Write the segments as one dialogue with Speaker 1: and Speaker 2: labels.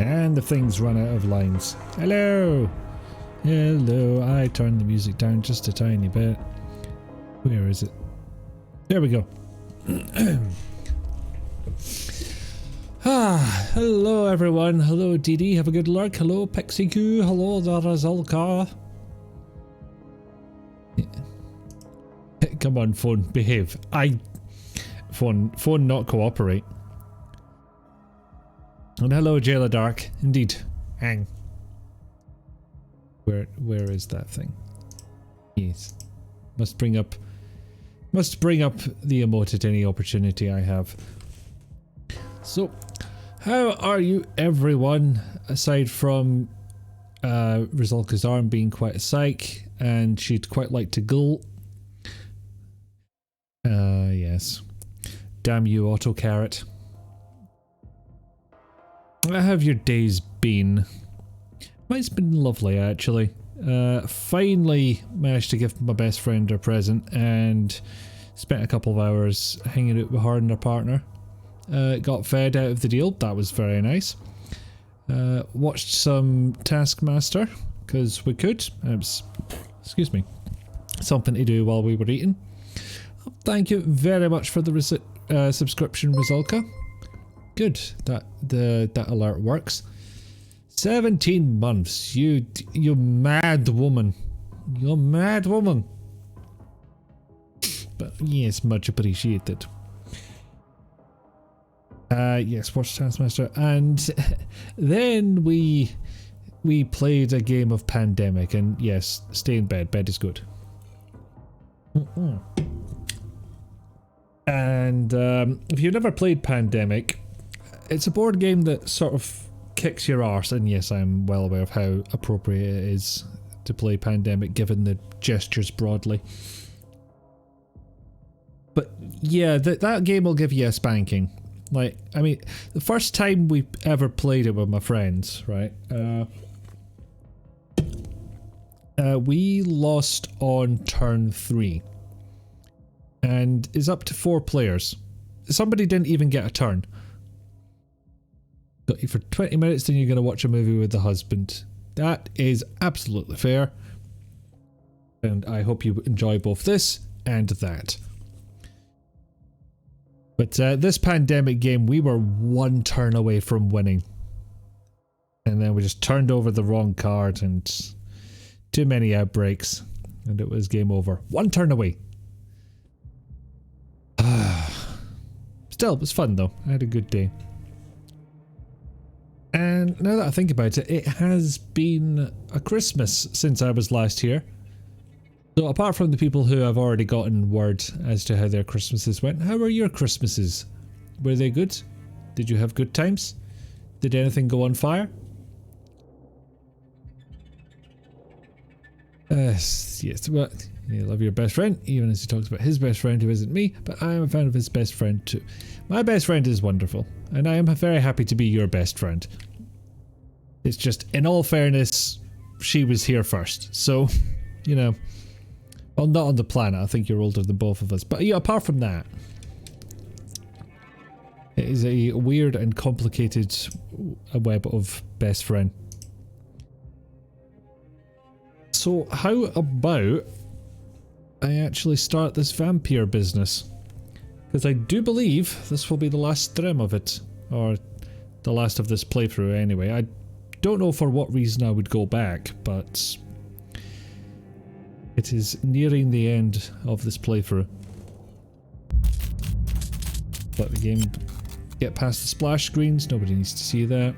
Speaker 1: And the thing's run out of lines. Hello! Hello, I turned the music down just a tiny bit. Where is it? There we go. Hello everyone. Hello Dee Dee, have a good lurk. Hello Pixie Goo. Hello Darazolka. Come on, phone, behave. Phone not cooperate. And hello Jailer Dark. Indeed. Hang. Where is that thing? Yes. Must bring up the emote at any opportunity I have. So, how are you everyone? Aside from Rizalka's arm being quite a psych, and she'd quite like to gulp. Yes. Damn you, Auto Carrot. How have your days been? Mine's been lovely, actually. Finally managed to give my best friend her present and spent a couple of hours hanging out with her and her partner. Got fed out of the deal, that was very nice. Watched some Taskmaster, because we could. It was, excuse me, something to do while we were eating. Thank you very much for the subscription, Rizalka. Good, that alert works. 17 months, you mad woman. You mad woman. But yes, much appreciated. Yes, watch Taskmaster, and then we played a game of Pandemic, and yes, stay in bed. Bed is good. And if you've never played Pandemic, it's a board game that sort of kicks your arse, and yes, I'm well aware of how appropriate it is to play Pandemic given the gestures broadly. But yeah, that game will give you a spanking. Like, I mean, the first time we ever played it with my friends, right? We lost on turn 3. And it's up to 4 players. Somebody didn't even get a turn. Got you for 20 minutes, then you're going to watch a movie with the husband. That is absolutely fair. And I hope you enjoy both this and that. But this Pandemic game, we were 1 turn away from winning. And then we just turned over the wrong card and too many outbreaks. And it was game over. 1 turn away. Still, it was fun though. I had a good day. And now that I think about it, it has been a Christmas since I was last here. So apart from the people who have already gotten word as to how their Christmases went, how were your Christmases? Were they good? Did you have good times? Did anything go on fire? Yes, well, you love your best friend, even as he talks about his best friend who isn't me, but I am a fan of his best friend too. My best friend is wonderful, and I am very happy to be your best friend. It's just, in all fairness, she was here first, so, you know, well, not on the planet, I think you're older than both of us, but yeah, apart from that, it is a weird and complicated web of best friend. So how about I actually start this Vampyr business? Because I do believe this will be the last stream of it, or the last of this playthrough anyway. I don't know for what reason I would go back, but it is nearing the end of this playthrough. Let the game get past the splash screens, nobody needs to see that.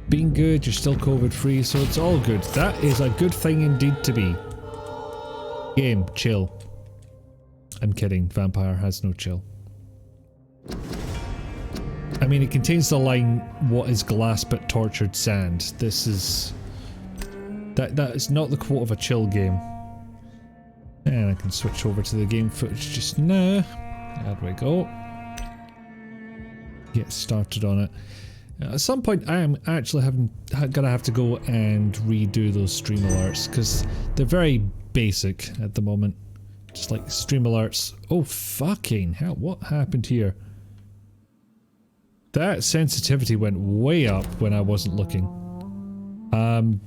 Speaker 1: Being good, you're still COVID free, so it's all good. That is a good thing indeed to be. Game, chill. I'm kidding, Vampire has no chill. I mean, it contains the line, "What is glass but tortured sand?" This is... That is not the quote of a chill game. And I can switch over to the game footage just now. There we go. Get started on it. At some point I am actually gonna have to go and redo those stream alerts, because they're very basic at the moment. Just like stream alerts. Oh fucking hell, what happened here? That sensitivity went way up when I wasn't looking. And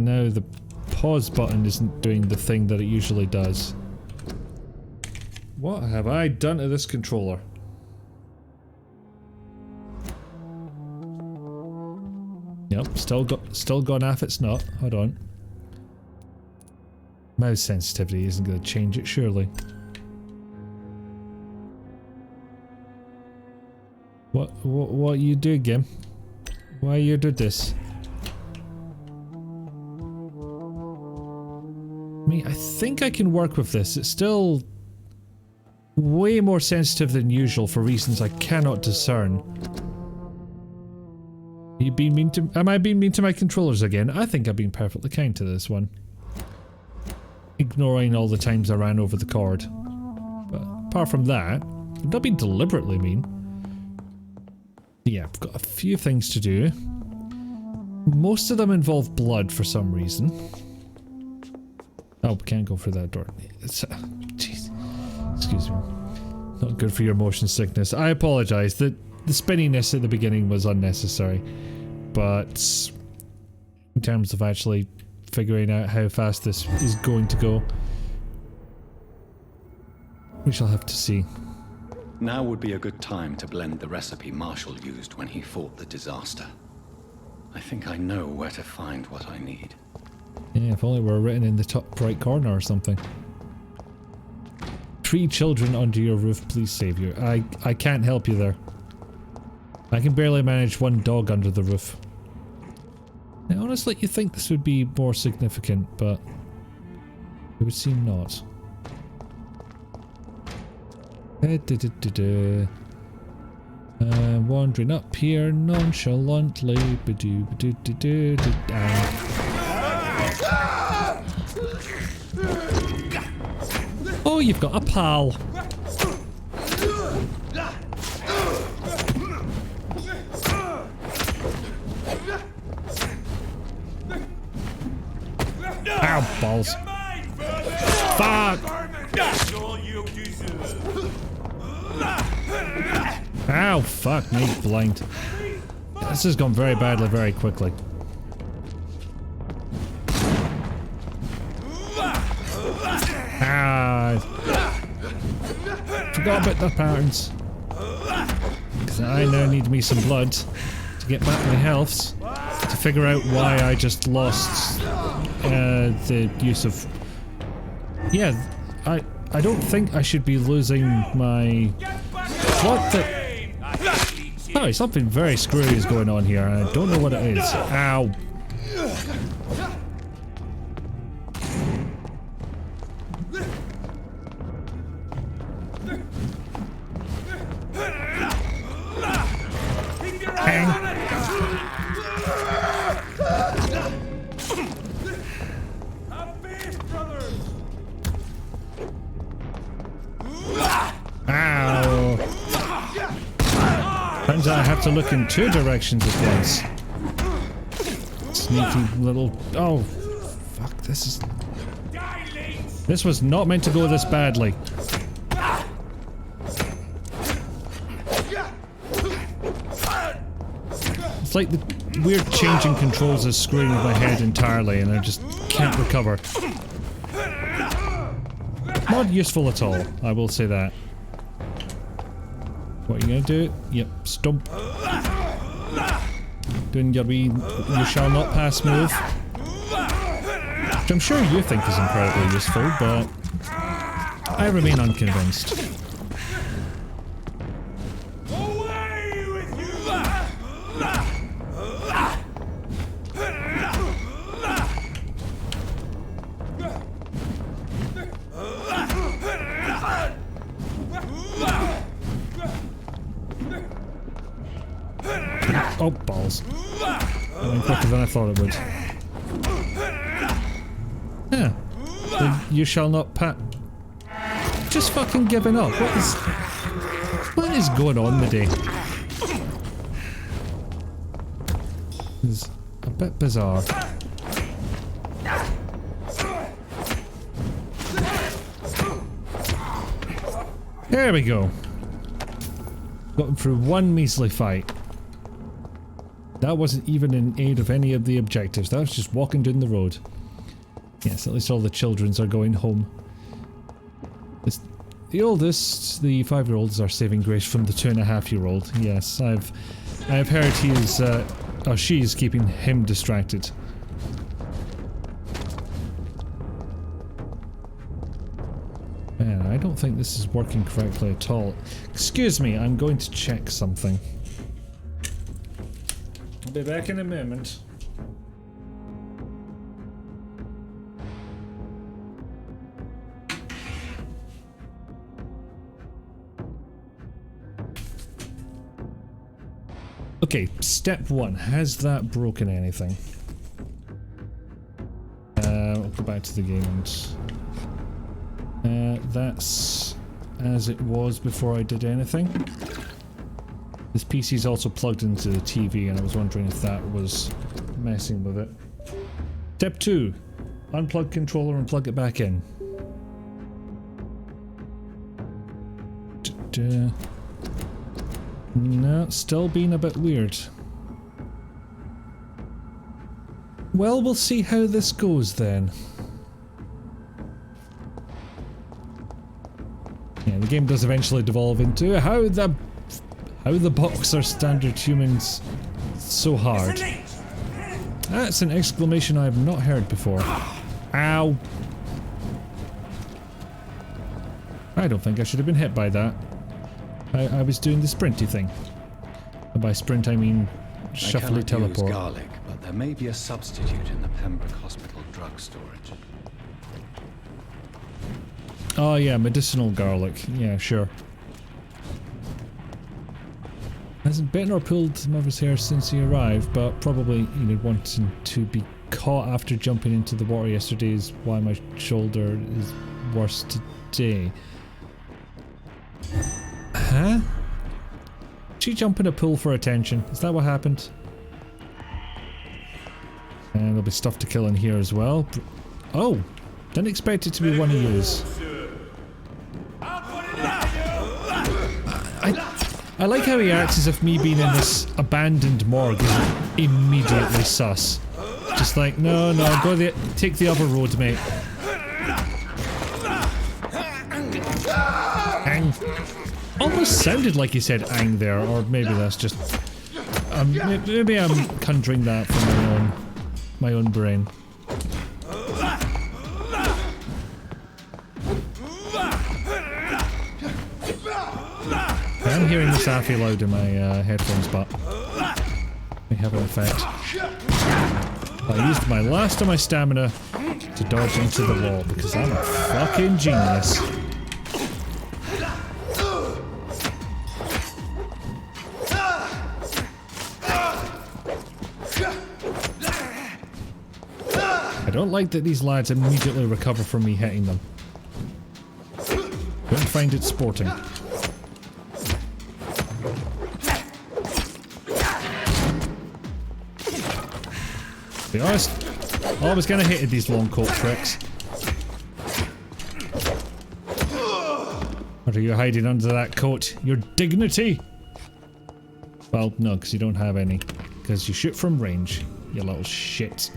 Speaker 1: now the pause button isn't doing the thing that it usually does. What have I done to this controller? Yep, still gone off its nut. Hold on. Mouse sensitivity isn't going to change it, surely. What you do, game? Why you do this? I mean, I think I can work with this. It's still way more sensitive than usual for reasons I cannot discern. You being mean to? Am I being mean to my controllers again? I think I've been perfectly kind to this one. Ignoring all the times I ran over the cord. But apart from that, I've not been deliberately mean. Yeah, I've got a few things to do. Most of them involve blood for some reason. Oh, can't go through that door. Jeez. Excuse me. Not good for your motion sickness. I apologize. The spinniness at the beginning was unnecessary. But in terms of actually figuring out how fast this is going to go, we shall have to see.
Speaker 2: Now would be a good time to blend the recipe Marshall used when he fought the disaster. I think I know where to find what I need.
Speaker 1: Yeah, if only it were written in the top right corner or something. 3 children under your roof, please save you. I can't help you there. I can barely manage 1 dog under the roof. Now, honestly, you think this would be more significant, but it would seem not. Wandering up here nonchalantly. Oh, you've got a pal. Ow, balls. Fuck! Ow, fuck me, blind. This has gone very badly very quickly. Ah, forgot about the patterns. Because I now need me some blood to get back my healths to figure out why I just lost the use of... Yeah, I don't think I should be losing my... What the... Oh, something very screwy is going on here, and I don't know what it is. Ow. Turns out I have to look in 2 directions at once. Sneaky little... Oh, fuck, this is... This was not meant to go this badly. It's like the weird changing controls is screwing with my head entirely and I just can't recover. Not useful at all, I will say that. What are you gonna do? Yep, stomp. Doing your wee you shall not pass move. Which I'm sure you think is incredibly useful, but I remain unconvinced. Oh, balls. That went quicker than I thought it would. Yeah. You shall not pat... Just fucking giving up. What is going on today? It's a bit bizarre. There we go. Got him through one measly fight. That wasn't even in aid of any of the objectives. That was just walking down the road. Yes, at least all the childrens are going home. The oldest, the 5-year-old, is our saving grace from the 2.5-year-old. Yes, I've heard he is, or she's keeping him distracted. Man, I don't think this is working correctly at all. Excuse me, I'm going to check something. I'll be back in a moment. Okay, step 1. Has that broken anything? I'll go back to the game and... that's as it was before I did anything. This PC is also plugged into the TV and I was wondering if that was messing with it. Step 2. Unplug controller and plug it back in. No, still being a bit weird. Well, we'll see how this goes then. Yeah, the game does eventually devolve into how the box are standard humans so hard. That's an exclamation I have not heard before. Ow! I don't think I should have been hit by that. I was doing the sprinty thing. And by sprint I mean shuffly teleport.
Speaker 2: Use garlic, but there may be a substitute in the Pembroke Hospital drug storage.
Speaker 1: Oh yeah, medicinal garlic. Yeah, sure. Hasn't bitten or pulled mother's hair since he arrived, but probably, you know, wanting to be caught after jumping into the water yesterday is why my shoulder is worse today. Huh? She jump in a pool for attention. Is that what happened? And there'll be stuff to kill in here as well. Oh! Didn't expect it to be one of yours. I like how he acts as if me being in this abandoned morgue is immediately sus. Just like, no, go take the other road, mate. Ang. Almost sounded like he said ang there, or maybe that's just... maybe I'm conjuring that from my own brain. I'm hearing this awfully loud in my headphones, but may have an effect. I used my last of my stamina to dodge into the wall because I'm a fucking genius. I don't like that these lads immediately recover from me hitting them. Don't find it sporting. To be honest, always gonna hate these long coat tricks. What are you hiding under that coat? Your dignity? Well, no, because you don't have any. Because you shoot from range, you little shit.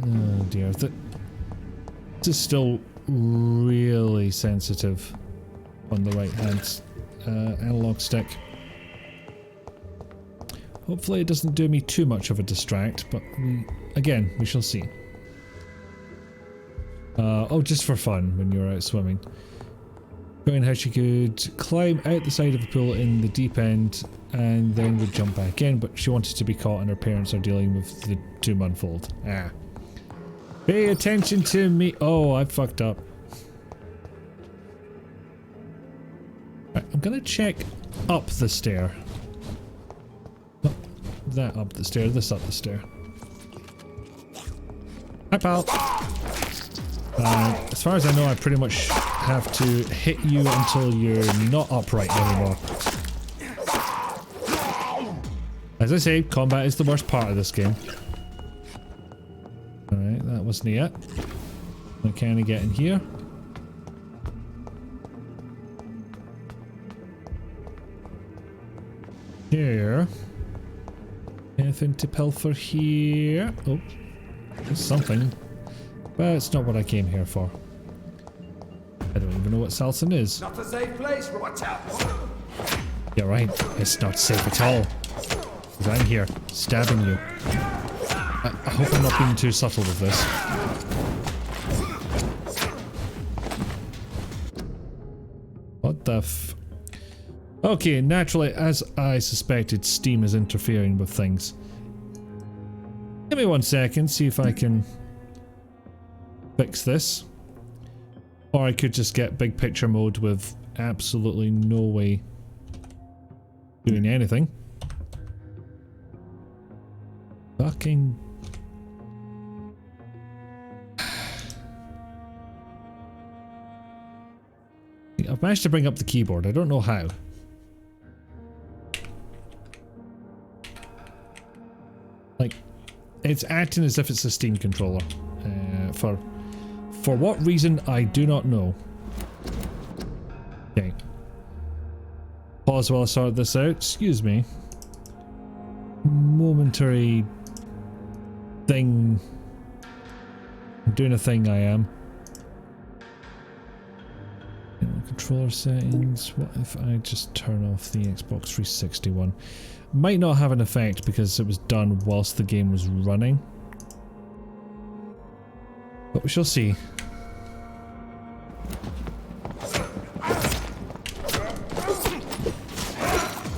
Speaker 1: Oh dear, this is still really sensitive on the right hand analog stick. Hopefully it doesn't do me too much of a distract, but again, we shall see. Oh, just for fun when you're out swimming. Showing how she could climb out the side of the pool in the deep end and then would jump back in, but she wanted to be caught and her parents are dealing with the 2-month-old. Ah. Pay attention to me. Oh, I fucked up. Right, I'm gonna check up the stair. Not that up the stair, this up the stair. Hi, pal. As far as I know, I pretty much have to hit you until you're not upright anymore. As I say, combat is the worst part of this game. Alright, that wasn't it yet. Can I get in here? Here. Anything to pilfer here? Oh, there's something. But it's not what I came here for. I don't even know what Salson is.
Speaker 3: Not a safe place, watch out!
Speaker 1: Yeah, right. It's not safe at all. 'Cause I'm here, stabbing you. I hope I'm not being too subtle with this. What the f... Okay, naturally, as I suspected, Steam is interfering with things. Give me 1 second, see if I can fix this. Or I could just get big picture mode with absolutely no way doing anything. Fucking... I've managed to bring up the keyboard, I don't know how. Like, it's acting as if it's a Steam controller. For what reason, I do not know. Okay. Pause while I sort this out. Excuse me. Momentary thing. I'm doing a thing, I am. Controller settings. What if I just turn off the Xbox 360 one? Might not have an effect because it was done whilst the game was running. But we shall see.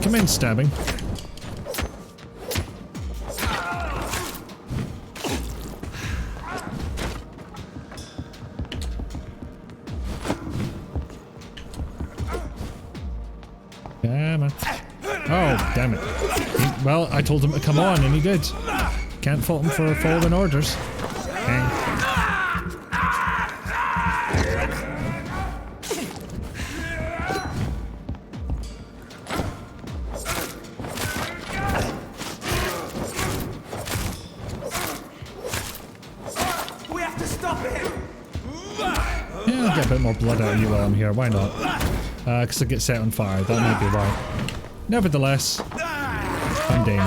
Speaker 1: Come in, stabbing. Come on. Oh, damn it. Well, I told him to come on and he did. Can't fault him for following orders. I'll get a bit more blood out of you while I'm here, why not? Because I get set on fire, that might be why. Nevertheless, I'm Dana.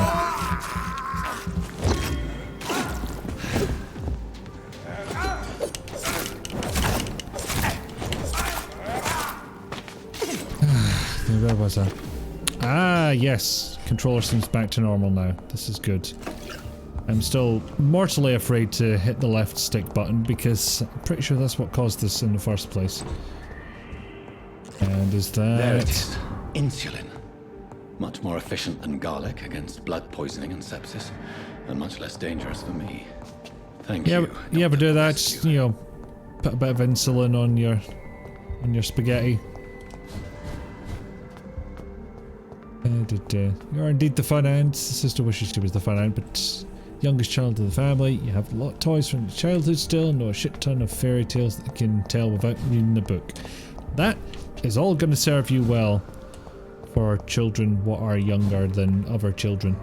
Speaker 1: Where was I? Ah, yes. Controller seems back to normal now. This is good. I'm still mortally afraid to hit the left stick button because I'm pretty sure that's what caused this in the first place. And is that...
Speaker 2: There it is. Insulin. Much more efficient than garlic against blood poisoning and sepsis, and much less dangerous for me. Thank you.
Speaker 1: You ever do that? Just, you know, put a bit of insulin on your spaghetti. You're indeed the fun aunt. The sister wishes she was the fun aunt, but youngest child of the family. You have a lot of toys from your childhood still, and know a shit ton of fairy tales that you can tell without reading the book. That is all going to serve you well for children what are younger than other children.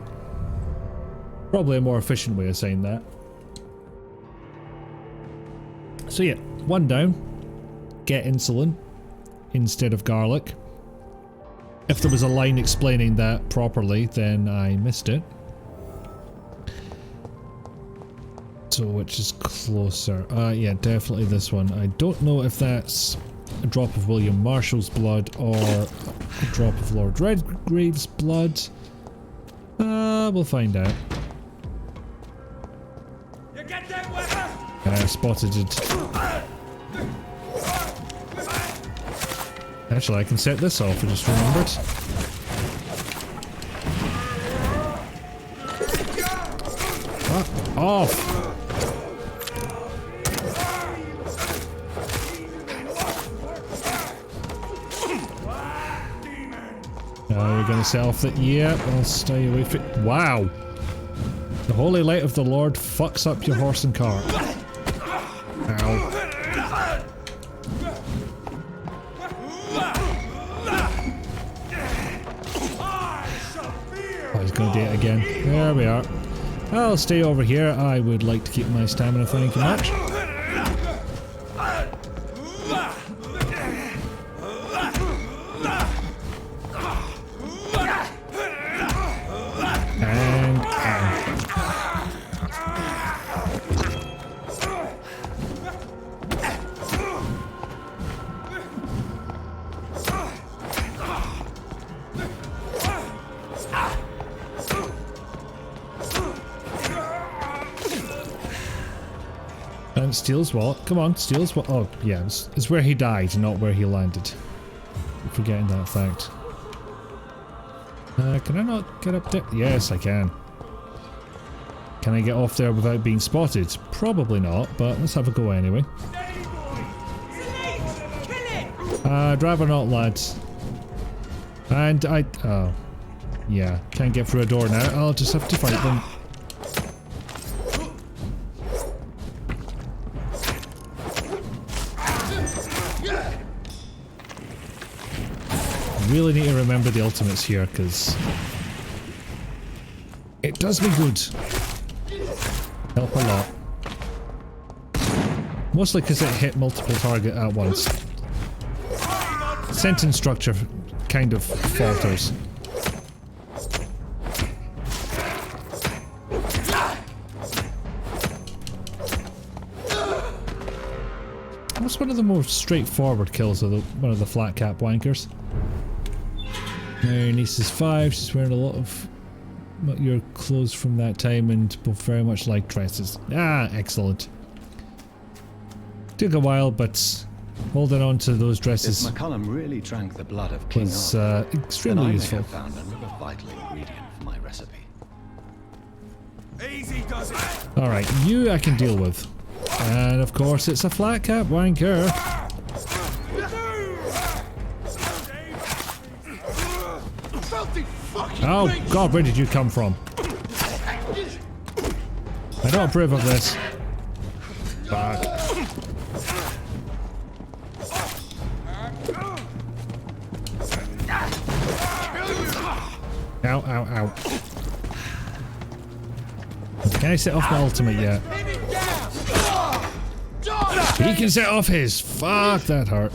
Speaker 1: Probably a more efficient way of saying that. So yeah, one down. Get insulin instead of garlic. If there was a line explaining that properly, then I missed it. So which is closer? Yeah, definitely this one. I don't know if that's a drop of William Marshall's blood or a drop of Lord Redgrave's blood. We'll find out.
Speaker 3: You get that weapon?
Speaker 1: I spotted it. Actually, I can set this off, I just remembered. Fuck off! You're gonna set off that? Yeah, I'll stay away from it. Wow! The holy light of the Lord fucks up your horse and cart. Ow. Oh, he's gonna do it again. There we are. I'll stay over here. I would like to keep my stamina, thank you much. And steals what? Come on, steals what? Oh, yeah, it's where he died, not where he landed. I'm forgetting that fact. Can I not get up there? Yes, I can. Can I get off there without being spotted? Probably not, but let's have a go anyway. I'd rather not, lads. And oh. Yeah, can't get through a door now. I'll just have to fight them. Really need to remember the ultimates here, because it does me good. Help a lot. Mostly because it hit multiple target at once. Sentence structure kind of falters. That's one of the more straightforward kills of one of the flat cap wankers. Her niece is 5, she's wearing a lot of your clothes from that time and both very much like dresses. Ah, excellent. Took a while, but holding on to those dresses
Speaker 2: If McCullum really drank the blood of King
Speaker 1: was
Speaker 2: Arthur,
Speaker 1: extremely
Speaker 2: then I
Speaker 1: useful.
Speaker 2: may have found another vital ingredient for my recipe.
Speaker 3: Easy does it.
Speaker 1: Alright, you I can deal with. And of course it's a flat cap wanker. Oh god, where did you come from? I don't approve of this. Fuck. Ow, ow, ow. Can I set off my ultimate yet? He can set off his. Fuck, that hurt.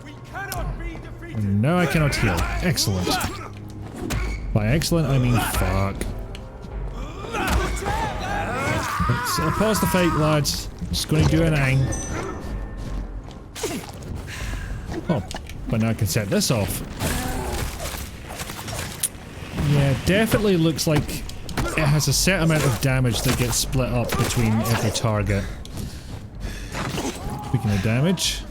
Speaker 3: We cannot be defeated.
Speaker 1: No, I cannot heal. Excellent. By excellent, I mean fuck. Let's pause the fight, lads. Just going to do an ang. Oh, but now I can set this off. Yeah, definitely looks like it has a set amount of damage that gets split up between every target. Speaking of damage.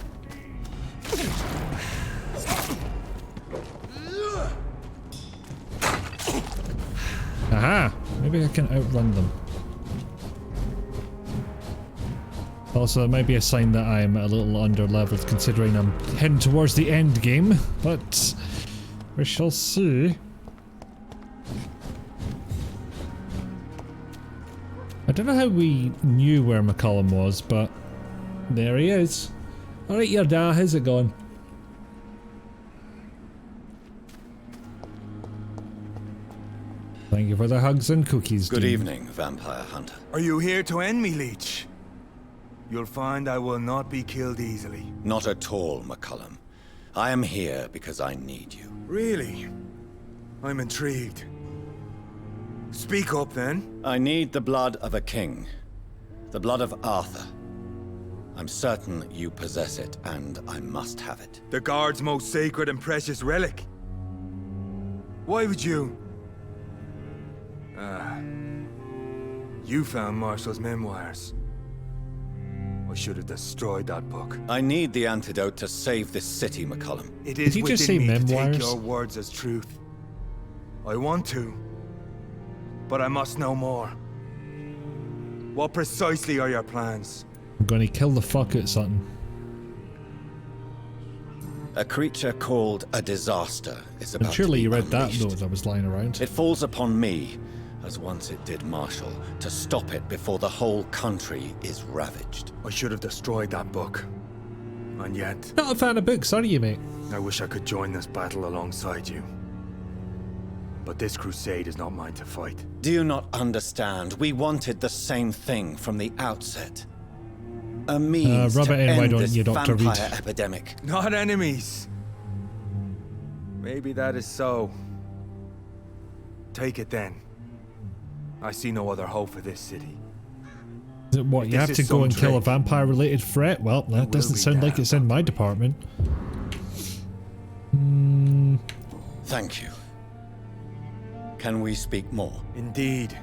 Speaker 1: Aha! Maybe I can outrun them. Also, it might be a sign that I'm a little under-leveled considering I'm heading towards the end game, but we shall see. I don't know how we knew where McCullum was, but there he is. Alright, your dad, how's it going? Thank you for the hugs and cookies,
Speaker 2: Good
Speaker 1: Dean.
Speaker 2: evening, vampire hunter.
Speaker 3: Are you here to end me, Leech? You'll find I will not be killed easily.
Speaker 2: Not at all, McCullum. I am here because I need you.
Speaker 3: Really? I'm intrigued. Speak up, then.
Speaker 2: I need the blood of a king. The blood of Arthur. I'm certain you possess it, and I must have it.
Speaker 3: The Guard's most sacred and precious relic. Why would you? You found Marshall's memoirs. I should have destroyed that book.
Speaker 2: I need the antidote to save this city, McCullum.
Speaker 3: It is
Speaker 1: you
Speaker 3: within
Speaker 1: just say
Speaker 3: me to
Speaker 1: memoirs?
Speaker 3: take your words as truth. I want to, but I must know more. What precisely are your plans?
Speaker 1: I'm gonna kill the fuck out of something.
Speaker 2: A creature called a disaster is about
Speaker 1: And surely
Speaker 2: to
Speaker 1: you
Speaker 2: be
Speaker 1: read that
Speaker 2: unleashed.
Speaker 1: note that was lying around.
Speaker 2: It falls upon me, as once it did Marshall, to stop it before the whole country is ravaged.
Speaker 3: I should have destroyed that book. And yet,
Speaker 1: Not a fan of books, are you, mate?
Speaker 3: I wish I could join this battle alongside you. But this crusade is not mine to fight.
Speaker 2: Do you not understand? We wanted the same thing from the outset. A means
Speaker 1: rub
Speaker 2: to
Speaker 1: it in, why
Speaker 2: end
Speaker 1: don't
Speaker 2: this
Speaker 1: you, Dr. Reed?
Speaker 2: vampire epidemic.
Speaker 3: Not enemies. Maybe that is so. Take it then. I see no other hope for this city.
Speaker 1: What, you have to go and kill a vampire-related threat? Well, that doesn't sound like it's in my department.
Speaker 2: Thank you. Can we speak more?
Speaker 3: Indeed.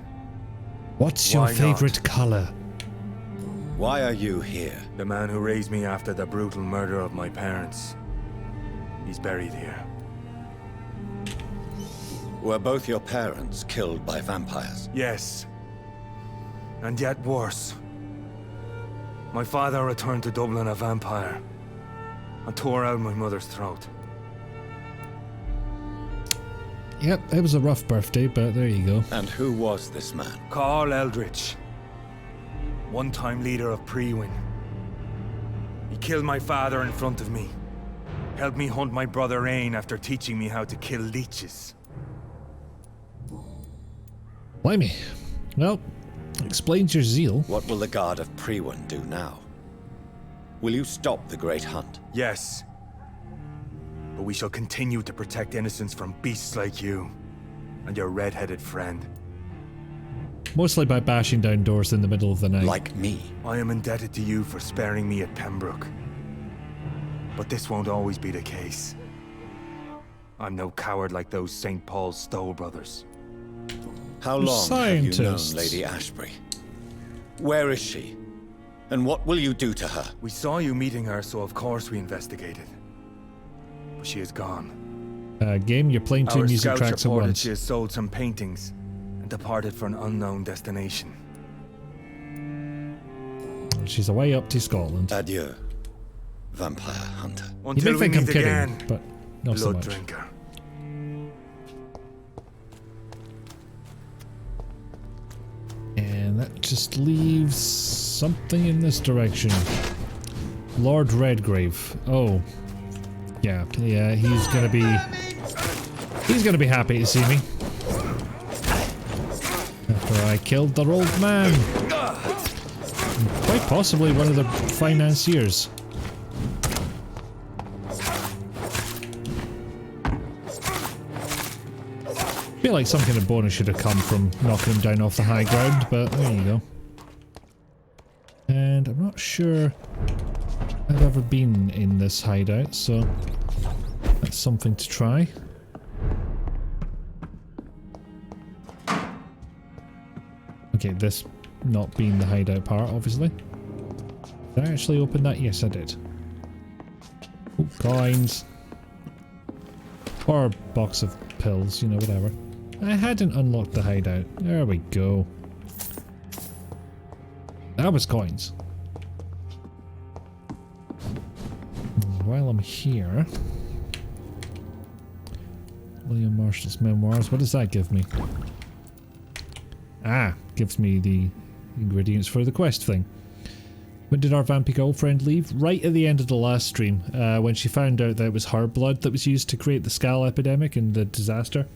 Speaker 1: What's your favorite color?
Speaker 2: Why are you here?
Speaker 3: The man who raised me after the brutal murder of my parents. He's buried here.
Speaker 2: Were both your parents killed by vampires?
Speaker 3: Yes. And yet worse. My father returned to Dublin a vampire and tore out my mother's throat.
Speaker 1: Yep, it was a rough birthday, but there you go.
Speaker 2: And who was this man?
Speaker 3: Carl Eldritch. One-time leader of Prewin. He killed my father in front of me. Helped me hunt my brother Ain after teaching me how to kill leeches.
Speaker 1: Blimey. Well, explains your zeal.
Speaker 2: What will the Guard of Prewin do now? Will you stop the Great Hunt?
Speaker 3: Yes. But we shall continue to protect innocents from beasts like you and your red-headed friend.
Speaker 1: Mostly by bashing down doors in the middle of the night.
Speaker 2: Like me.
Speaker 3: I am indebted to you for sparing me at Pembroke. But this won't always be the case. I'm no coward like those St. Paul's Stowe brothers.
Speaker 2: How long have you known
Speaker 1: Scientists.
Speaker 2: Lady Ashbury? Where is she? And what will you do to her?
Speaker 3: We saw you meeting her, so of course we investigated. But she is gone.
Speaker 1: Game, you're playing two
Speaker 3: Our
Speaker 1: music
Speaker 3: scouts
Speaker 1: tracks at
Speaker 3: reported
Speaker 1: once.
Speaker 3: she has sold some paintings and departed for an unknown destination.
Speaker 1: She's away up to Scotland.
Speaker 2: Adieu, vampire hunter.
Speaker 1: You
Speaker 3: Until
Speaker 1: may
Speaker 3: we
Speaker 1: think I'm
Speaker 3: meet
Speaker 1: kidding,
Speaker 3: again,
Speaker 1: but not so
Speaker 3: blood
Speaker 1: much.
Speaker 3: drinker.
Speaker 1: And that just leaves something in this direction. Lord Redgrave. Oh. Yeah, he's gonna be happy to see me. After I killed their old man. And quite possibly one of the financiers. I feel like some kind of bonus should have come from knocking him down off the high ground, but there you go. And I'm not sure I've ever been in this hideout, so that's something to try. Okay, this not being the hideout part, obviously. Did I actually open that? Yes, I did. Oh, coins. Or a box of pills, you know, whatever. I hadn't unlocked the hideout. There we go. That was coins. While I'm here... William Marshall's memoirs. What does that give me? Ah, gives me the ingredients for the quest thing. When did our Vampy girlfriend leave? Right at the end of the last stream, when she found out that it was her blood that was used to create the Skull epidemic and the disaster.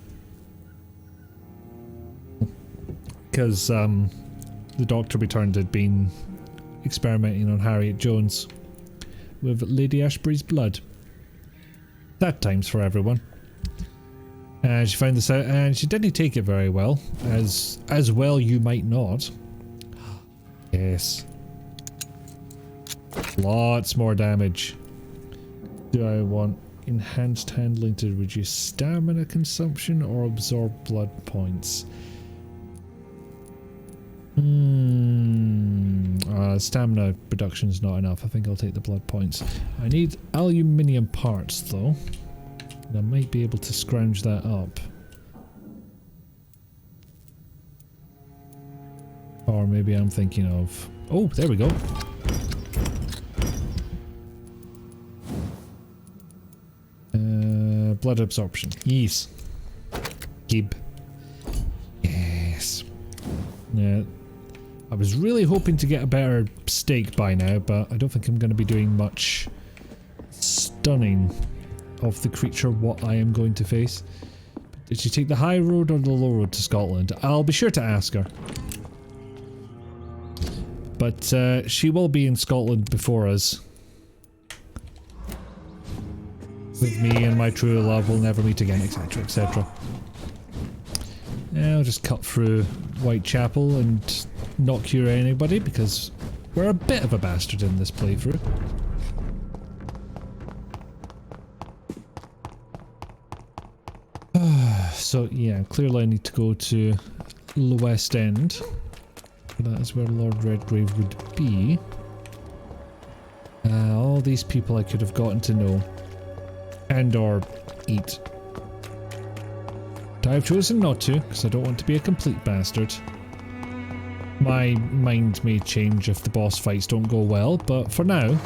Speaker 1: Because the doctor returned had been experimenting on Harriet Jones with Lady Ashbury's blood. Sad times for everyone. And she found this out, and she didn't take it very well. As well you might not. Yes. Lots more damage. Do I want enhanced handling to reduce stamina consumption or absorb blood points? Stamina reduction is not enough. I think I'll take the blood points. I need aluminium parts though. And I might be able to scrounge that up. Or maybe I'm thinking of... Oh, there we go. Blood absorption. Yes. Gib. Yes. Yeah. I was really hoping to get a better steak by now, but I don't think I'm going to be doing much stunning of the creature what I am going to face. Did she take the high road or the low road to Scotland? I'll be sure to ask her. But she will be in Scotland before us. With me and my true love will never meet again, etc, etc. Yeah, I'll just cut through Whitechapel and not cure anybody because we're a bit of a bastard in this playthrough. So yeah, clearly I need to go to the West End. That is where Lord Redgrave would be. All these people I could have gotten to know. And or eat. But I've chosen not to, because I don't want to be a complete bastard. My mind may change if the boss fights don't go well, but for now...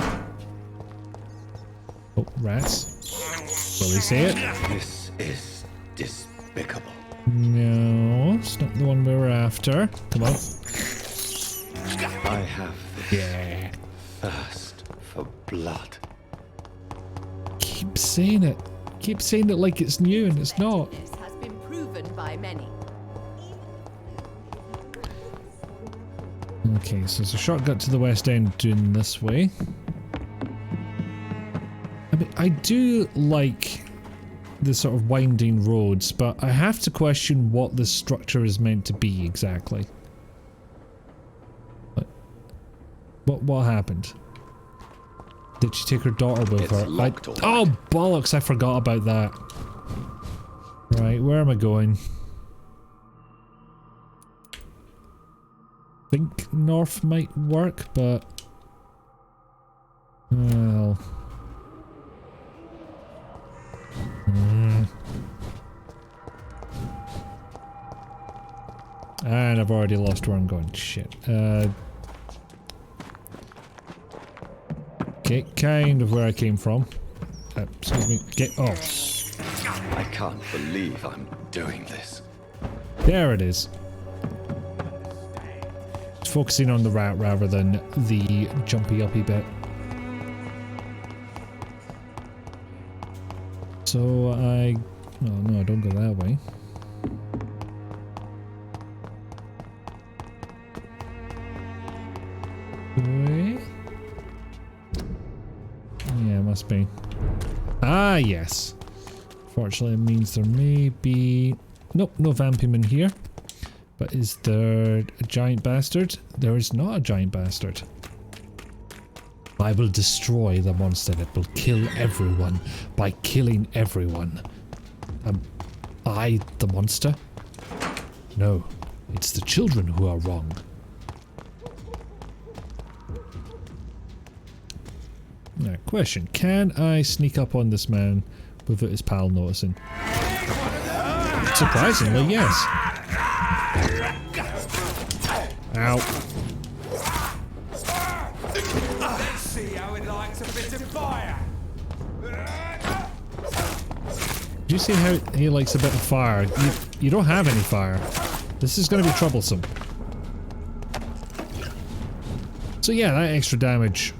Speaker 1: Oh, rats. Will he say it?
Speaker 2: This is despicable.
Speaker 1: No, it's not the one we were after. Come on.
Speaker 2: I have this thirst for blood.
Speaker 1: Keep saying it. Keep saying it like it's new and it's not.
Speaker 4: This has been proven by many.
Speaker 1: Okay, so there's a shortcut to the West End doing this way. I mean, I do like the sort of winding roads, but I have to question what the structure is meant to be exactly. What happened? Did she take her daughter with her? Oh bollocks, I forgot about that. Right, where am I going? Think north might work, but... Well... And I've already lost where I'm going. Shit. Okay, kind of where I came from. Excuse me. Get off.
Speaker 2: I can't believe I'm doing this.
Speaker 1: There it is. Focusing on the route rather than the jumpy uppy bit. So I... Oh no, I don't go that way. Way? Yeah, must be. Ah, yes. Fortunately, it means there may be... Nope, no Vampyman here. But is there a giant bastard? There is not a giant bastard. I will destroy the monster that will kill everyone by killing everyone. I the monster? No, it's the children who are wrong. Now, question. Can I sneak up on this man without his pal noticing? Surprisingly, yes. Ow.
Speaker 3: Let's see how it likes a bit of fire.
Speaker 1: Do you see how he likes a bit of fire? You don't have any fire. This is going to be troublesome. So yeah, that extra damage,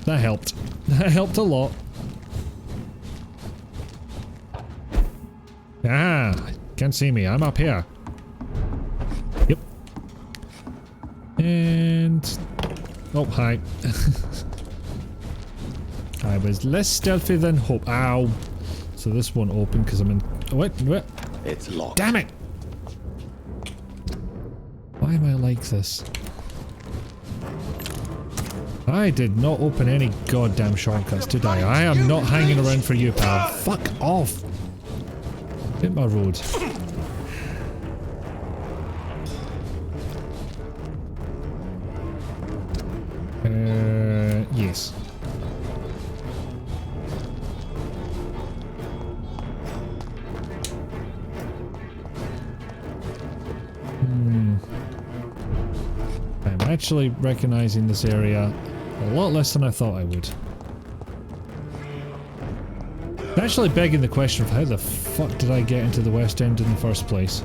Speaker 1: that helped. That helped a lot. Ah, can't see me. I'm up here. Yep. And... Oh, hi. I was less stealthy than hope. Ow. So this won't open because I'm in... Oh, wait.
Speaker 2: It's locked.
Speaker 1: Damn it! Why am I like this? I did not open any goddamn shortcuts, did I? I am not hanging around for you, pal. Fuck off! Hit my road. Yes. I'm actually recognizing this area a lot less than I thought I would. Actually begging the question of how the fuck did I get into the West End in the first place?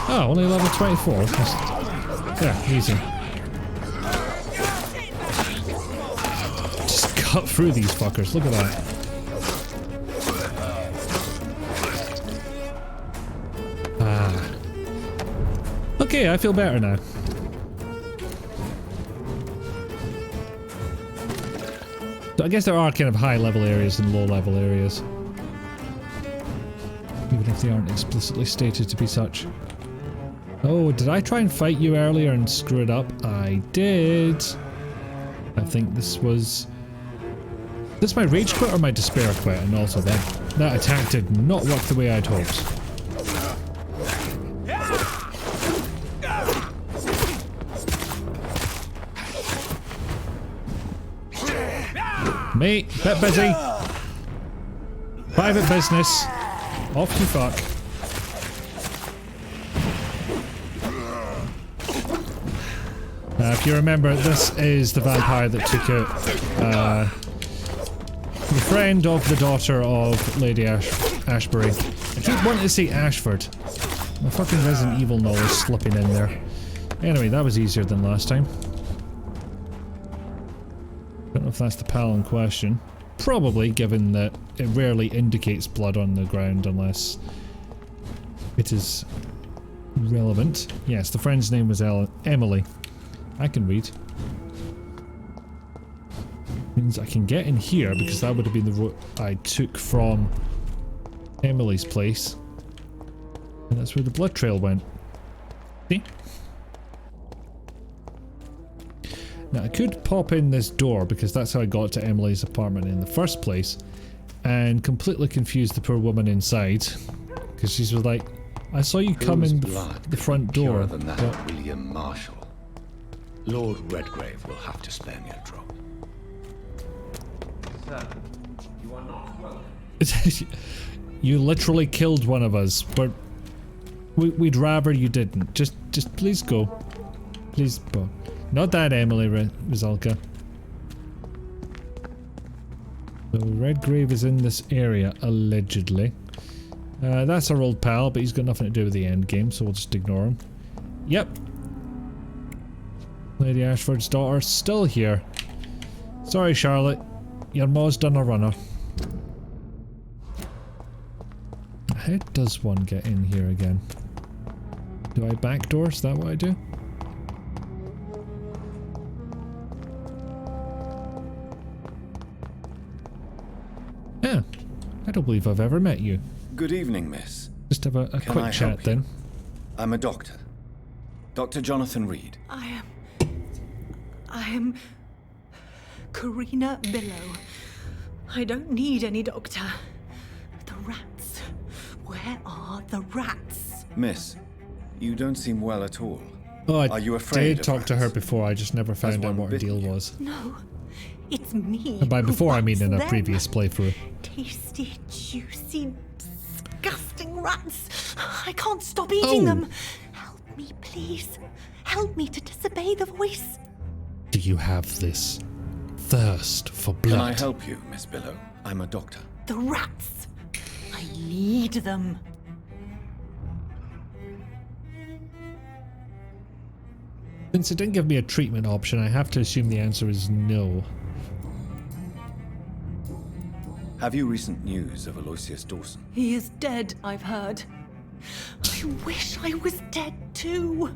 Speaker 1: Oh, only level 24. Yeah, easy. Just cut through these fuckers, look at that. Okay, I feel better now. So I guess there are kind of high level areas and low level areas. Even if they aren't explicitly stated to be such. Oh, did I try and fight you earlier and screw it up? I did. I think this was... Is this my rage quit or my despair quit? And also that attack did not work the way I'd hoped. Mate, bit busy. Private business. Off you fuck. If you remember, this is the vampire that took out the friend of the daughter of Lady Ashbury. I keep wanting to say Ashford. My fucking Resident Evil knowledge slipping in there. Anyway, that was easier than last time. Don't know if that's the pal in question. Probably, given that it rarely indicates blood on the ground unless it is relevant. Yes, the friend's name was Emily. I can read. Means I can get in here because that would have been the route I took from Emily's place. And that's where the blood trail went. See? Now I could pop in this door because that's how I got to Emily's apartment in the first place and completely confuse the poor woman inside because she's like, I saw you come in the front door.
Speaker 2: Than that, William Marshall. Lord Redgrave will have to spare me a drop.
Speaker 5: Sir, you are not welcome.
Speaker 1: You literally killed one of us, but we'd rather you didn't. Just please go. Please, but not that Emily Rizalka. So Redgrave is in this area, allegedly. That's our old pal, but he's got nothing to do with the end game, so we'll just ignore him. Yep. Lady Ashford's daughter, still here. Sorry, Charlotte. Your ma's done a runner. How does one get in here again? Do I backdoor? Is that what I do? Yeah. I don't believe I've ever met you.
Speaker 2: Good evening, miss.
Speaker 1: Just have a quick chat then.
Speaker 2: I'm a doctor. Dr. Jonathan Reed.
Speaker 6: I am Karina Billow. I don't need any doctor. The rats. Where are the rats?
Speaker 2: Miss, you don't seem well at all.
Speaker 1: Oh, I
Speaker 2: Are you afraid
Speaker 1: did talk to her before, I just never found out what her deal was.
Speaker 6: No, it's me.
Speaker 1: And by before I mean in a
Speaker 6: them.
Speaker 1: previous playthrough.
Speaker 6: Tasty, juicy, disgusting rats. I can't stop eating them. Help me, please. Help me to disobey the voice.
Speaker 1: Do you have this thirst for blood?
Speaker 2: Can I help you, Miss Billow? I'm a doctor.
Speaker 6: The rats. I need them.
Speaker 1: Since it didn't give me a treatment option, I have to assume the answer is no.
Speaker 2: Have you recent news of Aloysius Dawson?
Speaker 6: He is dead, I've heard. I wish I was dead too.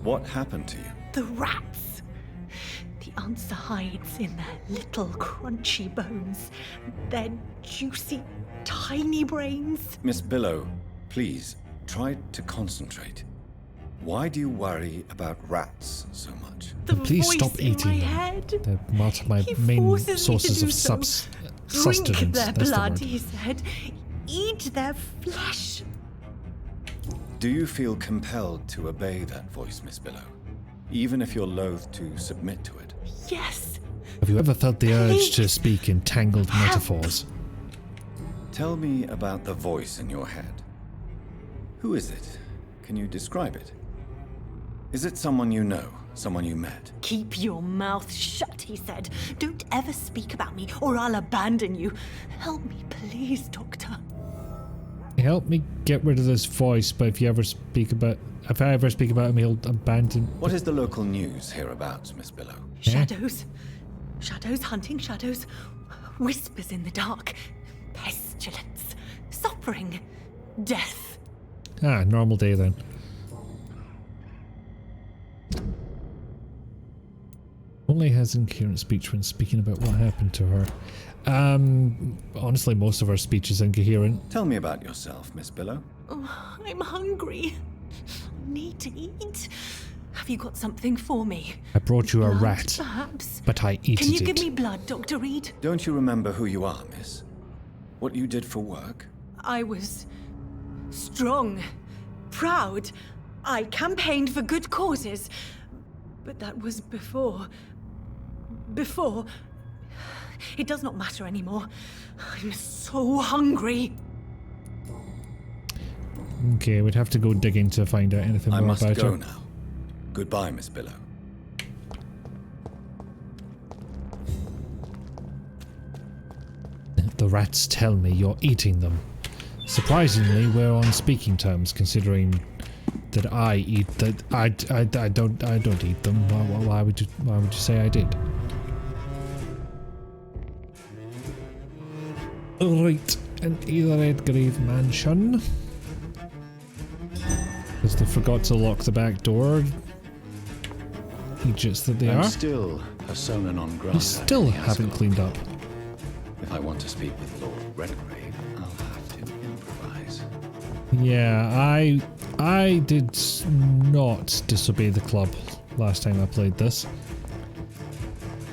Speaker 2: What happened to you?
Speaker 6: The rats. The answer hides in their little crunchy bones, their juicy, tiny brains.
Speaker 2: Miss Billow, please, try to concentrate. Why do you worry about rats so much?
Speaker 6: The
Speaker 1: Please
Speaker 6: voice
Speaker 1: stop
Speaker 6: in
Speaker 1: eating
Speaker 6: my
Speaker 1: them.
Speaker 6: head.
Speaker 1: They're my
Speaker 6: He
Speaker 1: main
Speaker 6: forces me to
Speaker 1: sources
Speaker 6: do
Speaker 1: of
Speaker 6: so.
Speaker 1: sustenance.
Speaker 6: Drink their
Speaker 1: That's the
Speaker 6: blood,
Speaker 1: word.
Speaker 6: he said. Eat their flesh.
Speaker 2: Do you feel compelled to obey that voice, Miss Billow? Even if you're loath to submit to it?
Speaker 6: Yes.
Speaker 1: Have you ever felt the urge to
Speaker 6: Please.
Speaker 1: speak in tangled metaphors?
Speaker 2: Tell me about the voice in your head. Who is it? Can you describe it? Is it someone you know? Someone you met?
Speaker 6: Keep your mouth shut, he said. Don't ever speak about me, or I'll abandon you. Help me, please, Doctor.
Speaker 1: Help me get rid of this voice, but if I ever speak about him, he'll abandon.
Speaker 2: What is the local news hereabouts, Miss Billow?
Speaker 6: Shadows. Shadows hunting shadows. Whispers in the dark. Pestilence. Suffering. Death.
Speaker 1: Ah, normal day then. only has incoherent speech when speaking about what happened to her. Honestly, most of her speech is incoherent.
Speaker 2: Tell me about yourself, Miss Billow.
Speaker 6: Oh, I'm hungry. Need to eat. Have you got something for me?
Speaker 1: I brought you a
Speaker 6: Blood,
Speaker 1: rat,
Speaker 6: perhaps?
Speaker 1: but I eat
Speaker 6: Can you
Speaker 1: it.
Speaker 6: give me blood, Dr. Reed?
Speaker 2: Don't you remember who you are, miss? What you did for work?
Speaker 6: I was strong, proud. I campaigned for good causes. But that was before. Before. It does not matter anymore. I'm so hungry.
Speaker 1: Okay, we'd have to go digging to find out anything
Speaker 2: I
Speaker 1: more
Speaker 2: must
Speaker 1: about
Speaker 2: go
Speaker 1: her.
Speaker 2: now. Goodbye, Miss Billow.
Speaker 1: The rats tell me you're eating them. Surprisingly, we're on speaking terms, considering that I eat that. I don't eat them. Why would you say I did? Right, an Redgrave mansion. Because they forgot to lock the back door. Idiots that they
Speaker 2: I'm
Speaker 1: are.
Speaker 2: still persona non grata.
Speaker 1: You still
Speaker 2: in the
Speaker 1: haven't
Speaker 2: Ascot.
Speaker 1: cleaned up.
Speaker 2: If I want to speak with Lord Redgrave, I'll have to improvise.
Speaker 1: Yeah, I did not disobey the club last time I played this.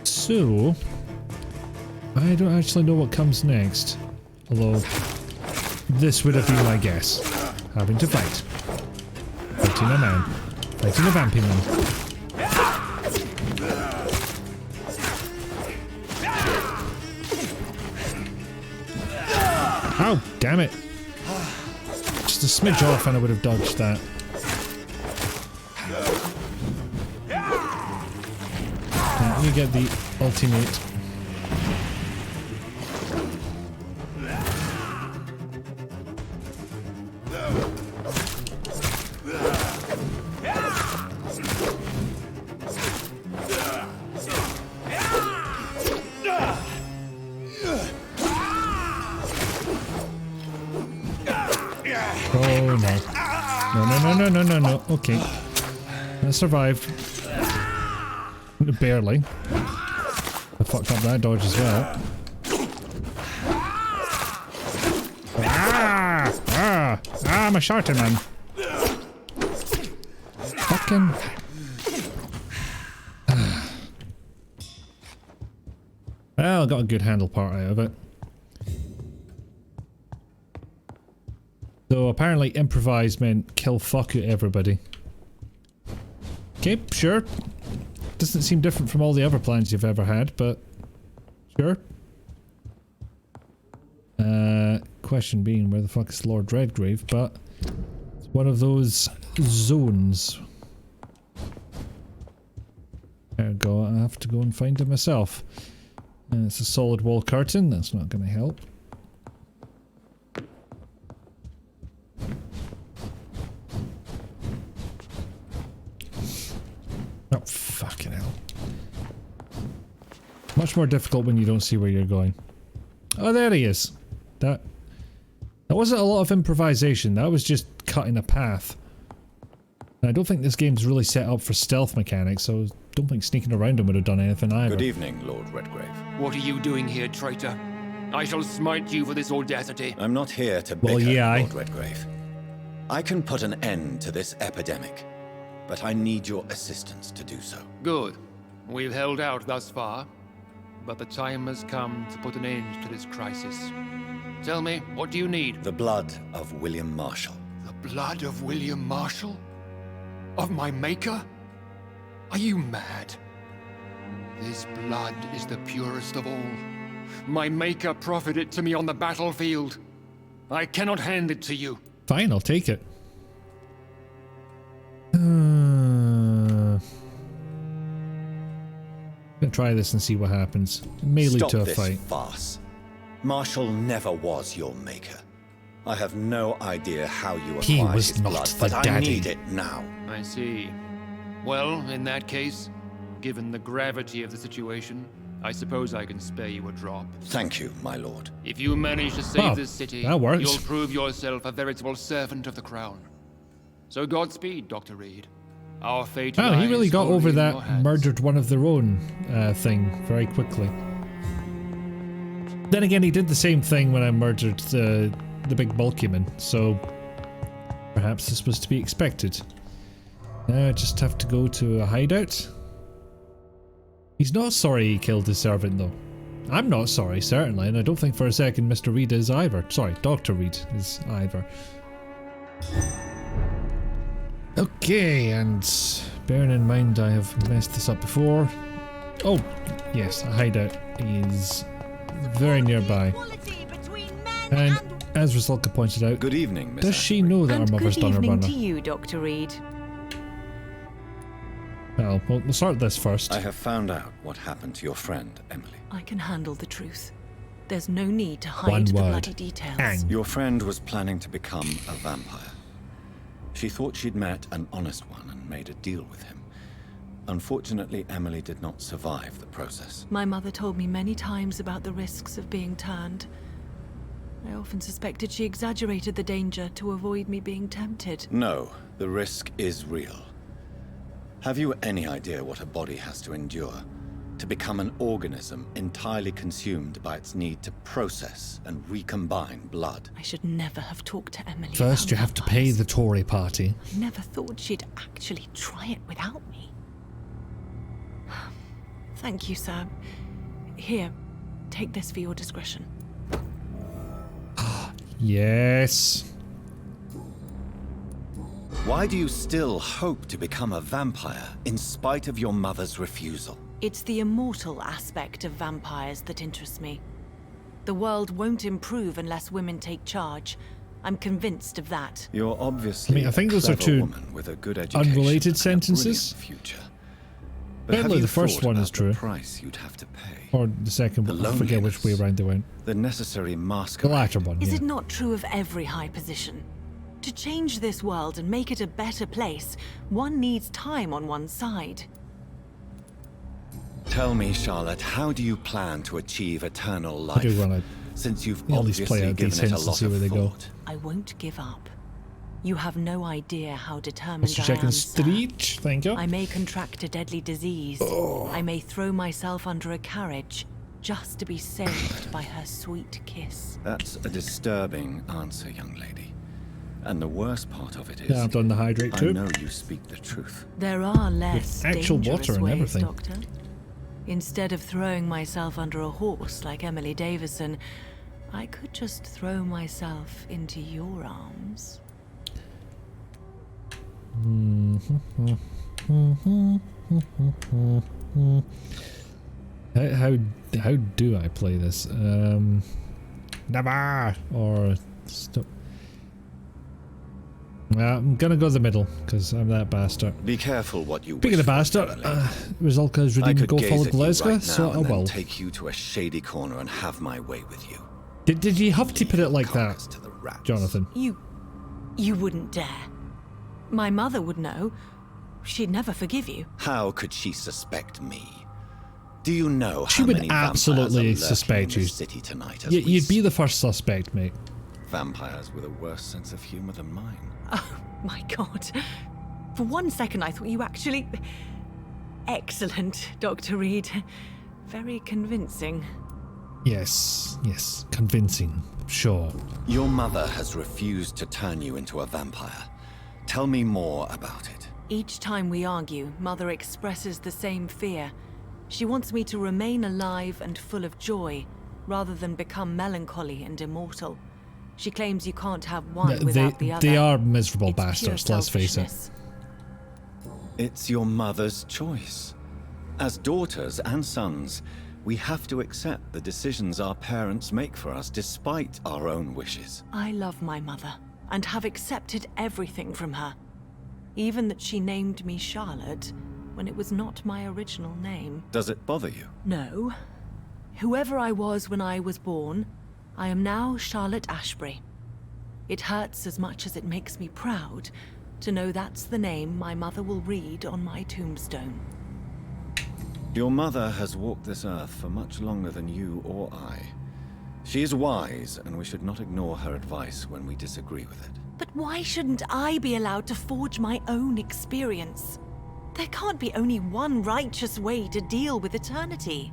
Speaker 1: So, I don't actually know what comes next. Although, this would have been my guess. Having to fight. Fighting a man. Fighting a Vampyman. Oh, damn it. Just a smidge off and I would have dodged that. Now, you get the ultimate. Oh no. No. Okay. I survived. Barely. I fucked up that dodge as well. I'm a shorter man. Fucking. Well, got a good handle part out of it. So apparently improvise meant kill fuck at everybody. Okay, sure. Doesn't seem different from all the other plans you've ever had, but sure. Question being, where the fuck is Lord Redgrave? But it's one of those zones. There we go, I have to go and find it myself. And it's a solid wall curtain, that's not going to help. Oh, fucking hell. Much more difficult when you don't see where you're going. Oh, there he is. That wasn't a lot of improvisation, that was just cutting a path. And I don't think this game's really set up for stealth mechanics, so I don't think sneaking around him would have done anything either.
Speaker 2: Good evening, Lord Redgrave.
Speaker 5: What are you doing here, traitor? I shall smite you for this audacity.
Speaker 2: I'm not here to
Speaker 1: Well,
Speaker 2: bicker,
Speaker 1: yeah,
Speaker 2: Lord Redgrave. I can put an end to this epidemic, but I need your assistance to do so.
Speaker 5: Good. We've held out thus far, but the time has come to put an end to this crisis. Tell me, what do you need?
Speaker 2: The blood of William Marshall.
Speaker 5: The blood of William Marshall? Of my maker? Are you mad? This blood is the purest of all. My maker proffered it to me on the battlefield. I cannot hand it to you.
Speaker 1: Fine, I'll take it. Gonna try this and see what happens. It may lead
Speaker 2: Stop
Speaker 1: to a
Speaker 2: this
Speaker 1: fight.
Speaker 2: farce. Marshall never was your maker. I have no idea how you
Speaker 1: He
Speaker 2: acquired
Speaker 1: was
Speaker 2: his
Speaker 1: not
Speaker 2: blood,
Speaker 1: the
Speaker 2: but I
Speaker 1: daddy.
Speaker 2: need it now.
Speaker 5: I see. Well, in that case, given the gravity of the situation, I suppose I can spare you a drop.
Speaker 2: Thank you, my lord.
Speaker 5: If you manage to save
Speaker 1: Oh,
Speaker 5: this city,
Speaker 1: that works.
Speaker 5: you'll prove yourself a veritable servant of the crown. So Godspeed, Dr. Reed. Our fate
Speaker 1: Oh, he
Speaker 5: lies
Speaker 1: really got
Speaker 5: only
Speaker 1: over
Speaker 5: in
Speaker 1: that
Speaker 5: your hands.
Speaker 1: murdered one of their own thing very quickly. Then again, he did the same thing when I murdered the big bulky man, so perhaps this was to be expected. Now I just have to go to a hideout. He's not sorry he killed his servant, though. I'm not sorry, certainly, and I don't think for a second Mr. Reed is either. Sorry, Dr. Reed is either. Okay, and bearing in mind I have messed this up before. Oh, yes, a hideout is very nearby. And as Rusalka pointed out,
Speaker 2: Good evening, Miss
Speaker 1: does she
Speaker 2: Ashbury.
Speaker 1: know that
Speaker 4: And
Speaker 1: her mother's
Speaker 4: good
Speaker 1: done her
Speaker 4: evening
Speaker 1: brother?
Speaker 4: to you, Dr. Reed.
Speaker 1: Well, we'll start this first.
Speaker 2: I have found out what happened to your friend, Emily.
Speaker 4: I can handle the truth. There's no need to
Speaker 1: One
Speaker 4: hide the
Speaker 1: word.
Speaker 4: bloody details.
Speaker 1: Hang.
Speaker 2: Your friend was planning to become a vampire. She thought she'd met an honest one and made a deal with him. Unfortunately, Emily did not survive the process.
Speaker 4: My mother told me many times about the risks of being turned. I often suspected she exaggerated the danger to avoid me being tempted.
Speaker 2: No, the risk is real. Have you any idea what a body has to endure? To become an organism entirely consumed by its need to process and recombine blood.
Speaker 4: I should never have talked to Emily.
Speaker 1: First,
Speaker 4: about
Speaker 1: you have to pay
Speaker 4: vampires.
Speaker 1: the Tory party.
Speaker 4: I never thought she'd actually try it without me. Thank you, sir. Here, take this for your discretion.
Speaker 1: Yes.
Speaker 2: Why do you still hope to become a vampire in spite of your mother's refusal?
Speaker 4: It's the immortal aspect of vampires that interests me. The world won't improve unless women take charge. I'm convinced of that.
Speaker 2: You're obviously
Speaker 1: I mean, I think
Speaker 2: a
Speaker 1: those are
Speaker 2: clever
Speaker 1: two
Speaker 2: woman with a good education
Speaker 1: unrelated
Speaker 2: and a
Speaker 1: sentences.
Speaker 2: brilliant future. But have
Speaker 1: Apparently
Speaker 2: you
Speaker 1: the first
Speaker 2: thought
Speaker 1: one
Speaker 2: about
Speaker 1: is true.
Speaker 2: the price you'd have to pay?
Speaker 1: Or the second
Speaker 2: The
Speaker 1: one. I forget which way
Speaker 2: loneliness.
Speaker 1: around they went.
Speaker 2: The necessary mask.
Speaker 1: The latter one,
Speaker 4: Is
Speaker 1: yeah.
Speaker 4: it not true of every high position? To change this world and make it a better place, one needs time on one's side.
Speaker 2: Tell me, Charlotte, how do you plan to achieve eternal life?
Speaker 1: I do want to
Speaker 2: since you've
Speaker 1: at least play
Speaker 2: obviously
Speaker 1: out these
Speaker 2: given it a
Speaker 1: hints and
Speaker 2: lot
Speaker 1: see where
Speaker 2: of
Speaker 1: they go.
Speaker 2: thought.
Speaker 4: I won't give up. You have no idea how determined
Speaker 1: Mr.
Speaker 4: I
Speaker 1: Chicken
Speaker 4: am, sir.
Speaker 1: Street, thank you.
Speaker 4: I may contract a deadly disease. I may throw myself under a carriage just to be saved by her sweet kiss.
Speaker 2: That's a disturbing answer, young lady. And the worst part of it is,
Speaker 1: Yeah, I've done the hydrate
Speaker 2: I
Speaker 1: too.
Speaker 2: know you speak the truth.
Speaker 4: There are less
Speaker 1: actual
Speaker 4: dangerous
Speaker 1: water and
Speaker 4: ways,
Speaker 1: everything.
Speaker 4: Doctor. Instead of throwing myself under a horse like Emily Davison, I could just throw myself into your arms.
Speaker 1: How do I play this? Never or stop. I'm gonna go the middle because I'm that bastard.
Speaker 2: Be careful what you
Speaker 1: Speaking
Speaker 2: wish
Speaker 1: of
Speaker 2: for,
Speaker 1: bastard,
Speaker 2: Emily.
Speaker 1: Rusalka's
Speaker 2: I
Speaker 1: redeemed
Speaker 2: could
Speaker 1: go
Speaker 2: gaze
Speaker 1: follow
Speaker 2: at you
Speaker 1: Glasgow,
Speaker 2: right
Speaker 1: so
Speaker 2: now
Speaker 1: I
Speaker 2: and then
Speaker 1: will.
Speaker 2: take you to a shady corner and have my way with you.
Speaker 1: Did you have to put it like that,
Speaker 2: Carcass to the rats.
Speaker 1: Jonathan?
Speaker 4: You wouldn't dare. My mother would know. She'd never forgive you.
Speaker 2: How could she suspect me? Do you know
Speaker 1: She
Speaker 2: how
Speaker 1: would
Speaker 2: many vampires
Speaker 1: absolutely
Speaker 2: are lurking
Speaker 1: suspect
Speaker 2: in
Speaker 1: you.
Speaker 2: this city tonight? As we
Speaker 1: You'd be
Speaker 2: speak?
Speaker 1: the first suspect, mate.
Speaker 2: Vampires with a worse sense of humor than mine.
Speaker 4: Oh, my God. For one second, I thought you actually... Excellent, Dr. Reed. Very convincing.
Speaker 1: Yes, convincing, sure.
Speaker 2: Your mother has refused to turn you into a vampire. Tell me more about it.
Speaker 4: Each time we argue, Mother expresses the same fear. She wants me to remain alive and full of joy, rather than become melancholy and immortal. She claims you can't have one without the other.
Speaker 1: They are miserable
Speaker 4: It's pure
Speaker 1: bastards, let's face it.
Speaker 4: selfishness.
Speaker 2: It's your mother's choice. As daughters and sons, we have to accept the decisions our parents make for us despite our own wishes.
Speaker 4: I love my mother, and have accepted everything from her. Even that she named me Charlotte, when it was not my original name.
Speaker 2: Does it bother you?
Speaker 4: No. Whoever I was when I was born, I am now Charlotte Ashbury. It hurts as much as it makes me proud to know that's the name my mother will read on my tombstone.
Speaker 2: Your mother has walked this earth for much longer than you or I. She is wise, and we should not ignore her advice when we disagree with it.
Speaker 4: But why shouldn't I be allowed to forge my own experience? There can't be only one righteous way to deal with eternity.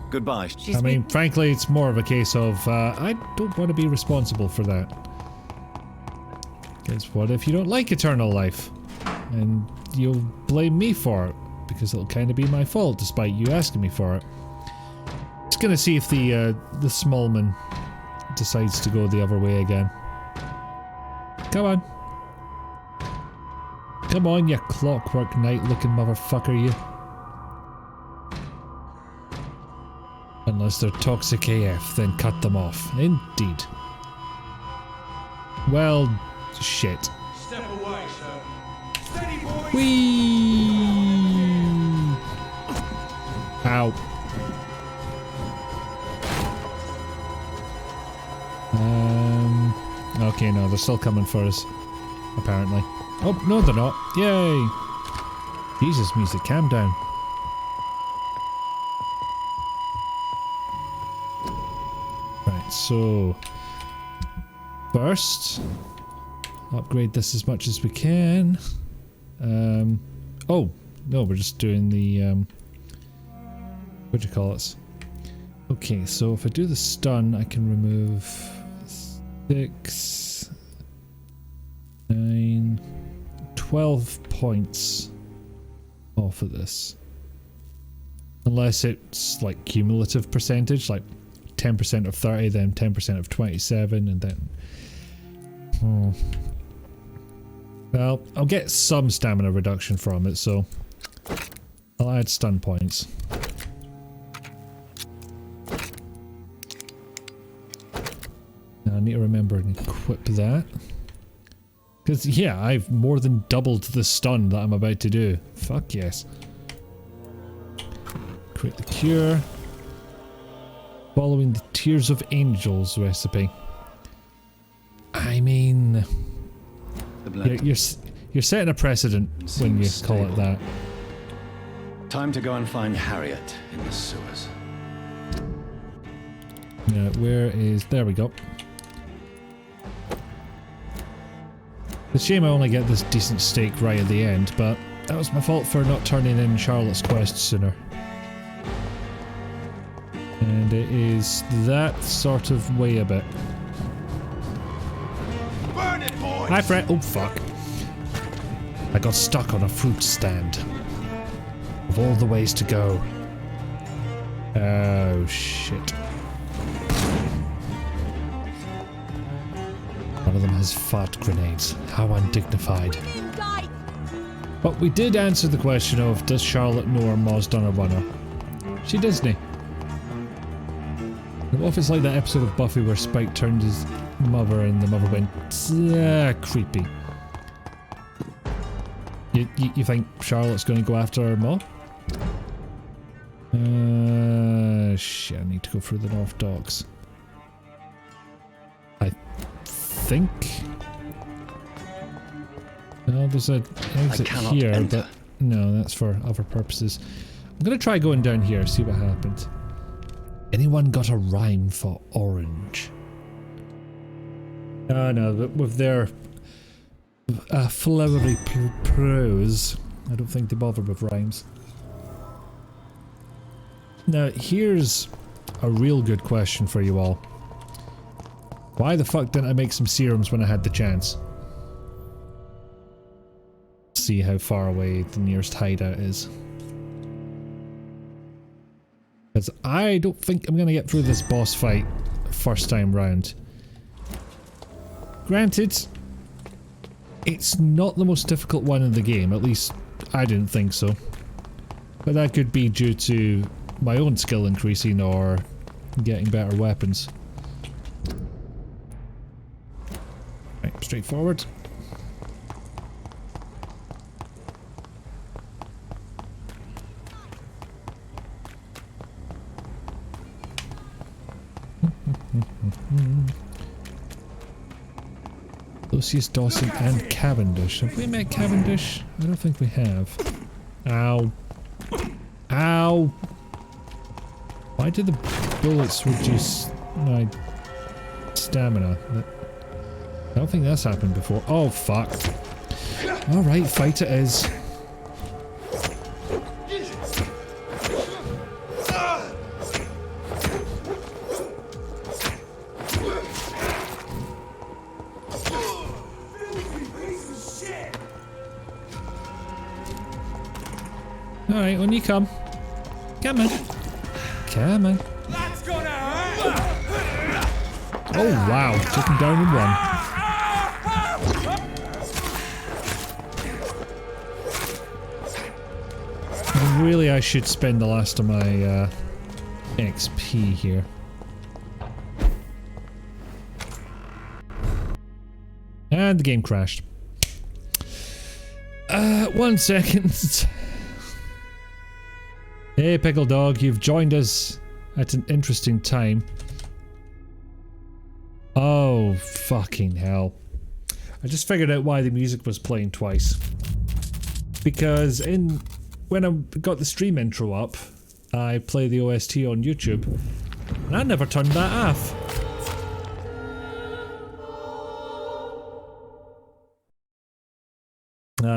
Speaker 2: Goodbye.
Speaker 1: I mean, frankly, it's more of a case of, I don't want to be responsible for that. Because what if you don't like eternal life? And you'll blame me for it, because it'll kind of be my fault, despite you asking me for it. Just gonna see if the smallman decides to go the other way again. Come on. Come on, you clockwork knight-looking motherfucker, you. Unless they're toxic AF, then cut them off. Indeed. Well, shit.
Speaker 7: Step away, sir. Steady, boys.
Speaker 1: Whee! Ow. Okay, no, they're still coming for us. Apparently. Oh, no, they're not. Yay! Jesus, music, calm down. Right, so first, upgrade this as much as we can. Oh, no, we're just doing the, what do you call it? Okay, so if I do the stun, I can remove 6, 9, 12 points off of this. Unless it's like cumulative percentage, like 10% of 30, then 10% of 27, and then... Well, I'll get some stamina reduction from it, so I'll add stun points. Now I need to remember and equip that. Because, yeah, I've more than doubled the stun that I'm about to do. Fuck yes. Create the cure. Following the Tears of Angels recipe. I mean... You're setting a precedent when you call it that.
Speaker 2: Time to go and find Harriet in the sewers.
Speaker 1: Yeah, where is... There we go. It's a shame I only get this decent steak right at the end, but that was my fault for not turning in Charlotte's quest sooner. And it is that sort of way a bit.
Speaker 7: Burn it, boys.
Speaker 1: Hi, Fred. Oh, fuck. I got stuck on a fruit stand. Of all the ways to go. Oh, shit. One of them has fart grenades. How undignified. But we did answer the question of, does Charlotte know her Ma's done a runner? She doesn't. What if it's like that episode of Buffy where Spike turned his mother and the mother went, creepy. You think Charlotte's going to go after her Ma? Shit, I need to go through the North Docks. I think... No, there's an exit here, but no, that's for other purposes. I'm going to try going down here, see what happens. Anyone got a rhyme for orange? No, but with their flowery prose, I don't think they bother with rhymes. Now, here's a real good question for you all. Why the fuck didn't I make some serums when I had the chance? See how far away the nearest hideout is. Because I don't think I'm going to get through this boss fight first time round. Granted, it's not the most difficult one in the game, at least I didn't think so. But that could be due to my own skill increasing or getting better weapons. Right, straightforward. Lucius, Dawson, and Cavendish. Have we met Cavendish? I don't think we have. Ow. Ow! Why did the bullets reduce my stamina? I don't think that's happened before. Oh, fuck. Alright, fight it is. Alright, on you come. Come on. Come on.
Speaker 7: That's gonna hurt!
Speaker 1: Oh wow, took him down in one. Really, I should spend the last of my XP here. And the game crashed. 1 second. Hey, Pickle Dog, you've joined us at an interesting time. Oh, fucking hell. I just figured out why the music was playing twice. Because when I got the stream intro up, I play the OST on YouTube, and I never turned that off.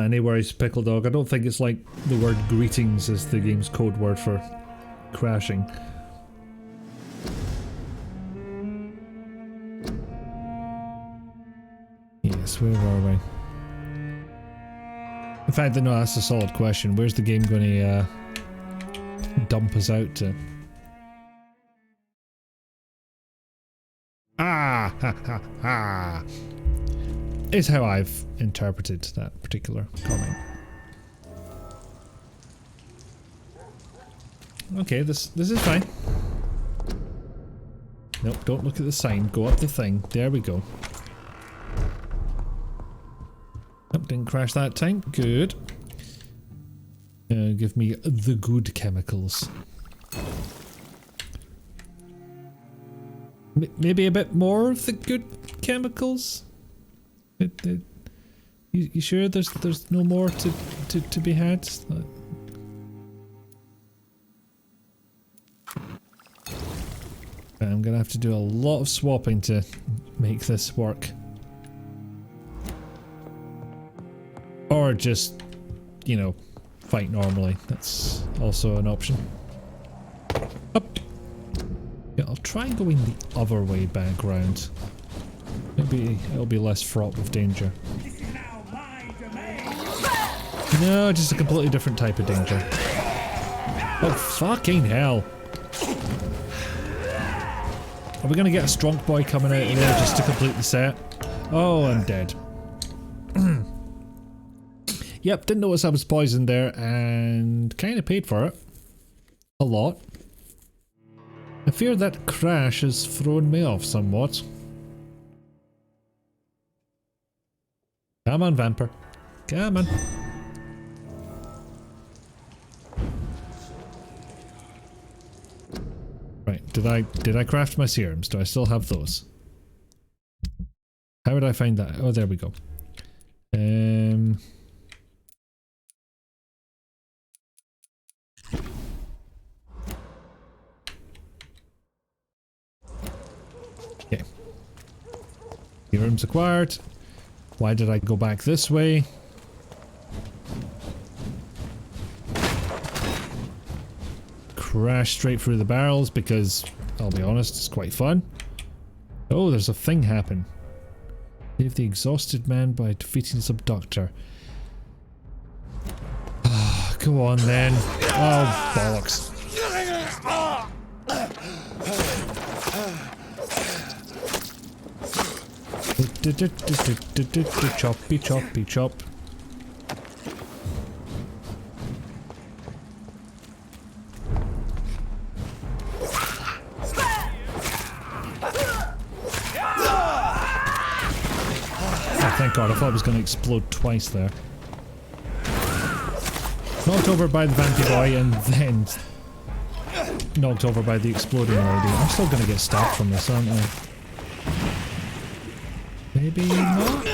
Speaker 1: No worries, Pickle Dog. I don't think it's like the word greetings is the game's code word for crashing. Yes, where are we? In fact, no, that's a solid question. Where's the game going to dump us out to? Ah, ha ha ha. Is how I've interpreted that particular comment. Okay, this is fine. Nope, don't look at the sign. Go up the thing. There we go. Nope, didn't crash that time. Good. Give me the good chemicals. Maybe a bit more of the good chemicals? You sure there's no more to be had? I'm gonna have to do a lot of swapping to make this work. Or just, you know, fight normally. That's also an option. Up. Yeah, I'll try going the other way back round. Maybe it'll be less fraught with danger.
Speaker 7: This is now my domain.
Speaker 1: No, just a completely different type of danger. Oh, fucking hell. Are we gonna get a strong boy coming out of there just to complete the set? Oh, I'm dead. Yep, didn't notice I was poisoned there and kind of paid for it. A lot. I fear that crash has thrown me off somewhat. Come on, Vampyr. Come on. Right, did I craft my serums? Do I still have those? How would I find that? Oh, there we go. Okay. Serums acquired. Why did I go back this way? Crash straight through the barrels because, I'll be honest, it's quite fun. Oh, there's a thing happen. Save the exhausted man by defeating his abductor. Go on then. Oh, bollocks. Choppy, choppy, chop. Oh, thank God, I thought it was going to explode twice there. Knocked over by the Vampyr boy and then knocked over by the exploding lady. I'm still going to get stabbed from this, aren't I? Maybe not?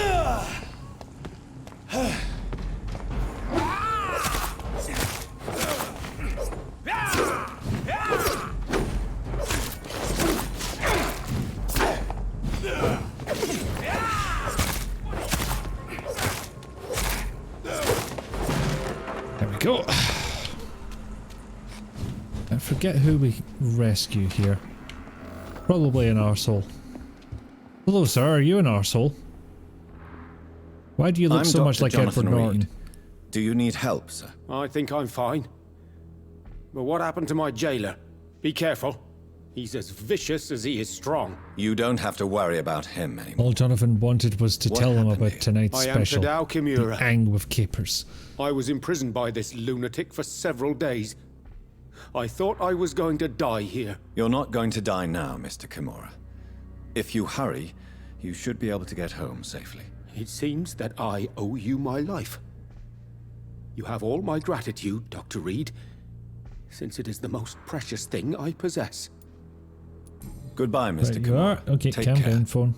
Speaker 1: go. I forget who we rescue here. Probably an arsehole. Hello, sir. Are you an arsehole? Why do you look so much like Edward Norton?
Speaker 2: Do you need help, sir?
Speaker 8: I think I'm fine. But what happened to my jailer? Be careful. He's as vicious as he is strong.
Speaker 2: You don't have to worry about him anymore.
Speaker 1: All Jonathan wanted was to tell him about tonight's
Speaker 8: I am
Speaker 1: special.
Speaker 8: Tadao Kimura.
Speaker 1: The Ang with Capers.
Speaker 8: I was imprisoned by this lunatic for several days. I thought I was going to die here.
Speaker 2: You're not going to die now, Mr. Kimura. If you hurry, you should be able to get home safely.
Speaker 8: It seems that I owe you my life. You have all my gratitude, Dr. Reed, since it is the most precious thing I possess.
Speaker 2: Goodbye, Mr.
Speaker 1: Right, you are.
Speaker 2: Kimura.
Speaker 1: Okay,
Speaker 2: Take
Speaker 1: calm
Speaker 2: care.
Speaker 1: down, phone.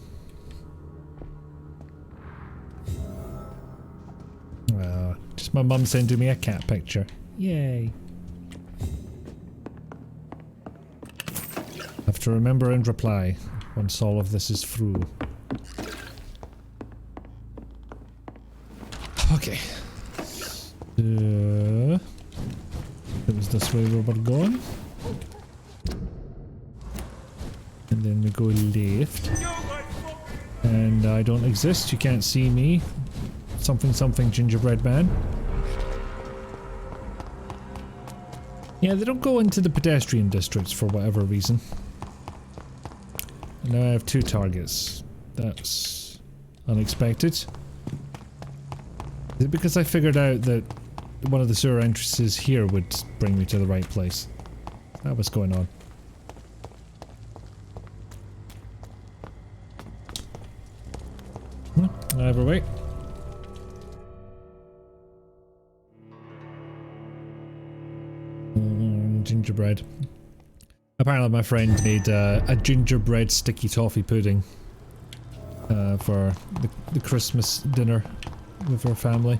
Speaker 1: Just my mum sending me a cat picture. Yay. Have to remember and reply once all of this is through. Okay. It was this way we were going. And then we go left. And I don't exist, you can't see me. Something something gingerbread man. Yeah, they don't go into the pedestrian districts for whatever reason. And now I have 2 targets. That's unexpected. Is it because I figured out that one of the sewer entrances here would bring me to the right place? That was going on. Either way. Gingerbread. Apparently my friend made a gingerbread sticky toffee pudding for the Christmas dinner with her family.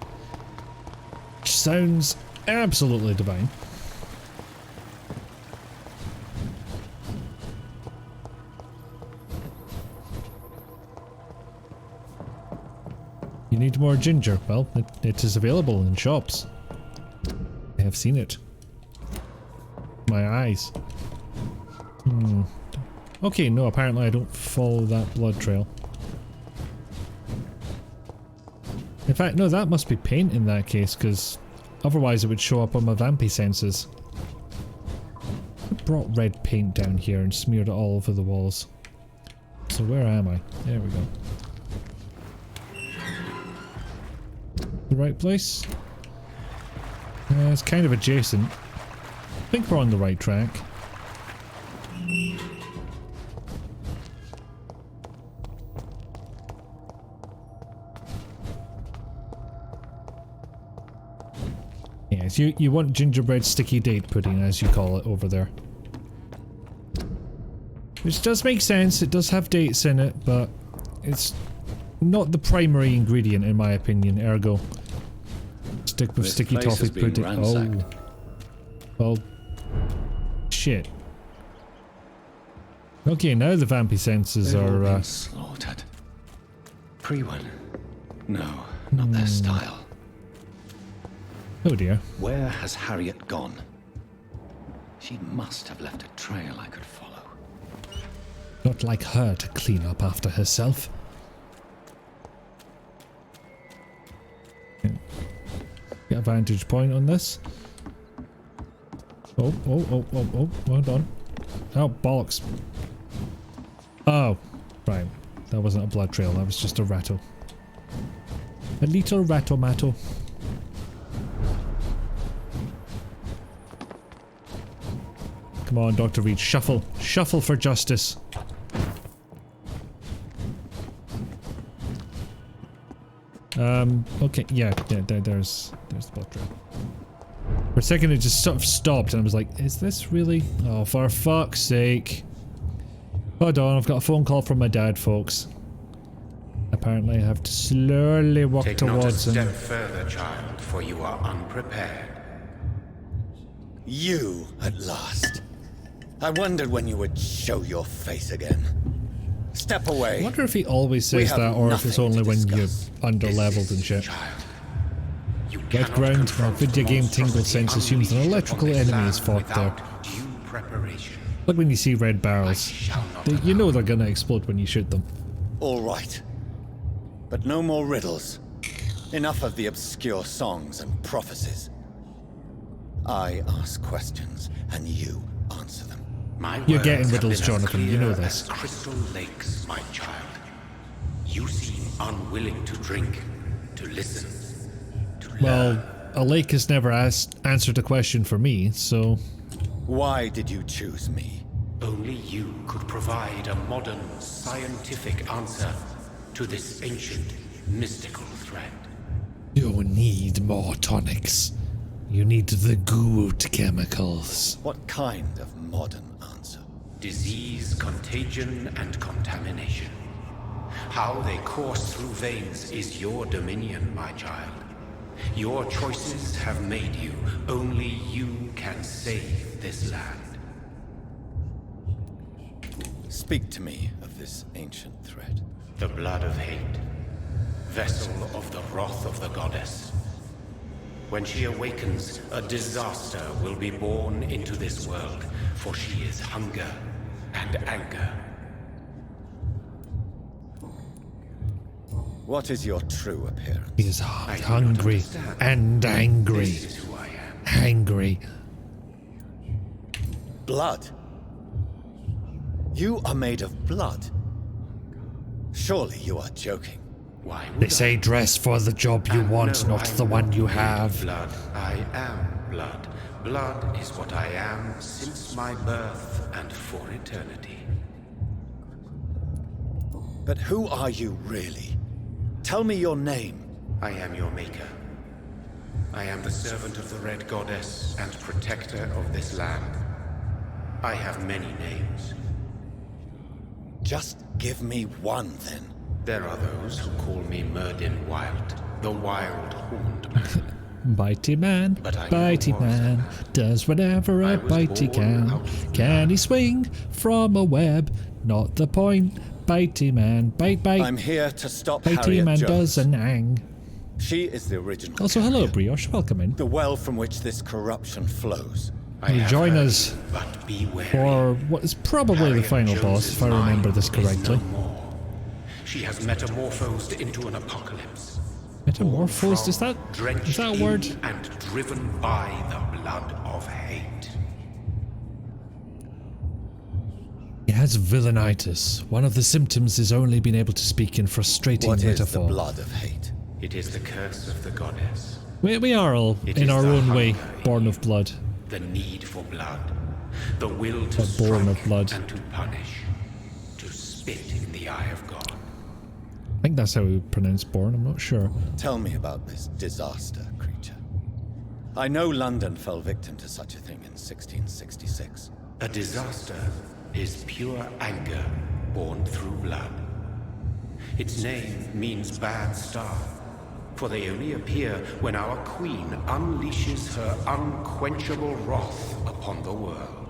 Speaker 1: Which sounds absolutely divine. You need more ginger? Well, it is available in shops. I have seen it. My eyes. Okay, no, apparently I don't follow that blood trail. In fact, no, that must be paint in that case, because otherwise it would show up on my Vampy senses. I brought red paint down here and smeared it all over the walls. So where am I? There we go. The right place? It's kind of adjacent. I think we're on the right track. Yes, you want gingerbread sticky date pudding, as you call it over there. Which does make sense, it does have dates in it, but it's not the primary ingredient in my opinion, ergo. Stick with
Speaker 2: This
Speaker 1: sticky
Speaker 2: place
Speaker 1: toffee
Speaker 2: has been
Speaker 1: pudding.
Speaker 2: ransacked.
Speaker 1: Well, shit. Okay, now the vampy senses
Speaker 2: They've all
Speaker 1: are
Speaker 2: been slaughtered. Pre-one. No, not their style.
Speaker 1: oh dear.
Speaker 2: Where has Harriet gone? She must have left a trail I could follow.
Speaker 1: Not like her to clean up after herself. Get a vantage point on this. Oh, hold on. Oh, bollocks. Oh, right. That wasn't a blood trail, that was just a rattle. A little rattle-mattle. Come on, Dr. Reed, shuffle. Shuffle for justice. Okay, yeah, there's the blood trail. For a second it just sort of stopped and I was like, is this really? Oh, for fuck's sake. Hold on, I've got a phone call from my dad, folks. Apparently I have to slowly walk
Speaker 9: Take not a
Speaker 1: towards him.
Speaker 9: step further, child, for you are unprepared.
Speaker 2: You, at last. I wondered when you would show your face again. Step away.
Speaker 1: I wonder if he always
Speaker 2: We
Speaker 1: says
Speaker 2: have
Speaker 1: that or if it's
Speaker 2: nothing
Speaker 1: only
Speaker 2: to
Speaker 1: when you're
Speaker 2: discuss.
Speaker 1: under-leveled and shit.
Speaker 9: Child, you
Speaker 1: Wet ground, my video game tingle sense assumes an electrical enemy is fought there. Like when you see red barrels. You know they're gonna explode when you shoot them.
Speaker 2: All right. But no more riddles. Enough of the obscure songs and prophecies. I ask questions, and you answer them.
Speaker 1: You're getting riddles, Jonathan, you know this.
Speaker 9: Crystal lakes, my child. You seem unwilling to drink, to listen, to learn.
Speaker 1: Well, a lake has never answered a question for me, so...
Speaker 2: Why did you choose me?
Speaker 9: Only you could provide a modern, scientific answer to this ancient, mystical threat.
Speaker 1: You need more tonics. You need the good chemicals.
Speaker 2: What kind of modern answer?
Speaker 9: Disease, contagion, and contamination. How they course through veins is your dominion, my child. Your choices have made you. Only you can save this land.
Speaker 2: Speak to me of this ancient threat.
Speaker 9: The blood of hate. Vessel of the wrath of the goddess. When she awakens, a disaster will be born into this world, for she is hunger and anger.
Speaker 2: What is your true appearance?
Speaker 1: He is hungry and angry.
Speaker 9: This is who I am.
Speaker 1: Angry.
Speaker 2: Blood? You are made of blood? Surely you are joking.
Speaker 9: Why would
Speaker 1: They say dress for the job you want,
Speaker 9: no,
Speaker 1: not
Speaker 9: I'm
Speaker 1: the one you
Speaker 9: made of
Speaker 1: have.
Speaker 9: Blood. I am blood. Blood is what I am since my birth and for eternity.
Speaker 2: But who are you really? Tell me your name.
Speaker 9: I am your maker. I am the servant of the Red Goddess and protector of this land. I have many names.
Speaker 2: Just give me one, then.
Speaker 9: There are those who call me Merdin Wild, the Wild Horned Man.
Speaker 1: Biteyman,
Speaker 9: But I never
Speaker 1: Biteyman, does whatever
Speaker 9: I
Speaker 1: a
Speaker 9: was
Speaker 1: bitey
Speaker 9: born
Speaker 1: can.
Speaker 9: out of
Speaker 1: Can he swing from a web? Not the point. Biteyman, bite.
Speaker 2: I'm here to stop Harriet
Speaker 1: Biteyman
Speaker 2: Jones.
Speaker 1: does an ang.
Speaker 2: She is the original
Speaker 1: Also, hello,
Speaker 2: carrier.
Speaker 1: Brioche, welcome in.
Speaker 2: The well from which this corruption flows.
Speaker 9: I have
Speaker 1: Join
Speaker 9: heard,
Speaker 1: us
Speaker 9: but be wary.
Speaker 1: for what is probably the
Speaker 9: Harriet
Speaker 1: final boss,
Speaker 9: Jones's
Speaker 1: if I remember
Speaker 9: mind
Speaker 1: this
Speaker 9: is
Speaker 1: correctly.
Speaker 9: no more. She has metamorphosed into an apocalypse.
Speaker 1: Metamorphosed, is that
Speaker 9: Drenched
Speaker 1: a word?
Speaker 9: in and driven by the blood of hate.
Speaker 1: He has villainitis. One of the symptoms is only being able to speak in frustrating
Speaker 2: What is the
Speaker 1: metaphor.
Speaker 2: blood of hate?
Speaker 9: It is the curse of the goddess.
Speaker 1: We are all,
Speaker 9: It
Speaker 1: in
Speaker 9: is
Speaker 1: our
Speaker 9: the
Speaker 1: own way,
Speaker 9: hunger in
Speaker 1: born
Speaker 9: you.
Speaker 1: of blood.
Speaker 9: The need for blood. The will to
Speaker 1: But born
Speaker 9: strike
Speaker 1: of blood.
Speaker 9: and to punish. To spit in the eye of God.
Speaker 1: I think that's how we pronounce born, I'm not sure.
Speaker 2: Tell me about this disaster creature. I know London fell victim to such a thing in 1666.
Speaker 9: A disaster is pure anger born through blood. Its name means bad star, for they only appear when our queen unleashes her unquenchable wrath upon the world.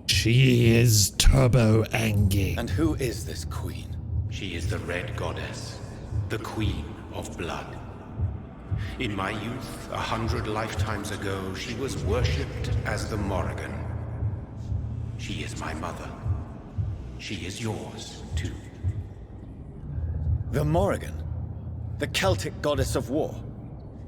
Speaker 1: She is turbo angry.
Speaker 2: And who is this queen?
Speaker 9: She is the Red Goddess, the Queen of Blood. In my youth, 100 lifetimes ago, she was worshipped as the Morrigan. She is my mother. She is yours, too.
Speaker 2: The Morrigan? The Celtic goddess of war?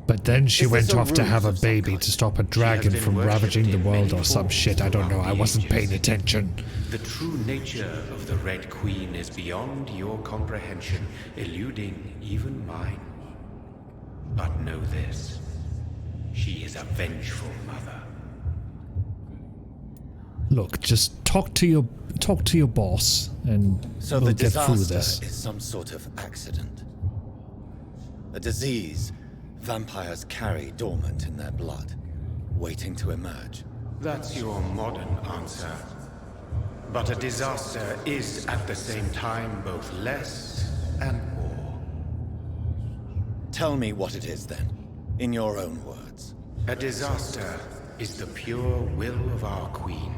Speaker 1: But then she
Speaker 2: Is
Speaker 1: went
Speaker 2: this a
Speaker 1: off to
Speaker 2: ruse
Speaker 1: have a
Speaker 2: of some
Speaker 1: baby
Speaker 2: kind?
Speaker 1: to stop a
Speaker 9: has
Speaker 1: dragon
Speaker 9: been
Speaker 1: from
Speaker 9: worshipped
Speaker 1: ravaging the
Speaker 9: in
Speaker 1: world
Speaker 9: many
Speaker 1: or some
Speaker 9: forms
Speaker 1: shit. I don't know.
Speaker 9: throughout
Speaker 1: I
Speaker 9: the
Speaker 1: wasn't
Speaker 9: ages.
Speaker 1: paying attention.
Speaker 9: The true nature of the Red Queen is beyond your comprehension, eluding even mine. But know this. She is a vengeful mother.
Speaker 1: Look, just talk to your boss, and
Speaker 2: So
Speaker 1: we'll
Speaker 2: the
Speaker 1: get through
Speaker 2: disaster
Speaker 1: this.
Speaker 2: is some sort of accident. A disease vampires carry dormant in their blood, waiting to emerge.
Speaker 9: That's your modern answer. But a disaster is at the same time both less and more.
Speaker 2: Tell me what it is then, in your own words.
Speaker 9: A disaster is the pure will of our queen.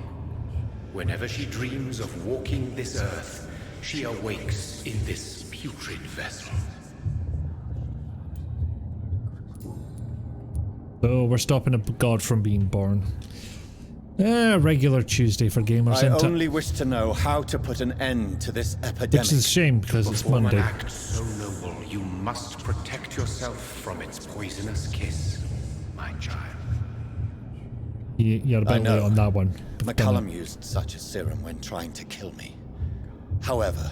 Speaker 9: Whenever she dreams of walking this earth, she awakes in this putrid vessel.
Speaker 1: Oh, we're stopping a god from being born. Regular Tuesday for gamers.
Speaker 2: I only wish to know how to put an end to this epidemic.
Speaker 1: Which is a shame because it's
Speaker 9: Before
Speaker 1: Monday.
Speaker 9: an act so noble, you must protect yourself from its poisonous kiss, my child.
Speaker 1: You're a bit late on that one.
Speaker 2: McCullum used such a serum when trying to kill me. However,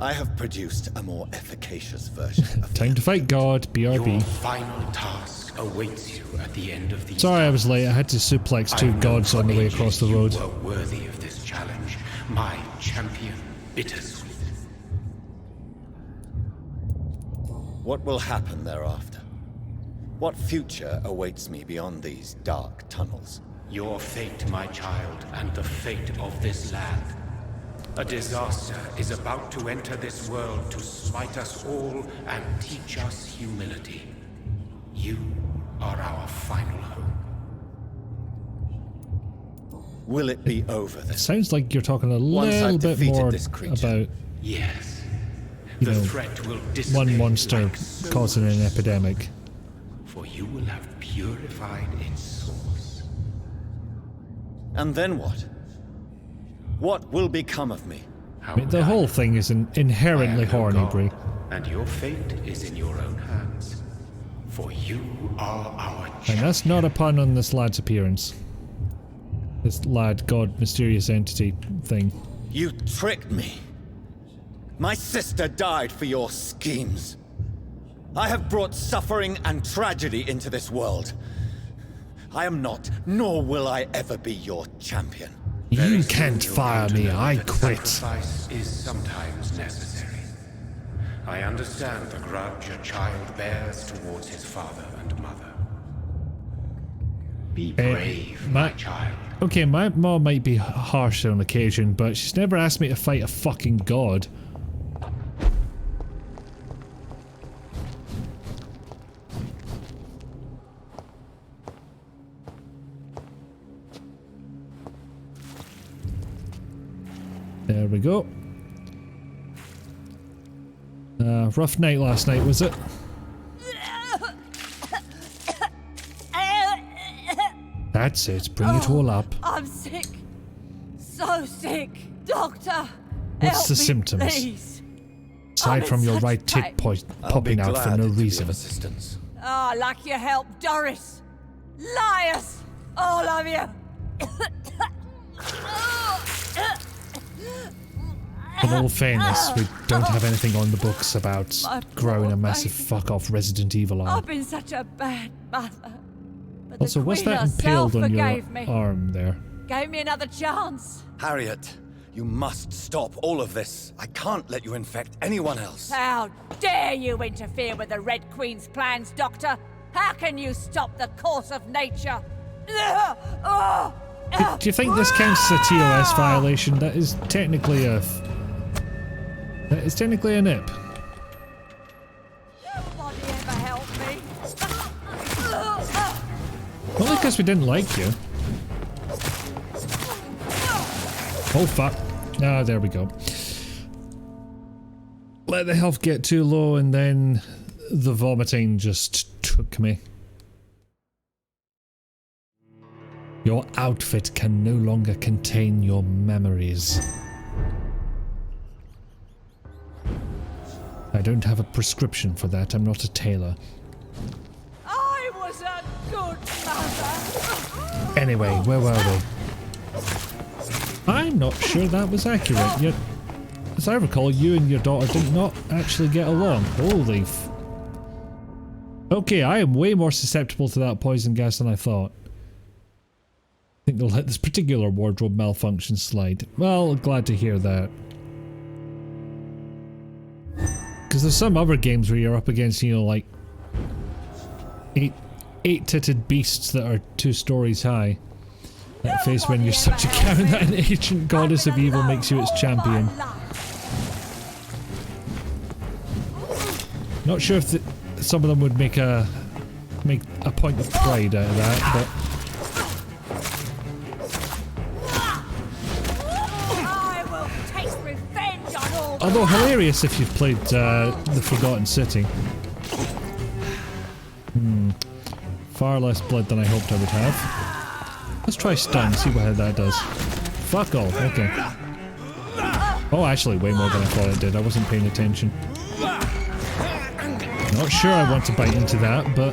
Speaker 2: I have produced a more efficacious version of
Speaker 1: Time to fight God, BRB.
Speaker 9: Your final task awaits you at the end of these.
Speaker 1: Sorry I was late, I had to suplex two gods on the way across the road.
Speaker 9: You were worthy of this challenge, my champion, Bittersweet.
Speaker 2: What will happen thereafter? What future awaits me beyond these dark tunnels?
Speaker 9: Your fate, my child, and the fate of this land. A disaster is about to enter this world to smite us all and teach us humility. You are our final home.
Speaker 2: Will it be over then?
Speaker 1: Sounds like you're talking a
Speaker 2: Once
Speaker 1: little
Speaker 2: I've
Speaker 1: bit
Speaker 2: defeated
Speaker 1: more
Speaker 2: this creature.
Speaker 1: about,
Speaker 9: Yes.
Speaker 1: you
Speaker 9: The
Speaker 1: know,
Speaker 9: threat will dissipate
Speaker 1: one monster
Speaker 9: like so
Speaker 1: causing an
Speaker 9: much
Speaker 1: epidemic.
Speaker 9: for you will have purified its source.
Speaker 2: And then what? What will become of me?
Speaker 1: I mean, the whole thing is inherently horny, Brie.
Speaker 9: And your fate is in your own hands. For you are our
Speaker 1: And
Speaker 9: champion.
Speaker 1: that's not a pun on this lad's appearance. This lad, god, mysterious entity thing.
Speaker 2: You tricked me. My sister died for your schemes. I have brought suffering and tragedy into this world. I am not, nor will I ever be your champion.
Speaker 1: You can't fire me, I quit.
Speaker 9: Sacrifice is sometimes necessary. I understand the grudge a child bears towards his father and mother. Be brave, my child.
Speaker 1: Okay, my mom might be harsh on occasion, but she's never asked me to fight a fucking god. There we go. Rough night last night, was it? That's it, bring it all up.
Speaker 10: I'm sick. So sick. Doctor,
Speaker 1: What's
Speaker 10: help
Speaker 1: the
Speaker 10: me,
Speaker 1: symptoms?
Speaker 10: please.
Speaker 1: Aside
Speaker 10: I'm
Speaker 1: from
Speaker 10: in
Speaker 1: your
Speaker 10: such
Speaker 1: right tit
Speaker 10: pain.
Speaker 1: popping out for no reason.
Speaker 10: Oh, like your help, Doris. Liars! All of you!
Speaker 1: In all fairness, we don't have anything on the books about
Speaker 10: My
Speaker 1: growing
Speaker 10: poor
Speaker 1: a massive
Speaker 10: baby.
Speaker 1: fuck-off Resident Evil arm.
Speaker 10: I've been such a bad mother. But
Speaker 1: Also,
Speaker 10: the
Speaker 1: what's
Speaker 10: Queen
Speaker 1: that
Speaker 10: herself
Speaker 1: impaled on your
Speaker 10: forgave me.
Speaker 1: arm there?
Speaker 10: Gave me another chance.
Speaker 2: Harriet, you must stop all of this. I can't let you infect anyone else.
Speaker 10: How dare you interfere with the Red Queen's plans, Doctor? How can you stop the course of nature?
Speaker 1: Do you think this counts as a TOS violation? That is technically a... That is technically a nip.
Speaker 10: Nobody ever helped me.
Speaker 1: Only because we didn't like you. Oh fuck. Ah, there we go. Let the health get too low and then the vomiting just took me. Your outfit can no longer contain your memories. I don't have a prescription for that. I'm not a tailor.
Speaker 10: I was a good mother.
Speaker 1: Anyway, where were we? I'm not sure that was accurate. Yet, as I recall, you and your daughter did not actually get along. Holy f... Okay, I am way more susceptible to that poison gas than I thought. I think they'll let this particular wardrobe malfunction slide. Well, glad to hear that. Because there's some other games where you're up against, you know, like... Eight-titted beasts that are 2 stories high. That face when you're such a cow that an ancient goddess of evil makes you its champion. Not sure if some of them would make a point of pride out of that, but...
Speaker 10: I will take revenge on all.
Speaker 1: Although hilarious if you've played The Forgotten City. Far less blood than I hoped I would have. Let's try stun, see what that does. Fuck all, okay. Oh, actually, way more than I thought it did. I wasn't paying attention. Not sure I want to bite into that, but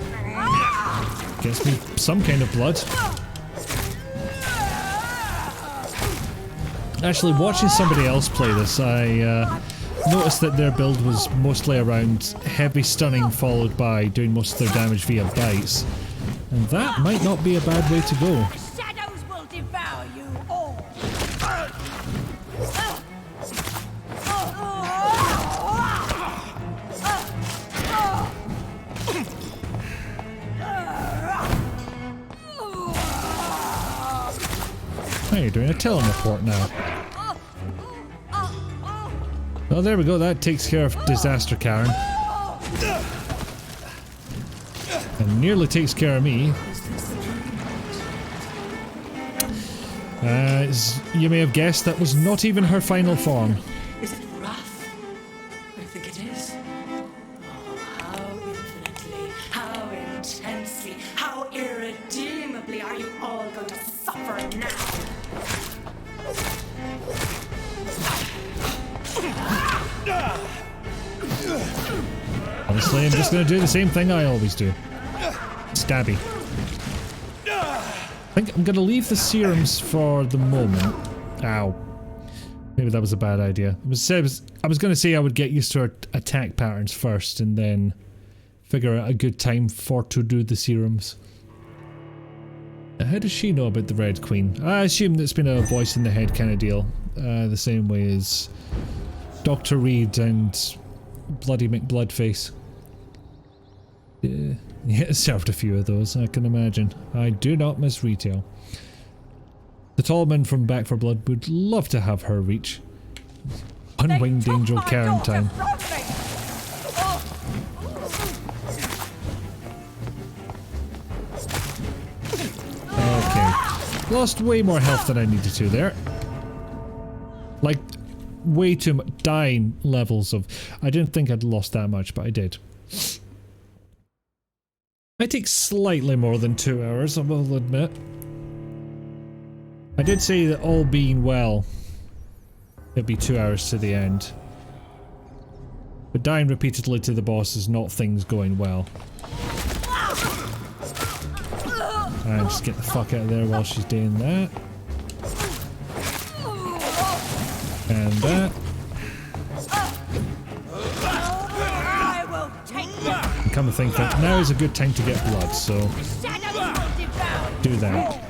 Speaker 1: gets me some kind of blood. Actually, watching somebody else play this, I noticed that their build was mostly around heavy stunning followed by doing most of their damage via bites. And that might not be a bad way to go.
Speaker 10: Shadows will devour you all.
Speaker 1: Oh, you're doing a teleport now. Oh, there we go. That takes care of Disaster Karen. And nearly takes care of me. As you may have guessed, that was not even her final form.
Speaker 6: Is it rough? I think it is. Oh, how infinitely, how intensely, how irredeemably are you all going to suffer now?
Speaker 1: Honestly, I'm just going to do the same thing I always do. Stabby. I think I'm going to leave the serums for the moment. Ow. Maybe that was a bad idea. I was going to say I would get used to our attack patterns first and then figure out a good time to do the serums. How does she know about the Red Queen? I assume it's been a voice in the head kind of deal. The same way as Dr. Reed and Bloody McBloodface. Yeah, served a few of those, I can imagine. I do not miss retail. The tall man from Back 4 Blood would love to have her reach. Unwinged Angel Karen time. Okay. Lost way more health than I needed to there. Like, way too much. Dying levels of... I didn't think I'd lost that much, but I did. I take slightly more than 2 hours, I will admit. I did say that all being well, it'd be 2 hours to the end. But dying repeatedly to the boss is not things going well. And just get the fuck out of there while she's doing that. And that. And come to think that now is a good time to get blood, so do that.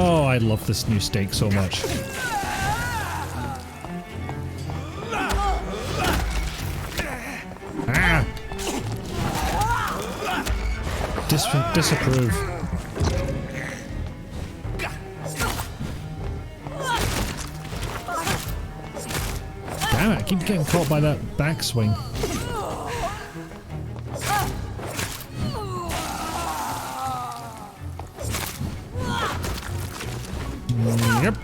Speaker 1: Oh, I love this new steak so much. Ah! Disapprove. Damn it, I keep getting caught by that backswing. Yep.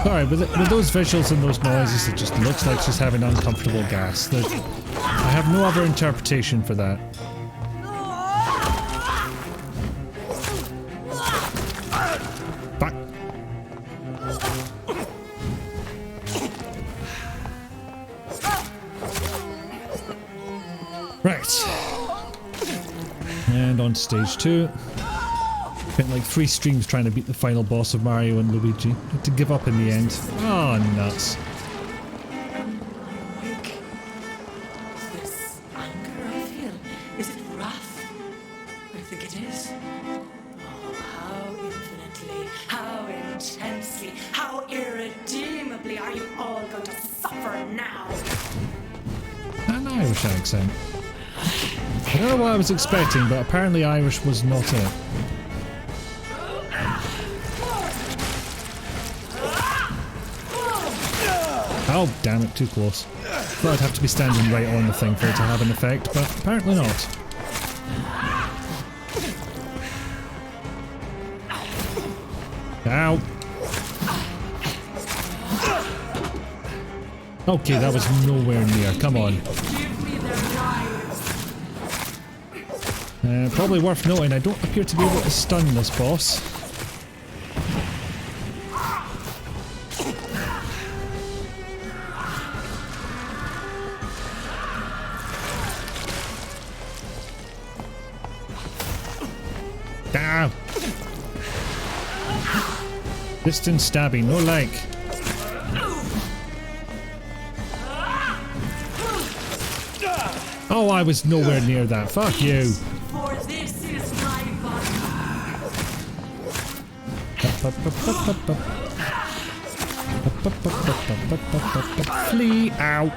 Speaker 1: Sorry, with those visuals and those noises, it just looks like she's having uncomfortable gas. I have no other interpretation for that. Fuck. Right. And on to stage 2. Spent like 3 streams trying to beat the final boss of Mario and Luigi. Had to give up in the end. Oh, nuts.
Speaker 6: Awake. This anger I feel, is it wrath? I think it is. Oh, how infinitely, how intensely, how irredeemably are you all going to suffer now?
Speaker 1: An Irish accent. I don't know what I was expecting, but apparently Irish was not it. Oh, damn it, too close. Thought I'd have to be standing right on the thing for it to have an effect, but apparently not. Ow. Okay, that was nowhere near. Come on. Probably worth noting, I don't appear to be able to stun this boss. Ah! Distance stabbing, no like. Oh, I was nowhere near that. Fuck you.
Speaker 6: For this is my body.
Speaker 1: Flee out.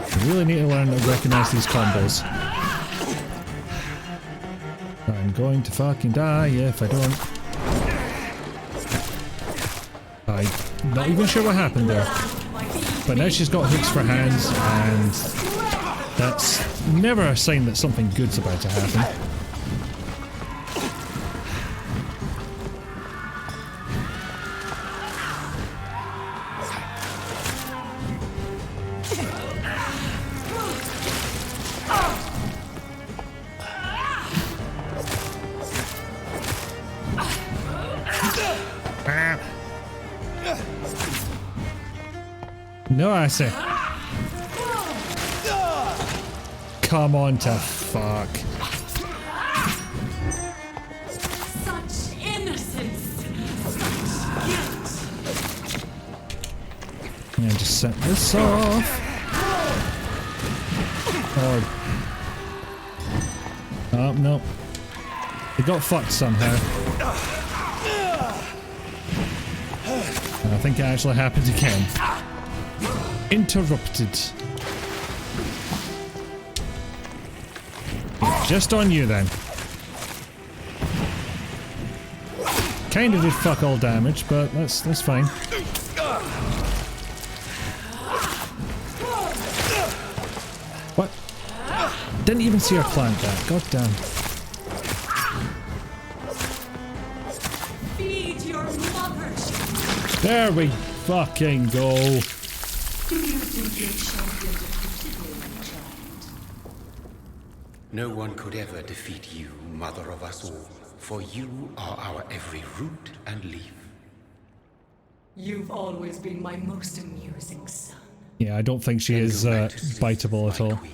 Speaker 1: I really need to learn to recognize these combos. I'm going to fucking die if I don't. I'm not even sure what happened there. But now she's got hooks for hands, and that's never a sign that something good's about to happen. No, I say. Come on to fuck.
Speaker 6: Such innocence. Such guilt.
Speaker 1: Yeah, just set this off. Or... oh, no. They got fucked somehow. And I think it actually happened again. Interrupted. Just on you then. Kinda did fuck all damage, but that's fine. What? Didn't even see her plant that. God damn.
Speaker 6: Feed your mother.
Speaker 1: There we fucking go.
Speaker 6: Do you think your champion defeated me, my child?
Speaker 9: No one could ever defeat you, mother of us all, for you are our every root and leaf.
Speaker 6: You've always been my most amusing son.
Speaker 1: Yeah, I don't think she is biteable at all.
Speaker 9: Queen,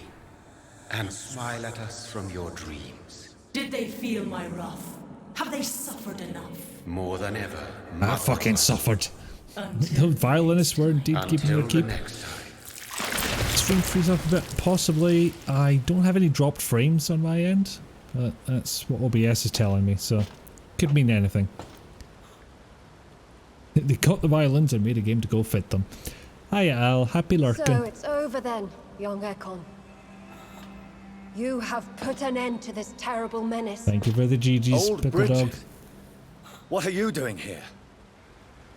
Speaker 9: and smile at us from your dreams.
Speaker 6: Did they feel my wrath? Have they suffered enough?
Speaker 9: More than ever.
Speaker 1: I fucking suffered. The violinists were indeed keeping her keep. Stream freeze up a bit, possibly. I don't have any dropped frames on my end, but that's what OBS is telling me, so could mean anything. They cut the violins and made a game to go fit them. Hiya Al, happy lurking.
Speaker 11: So it's over then, young Ekon. You have put an end to this terrible menace.
Speaker 1: Thank you for the GG's,
Speaker 2: Old
Speaker 1: Pickle
Speaker 2: Bridget.
Speaker 1: Dog.
Speaker 2: What are you doing here?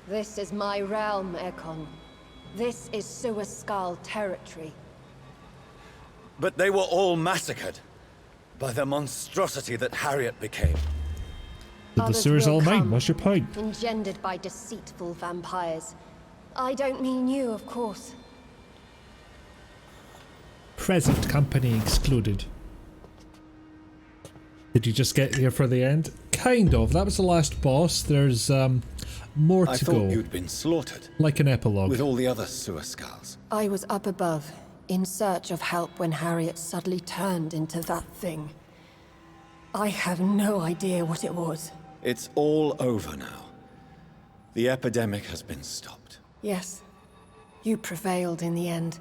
Speaker 11: This is my realm, Ekon. This is Suaskal territory.
Speaker 2: But they were all massacred by the monstrosity that Harriet became.
Speaker 1: The
Speaker 11: Others
Speaker 1: sewer's
Speaker 11: will
Speaker 1: all mine,
Speaker 11: come,
Speaker 1: what's your point?
Speaker 11: engendered by deceitful vampires. I don't mean you, of course.
Speaker 1: Present company excluded. Did you just get here for the end? Kind of. That was the last boss. There's more
Speaker 2: I
Speaker 1: to
Speaker 2: thought
Speaker 1: go.
Speaker 2: you'd been slaughtered.
Speaker 1: Like an epilogue.
Speaker 2: With all the other Suaskals.
Speaker 11: I was up above, in search of help when Harriet suddenly turned into that thing. I have no idea what it was.
Speaker 2: It's all over now. The epidemic has been stopped.
Speaker 11: Yes, you prevailed in the end.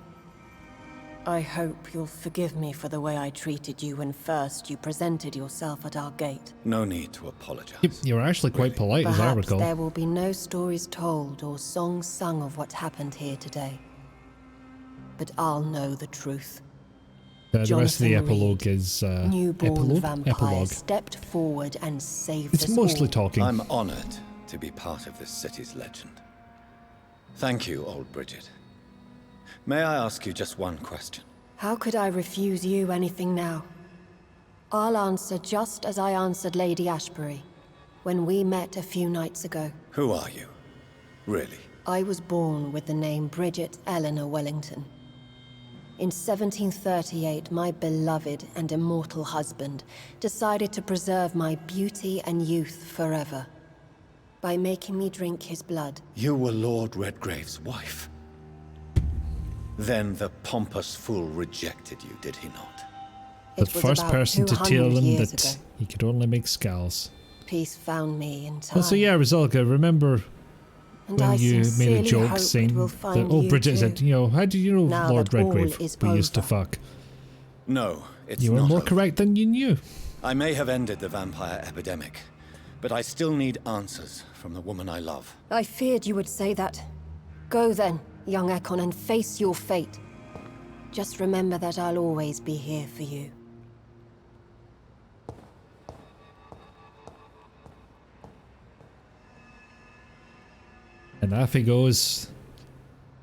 Speaker 11: I hope you'll forgive me for the way I treated you when first you presented yourself at our gate.
Speaker 2: No need to apologize.
Speaker 1: You were actually quite polite, as I
Speaker 11: Perhaps
Speaker 1: recall.
Speaker 11: there will be no stories told or songs sung of what happened here today. But I'll know the truth.
Speaker 1: The rest of the
Speaker 11: Jonathan
Speaker 1: epilogue
Speaker 11: Reed,
Speaker 1: is
Speaker 11: newborn vampire,
Speaker 1: epilogue.
Speaker 11: stepped forward and saved
Speaker 1: It's
Speaker 11: us
Speaker 1: mostly
Speaker 11: all.
Speaker 1: talking.
Speaker 2: I'm honored to be part of this city's legend. Thank you, old Bridget. May I ask you just one question?
Speaker 11: How could I refuse you anything now? I'll answer just as I answered Lady Ashbury when we met a few nights ago.
Speaker 2: Who are you? Really?
Speaker 11: I was born with the name Bridget Eleanor Wellington. In 1738, my beloved and immortal husband decided to preserve my beauty and youth forever by making me drink his blood.
Speaker 2: You were Lord Redgrave's wife. Then the pompous fool rejected you, did he not?
Speaker 1: The first person to tell him that he could only make skulls.
Speaker 11: Peace found me in time.
Speaker 1: So yeah, Rizalga, remember
Speaker 11: And
Speaker 1: when
Speaker 11: I
Speaker 1: you made a
Speaker 11: sincerely
Speaker 1: joke
Speaker 11: hope
Speaker 1: saying
Speaker 11: it will
Speaker 1: that,
Speaker 11: find
Speaker 1: oh,
Speaker 11: you
Speaker 1: Bridget
Speaker 11: too.
Speaker 1: said, you know, how do you know
Speaker 11: Now
Speaker 1: Lord
Speaker 11: that all
Speaker 1: Redgrave
Speaker 11: is
Speaker 1: we used to
Speaker 11: over.
Speaker 1: fuck?
Speaker 2: No, it's
Speaker 1: You were
Speaker 2: not
Speaker 1: more
Speaker 2: over.
Speaker 1: correct than you knew.
Speaker 2: I may have ended the vampire epidemic, but I still need answers from the woman I love.
Speaker 11: I feared you would say that. Go then, young Ekon, and face your fate. Just remember that I'll always be here for you.
Speaker 1: And off he goes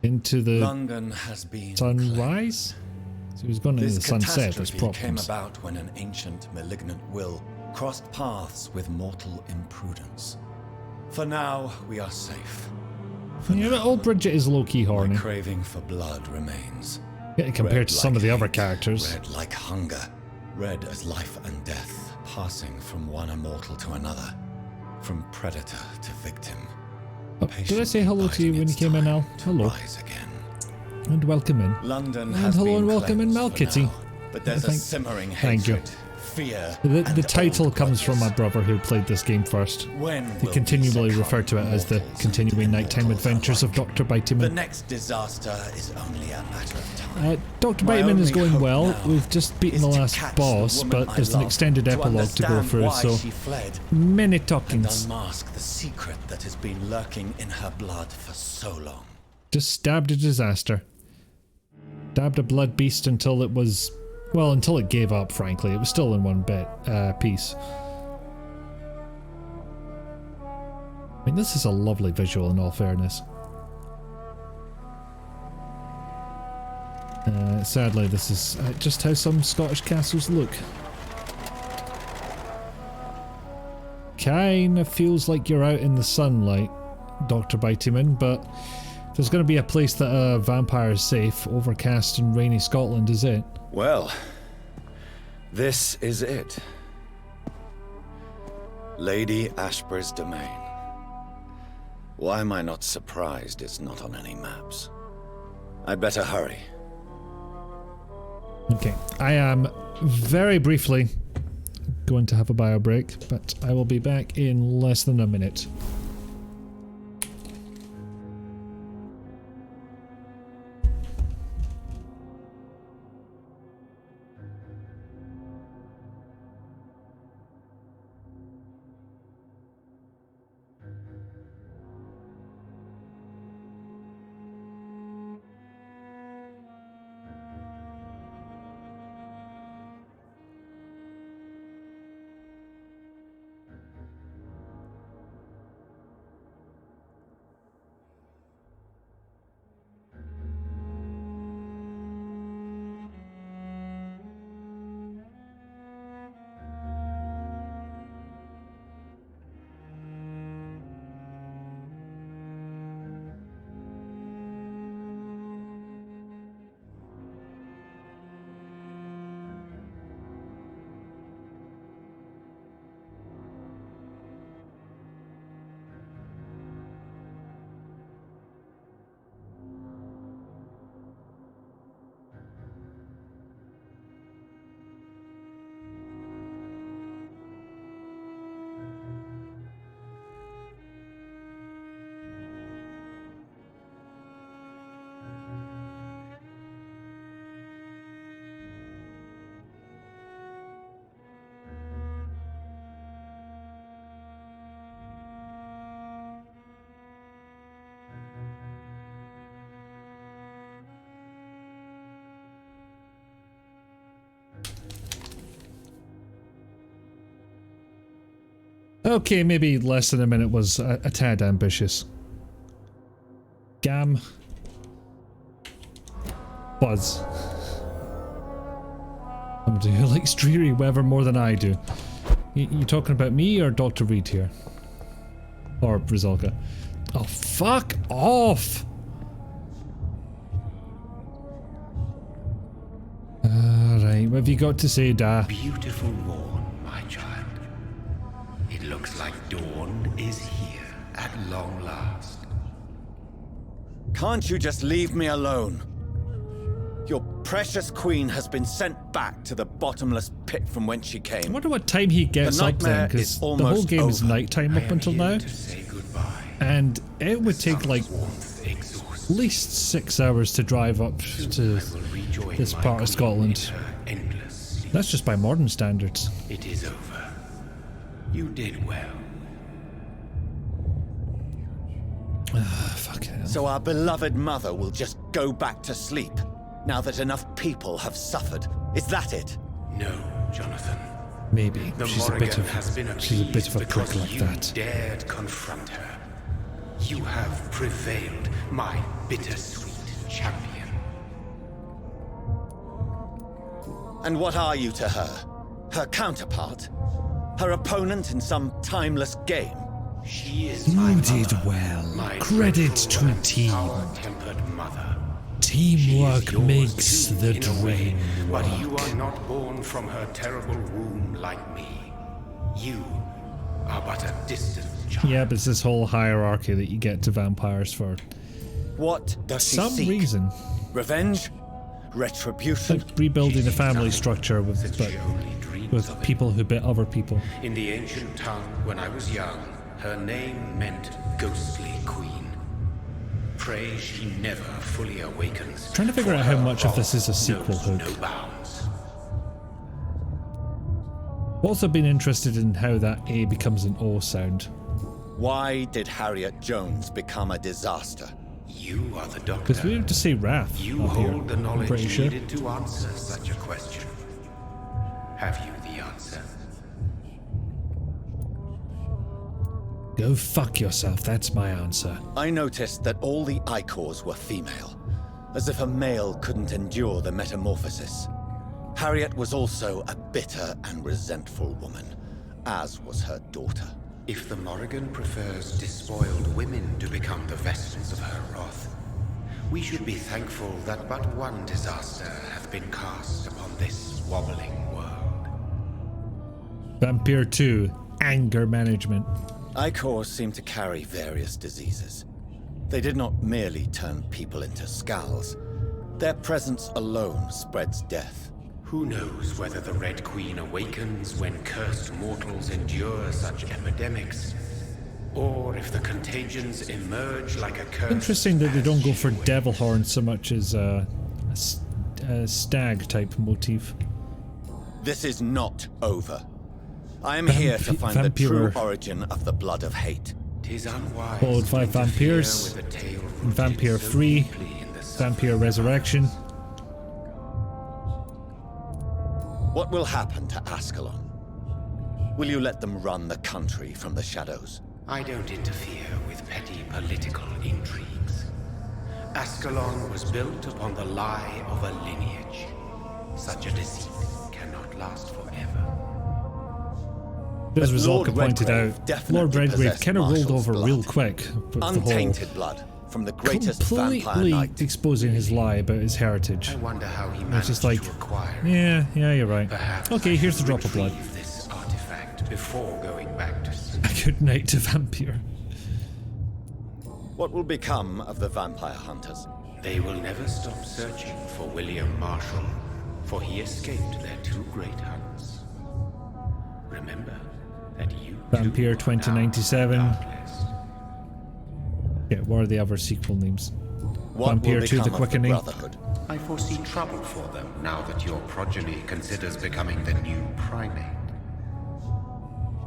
Speaker 1: into the
Speaker 2: London has been
Speaker 1: sunrise. So he was going into
Speaker 2: This
Speaker 1: the sunset. There's
Speaker 2: catastrophe came
Speaker 1: problems.
Speaker 2: about when an ancient malignant will crossed paths with mortal imprudence. For now, we are safe.
Speaker 1: You know, old Bridget is low-key horny.
Speaker 2: My craving for blood remains.
Speaker 1: Yeah, compared
Speaker 2: Red
Speaker 1: to some
Speaker 2: like
Speaker 1: of the other
Speaker 2: hate,
Speaker 1: characters.
Speaker 2: Red like hunger. Red as life and death, passing from one immortal to another. From predator to victim.
Speaker 1: Oh, did I say hello to you when you came in, Al? Hello.
Speaker 2: Rise again.
Speaker 1: And welcome in.
Speaker 2: London
Speaker 1: And
Speaker 2: has
Speaker 1: hello
Speaker 2: been
Speaker 1: and welcome in,
Speaker 2: cleansed for
Speaker 1: Malkitty.
Speaker 2: now, but there's a simmering
Speaker 1: Thank you.
Speaker 2: hatred, fear,
Speaker 1: The
Speaker 2: and
Speaker 1: title
Speaker 2: old
Speaker 1: comes from my
Speaker 2: grudges.
Speaker 1: brother who played this game first.
Speaker 2: When
Speaker 1: They
Speaker 2: will
Speaker 1: continually
Speaker 2: these
Speaker 1: refer to it as the
Speaker 2: mortals
Speaker 1: continuing
Speaker 2: and
Speaker 1: nighttime
Speaker 2: immortals
Speaker 1: adventures of
Speaker 2: alike?
Speaker 1: Dr.
Speaker 2: The
Speaker 1: Biteyman.
Speaker 2: next disaster is only a matter of time.
Speaker 1: Dr.
Speaker 2: My
Speaker 1: Biteyman is
Speaker 2: only
Speaker 1: going
Speaker 2: hope
Speaker 1: well.
Speaker 2: now
Speaker 1: We've just beaten the
Speaker 2: is to
Speaker 1: last
Speaker 2: catch
Speaker 1: boss,
Speaker 2: the woman
Speaker 1: but
Speaker 2: I
Speaker 1: there's an
Speaker 2: love,
Speaker 1: extended
Speaker 2: to
Speaker 1: epilogue to go
Speaker 2: understand
Speaker 1: through,
Speaker 2: why
Speaker 1: so
Speaker 2: she fled,
Speaker 1: many
Speaker 2: and
Speaker 1: talkings.
Speaker 2: unmask the secret that has been lurking in her blood for so long.
Speaker 1: Just stabbed a disaster. Stabbed a blood beast until it was, well, until it gave up, frankly. It was still in one piece. I mean, this is a lovely visual in all fairness. Sadly, this is just how some Scottish castles look. Kinda feels like you're out in the sunlight, Dr. Biteyman, but if there's going to be a place that a vampire is safe, overcast and rainy Scotland is it.
Speaker 2: Well, this is it. Lady Ashbury's domain. Why am I not surprised it's not on any maps? I'd better hurry.
Speaker 1: Okay, I am very briefly going to have a bio break, but I will be back in less than a minute. Okay, maybe less than a minute was a tad ambitious. Gam. Buzz. Somebody who likes dreary weather more than I do. You talking about me or Dr. Reed here? Or Brizalka? Oh, fuck off! Alright, what have you got to say, Da?
Speaker 9: Beautiful morn, my child. It looks like dawn is here at long last.
Speaker 2: Can't you just leave me alone? Your precious queen has been sent back to the bottomless pit from whence she
Speaker 1: I
Speaker 2: came.
Speaker 1: wonder what time he gets up then, because the whole game is nighttime up until now. And it would take like at least 6 hours to drive up to this part of Scotland. That's just by modern standards.
Speaker 9: It is over. You did well.
Speaker 1: Fucking hell.
Speaker 2: So our beloved mother will just go back to sleep, now that enough people have suffered. Is that it?
Speaker 9: No, Jonathan.
Speaker 1: Maybe.
Speaker 9: The
Speaker 1: She's a
Speaker 9: Morrigan
Speaker 1: bit of
Speaker 9: has been
Speaker 1: she's a bit of a
Speaker 9: appeased
Speaker 1: prick
Speaker 9: because
Speaker 1: like
Speaker 9: you
Speaker 1: that.
Speaker 9: dared confront her. You have prevailed, my bittersweet champion.
Speaker 2: And what are you to her? Her counterpart? Her opponent in some timeless game?
Speaker 9: She is my
Speaker 1: did
Speaker 9: mother,
Speaker 1: well.
Speaker 9: my
Speaker 1: Credit
Speaker 9: dreadful
Speaker 1: to
Speaker 9: and
Speaker 1: team.
Speaker 9: sour-tempered mother.
Speaker 1: Teamwork
Speaker 9: She is yours
Speaker 1: makes
Speaker 9: too,
Speaker 1: the
Speaker 9: in a way,
Speaker 1: dream
Speaker 9: but
Speaker 1: work.
Speaker 9: you are not born from her terrible womb like me. You are but a distant child.
Speaker 1: Yeah, but it's this whole hierarchy that you get to vampires for
Speaker 2: What does she
Speaker 1: some
Speaker 2: seek?
Speaker 1: reason.
Speaker 2: Revenge? Retribution?
Speaker 1: Like rebuilding a family structure with,
Speaker 9: Since
Speaker 1: but
Speaker 9: she only dreams
Speaker 1: with
Speaker 9: of it.
Speaker 1: people who bit other people.
Speaker 9: In the ancient tongue, when I was young, her name meant ghostly queen. Pray she never fully awakens.
Speaker 1: Trying to figure
Speaker 9: for
Speaker 1: out how
Speaker 9: her
Speaker 1: much of this is a
Speaker 9: wrath
Speaker 1: sequel
Speaker 9: knows
Speaker 1: hook.
Speaker 9: No bounds.
Speaker 1: Also been interested in how that A becomes an O sound.
Speaker 2: Why did Harriet Jones become a disaster?
Speaker 9: You are the doctor.
Speaker 1: Because we have to say Wrath
Speaker 9: You
Speaker 1: up here,
Speaker 9: hold the
Speaker 1: I'm
Speaker 9: knowledge
Speaker 1: pretty sure.
Speaker 9: needed to answer such a question. Have you the answer?
Speaker 1: Go fuck yourself, that's my answer.
Speaker 2: I noticed that all the Icors were female, as if a male couldn't endure the metamorphosis. Harriet was also a bitter and resentful woman, as was her daughter.
Speaker 9: If the Morrigan prefers despoiled women to become the vessels of her wrath, we should be thankful that but one disaster hath been cast upon this wobbling world.
Speaker 1: Vampyr 2, Anger Management.
Speaker 2: Icors seem to carry various diseases. They did not merely turn people into skulls. Their presence alone spreads death.
Speaker 9: Who knows whether the Red Queen awakens when cursed mortals endure such epidemics, or if the contagions emerge like a curse.
Speaker 1: Interesting that they don't go for devil horns so much as a stag type motif.
Speaker 2: This is not over. I am here to find the true
Speaker 1: Vampyr.
Speaker 2: origin of the blood of hate.
Speaker 9: 'Tis unwise
Speaker 1: Followed
Speaker 9: to
Speaker 1: by
Speaker 9: interfere
Speaker 1: Vampyrs,
Speaker 9: with a tale
Speaker 1: and
Speaker 9: rooted
Speaker 1: Vampyr
Speaker 9: so
Speaker 1: 3,
Speaker 9: deeply in the suffering
Speaker 1: Vampyr Resurrection.
Speaker 2: What will happen to Ascalon? Will you let them run the country from the shadows?
Speaker 9: I don't interfere with petty political intrigues. Ascalon was built upon the lie of a lineage. Such a deceit cannot last forever.
Speaker 1: As
Speaker 2: But Lord
Speaker 1: Rizalka pointed
Speaker 2: Redgrave
Speaker 1: out,
Speaker 2: definitely
Speaker 1: Lord Redgrave
Speaker 2: possessed
Speaker 1: kind of rolled
Speaker 2: Marshall's
Speaker 1: over
Speaker 2: blood.
Speaker 1: real quick with the whole
Speaker 2: Untainted blood from the greatest vampire
Speaker 1: completely
Speaker 2: knight.
Speaker 1: exposing his lie about his heritage.
Speaker 9: I wonder how he
Speaker 1: It's
Speaker 9: managed
Speaker 1: just like,
Speaker 9: to acquire it.
Speaker 1: yeah, you're right.
Speaker 9: Perhaps
Speaker 1: Okay,
Speaker 9: I
Speaker 1: here's the
Speaker 9: should
Speaker 1: drop of blood.
Speaker 9: retrieve this artifact before going back to sleep.
Speaker 1: A good night to Vampyr.
Speaker 2: What will become of the vampire hunters?
Speaker 9: They will never stop searching for William Marshall, for he escaped their two great hunts. Remember that you
Speaker 1: Vampyr
Speaker 9: too are now
Speaker 1: 2097.
Speaker 9: darkless.
Speaker 1: Yeah, what are the other sequel names?
Speaker 2: What
Speaker 1: Vampyr
Speaker 2: will
Speaker 1: 2
Speaker 2: become
Speaker 1: The
Speaker 2: of
Speaker 1: Quickening.
Speaker 2: Brotherhood?
Speaker 9: I foresee trouble for them now that your progeny considers becoming the new primate.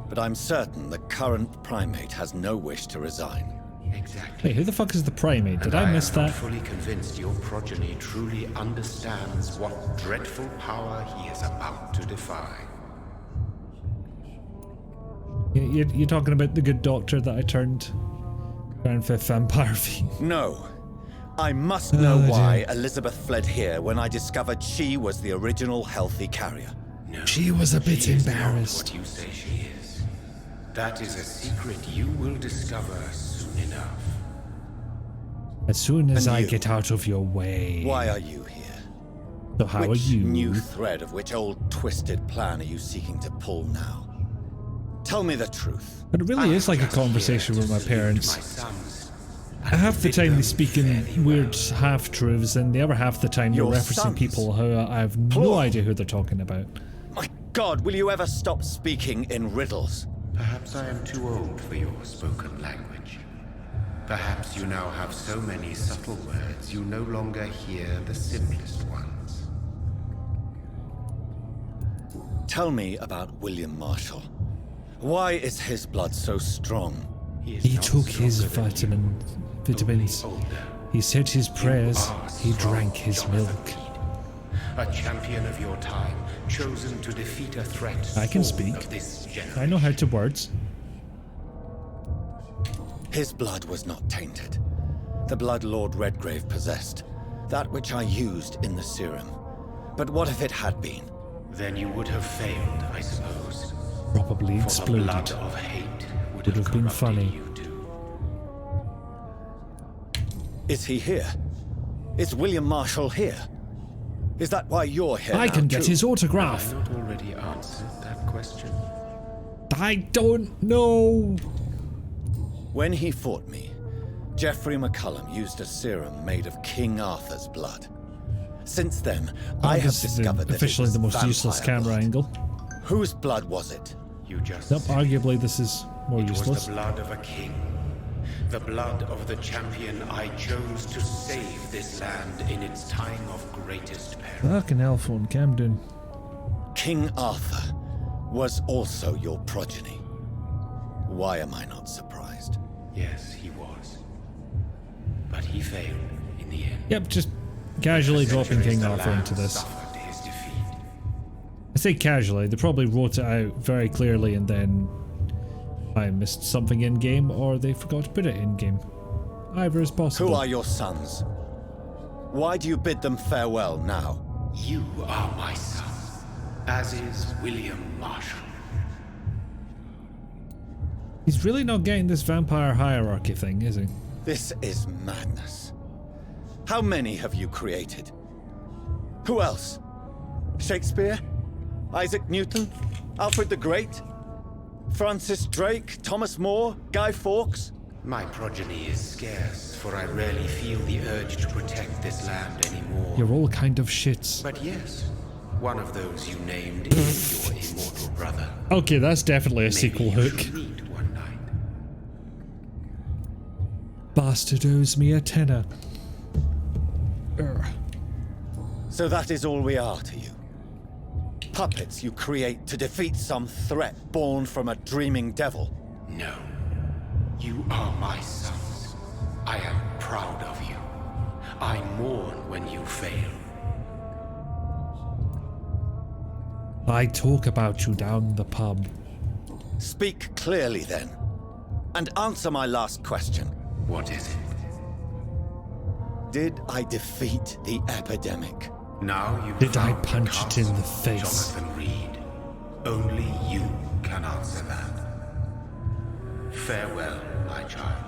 Speaker 2: But I'm certain the current primate has no wish to resign.
Speaker 9: Exactly.
Speaker 1: Wait, who the fuck is the primate? Did
Speaker 9: And
Speaker 1: I miss
Speaker 9: am not
Speaker 1: that?
Speaker 9: fully convinced your progeny truly understands what dreadful power he is about to defy.
Speaker 1: You're talking about the good doctor that I turned fifth vampire V.
Speaker 2: No. I must know why Elizabeth fled here when I discovered she was the original healthy carrier.
Speaker 9: No,
Speaker 1: she was a bit embarrassed.
Speaker 9: What you say she is. That is a secret you will discover soon enough.
Speaker 1: As soon as
Speaker 2: And
Speaker 1: I
Speaker 2: you?
Speaker 1: get out of your way.
Speaker 2: Why are you here?
Speaker 1: So how
Speaker 2: Which
Speaker 1: are you?
Speaker 2: new thread of which old twisted plan are you seeking to pull now? Tell me the truth.
Speaker 1: But it really is like a conversation with my parents. Half the time they speak in weird half-truths, and the other half the time they're
Speaker 2: Your
Speaker 1: referencing
Speaker 2: sons?
Speaker 1: people who I have no idea who they're talking about.
Speaker 2: My God, will you ever stop speaking in riddles?
Speaker 9: Perhaps I am too old for your spoken language. Perhaps you now have so many subtle words you no longer hear the simplest ones.
Speaker 2: Tell me about William Marshall. Why is his blood so strong?
Speaker 1: He took his vitamins. He said his prayers. He drank his milk.
Speaker 9: A champion of your time, chosen to defeat a threat.
Speaker 1: I can speak. I know how to words.
Speaker 2: His blood was not tainted. The blood Lord Redgrave possessed. That which I used in the serum. But what if it had been?
Speaker 9: Then you would have failed, I suppose.
Speaker 1: Probably
Speaker 9: For
Speaker 1: exploded.
Speaker 9: the blood of hate would
Speaker 1: have been funny.
Speaker 9: You too.
Speaker 2: Is he here? Is William Marshall here? Is that why you're here
Speaker 1: I
Speaker 2: now,
Speaker 1: can get
Speaker 2: too?
Speaker 1: his autograph.
Speaker 9: Have I not already answered that question?
Speaker 1: I don't know.
Speaker 2: When he fought me, Geoffrey McCullum used a serum made of King Arthur's blood. Since then, I have
Speaker 1: This is
Speaker 2: discovered that
Speaker 1: officially
Speaker 2: it was
Speaker 1: the most useless
Speaker 2: vampire
Speaker 1: camera
Speaker 2: blood.
Speaker 1: angle.
Speaker 2: Whose blood was it?
Speaker 9: You just
Speaker 1: Nope,
Speaker 9: said
Speaker 1: arguably this is more
Speaker 9: it
Speaker 1: useless.
Speaker 9: was the blood of a king. The blood of the champion I chose to save this land in its time of greatest peril.
Speaker 1: Fucking hell, phone cam doing.
Speaker 2: King Arthur was also your progeny. Why am I not surprised?
Speaker 9: Yes, he was. But he failed in the end.
Speaker 1: Yep, just casually dropping
Speaker 9: Centuries
Speaker 1: King
Speaker 9: the
Speaker 1: Arthur
Speaker 9: land
Speaker 1: into this.
Speaker 9: suffered his defeat.
Speaker 1: I say casually, they probably wrote it out very clearly and then I missed something in game or they forgot to put it in game. Either is possible.
Speaker 2: Who are your sons? Why do you bid them farewell now?
Speaker 9: You are my son, as is William Marshall.
Speaker 1: He's really not getting this vampire hierarchy thing, is he?
Speaker 2: This is madness. How many have you created? Who else? Shakespeare? Isaac Newton? Alfred the Great? Francis Drake? Thomas More? Guy Fawkes?
Speaker 9: My progeny is scarce, for I rarely feel the urge to protect this land anymore.
Speaker 1: You're all kind of shits.
Speaker 9: But yes, one of those you named is your immortal brother.
Speaker 1: Okay, that's definitely a
Speaker 9: Maybe
Speaker 1: sequel
Speaker 9: you
Speaker 1: hook.
Speaker 9: should meet one night.
Speaker 1: Bastard owes me a tenner. Urgh.
Speaker 2: So that is all we are to you. Puppets you create to defeat some threat born from a dreaming devil.
Speaker 9: No. You are my sons. I am proud of you. I mourn when you fail.
Speaker 1: I talk about you down the pub.
Speaker 2: Speak clearly then, and answer my last question.
Speaker 9: What is it?
Speaker 2: Did I defeat the epidemic?
Speaker 9: Now you
Speaker 1: Did I
Speaker 9: found the
Speaker 1: punch it in the
Speaker 9: castle,
Speaker 1: face?
Speaker 9: Jonathan Reed. Only you can answer that. Farewell, my child.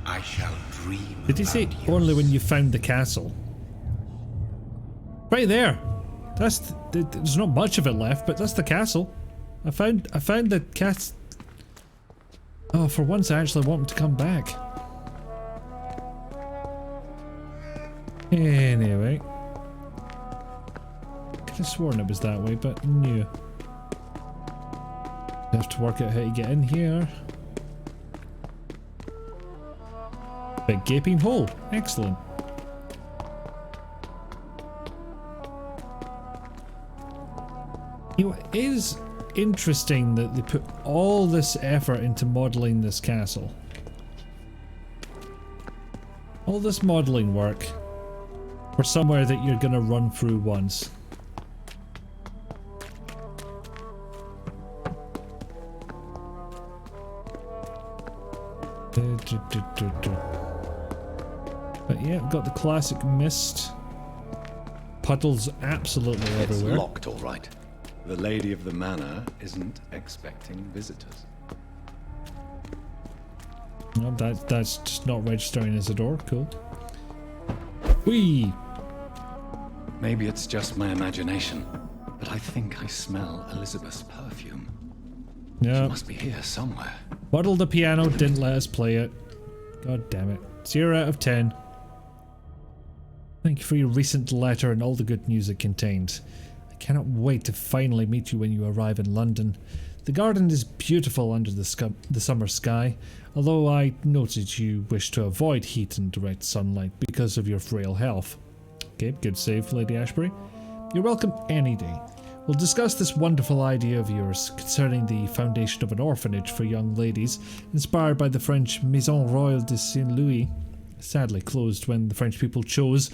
Speaker 9: I shall dream.
Speaker 1: Did he say
Speaker 9: about you
Speaker 1: only when you found the castle? Right there. That's there's not much of it left, but that's the castle. I found the cats. Oh, for once I actually want him to come back. Anyway. Could have sworn it was that way, but no. Have to work out how to get in here. Big gaping hole. Excellent. You know, it is interesting that they put all this effort into modelling this castle. All this modelling work for somewhere that you're gonna run through once. But yeah, got the classic mist. Puddles absolutely everywhere.
Speaker 2: It's locked, all right. The lady of the manor isn't expecting visitors.
Speaker 1: No, that's just not registering as a door. Cool. Whee!
Speaker 2: Maybe it's just my imagination, but I think I smell Elizabeth's perfume.
Speaker 1: Yeah.
Speaker 2: She must be here somewhere.
Speaker 1: Puddled the piano, didn't let us play it. God damn it. 0 out of 10. Thank you for your recent letter and all the good news it contained. I cannot wait to finally meet you when you arrive in London. The garden is beautiful under the summer sky, although I noted you wish to avoid heat and direct sunlight because of your frail health. Okay, good save, Lady Ashbury. You're welcome any day. We'll discuss this wonderful idea of yours concerning the foundation of an orphanage for young ladies, inspired by the French Maison Royale de Saint-Louis, sadly closed when the French people chose,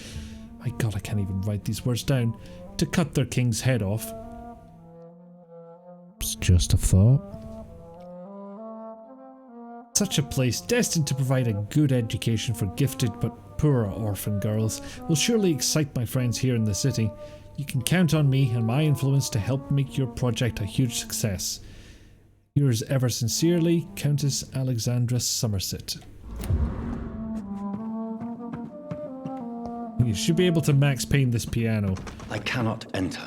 Speaker 1: my god I can't even write these words down, to cut their king's head off. It's just a thought. Such a place, destined to provide a good education for gifted but poorer orphan girls, will surely excite my friends here in the city. You can count on me and my influence to help make your project a huge success. Yours ever sincerely, Countess Alexandra Somerset. You should be able to max pain this piano.
Speaker 2: I cannot enter.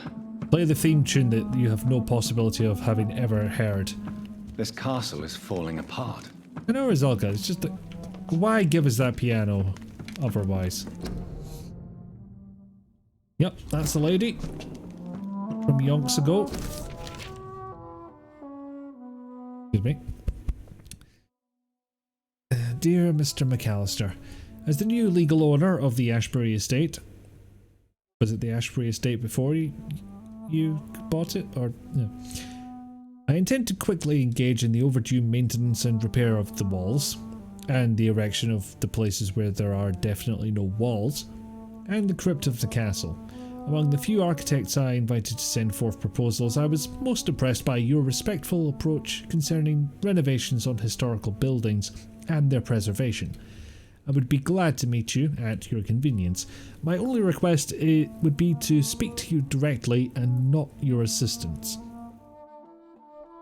Speaker 1: Play the theme tune that you have no possibility of having ever heard.
Speaker 2: This castle is falling apart.
Speaker 1: I know, Rizalka, it's just that, why give us that piano otherwise? Yep, that's the lady from yonks ago. Excuse me. Dear Mr. McAllister, as the new legal owner of the Ashbury estate, was it the Ashbury estate before you bought it, or no? I intend to quickly engage in the overdue maintenance and repair of the walls, and the erection of the places where there are definitely no walls, and the crypt of the castle. Among the few architects I invited to send forth proposals, I was most impressed by your respectful approach concerning renovations on historical buildings and their preservation. I would be glad to meet you at your convenience. My only request would be to speak to you directly and not your assistants.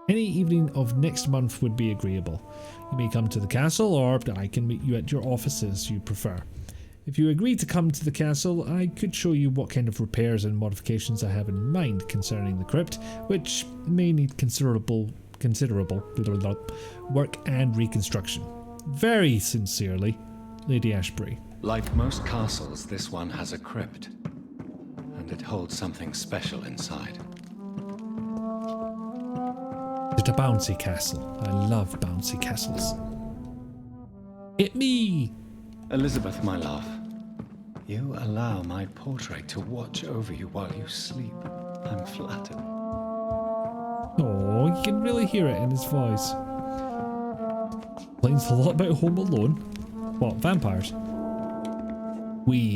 Speaker 1: Any evening of next month would be agreeable. You may come to the castle, or I can meet you at your office as you prefer. If you agree to come to the castle, I could show you what kind of repairs and modifications I have in mind concerning the crypt, which may need considerable work and reconstruction. Very sincerely, Lady Ashbury.
Speaker 2: Like most castles, this one has a crypt, and it holds something special inside.
Speaker 1: It's a bouncy castle. I love bouncy castles. Hit me!
Speaker 2: Elizabeth, my love, you allow my portrait to watch over you while you sleep. I'm flattered.
Speaker 1: Oh, you can really hear it in his voice. Explains a lot about Home Alone. What, vampires? Wee.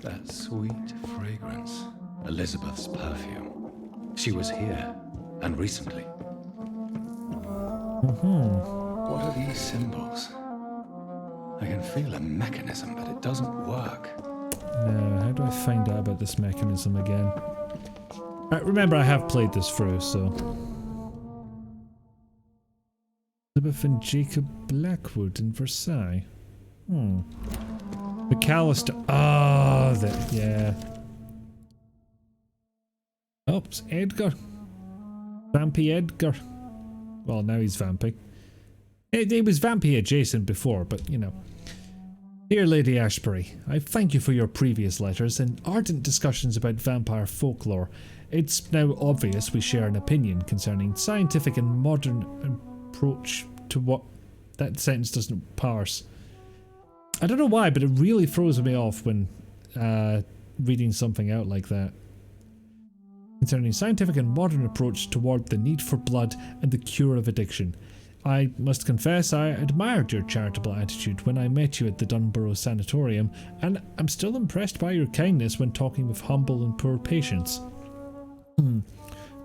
Speaker 2: That sweet fragrance. Elizabeth's perfume. She was here, and recently. What are these symbols? I can feel a mechanism, but it doesn't work.
Speaker 1: Now, how do I find out about this mechanism again? Remember, I have played this through, so... Elizabeth and Jacob Blackwood in Versailles. McAllister. Ah, that, yeah. Oh, it's Edgar. Vampy Edgar. Well, now he's Vampy. He was Vampy adjacent before, but you know. Dear Lady Ashbury, I thank you for your previous letters and ardent discussions about vampire folklore. It's now obvious we share an opinion concerning scientific and modern approach to what... That sentence doesn't parse. I don't know why, but it really throws me off when reading something out like that. Concerning scientific and modern approach toward the need for blood and the cure of addiction. I must confess I admired your charitable attitude when I met you at the Dunborough Sanatorium, and I'm still impressed by your kindness when talking with humble and poor patients.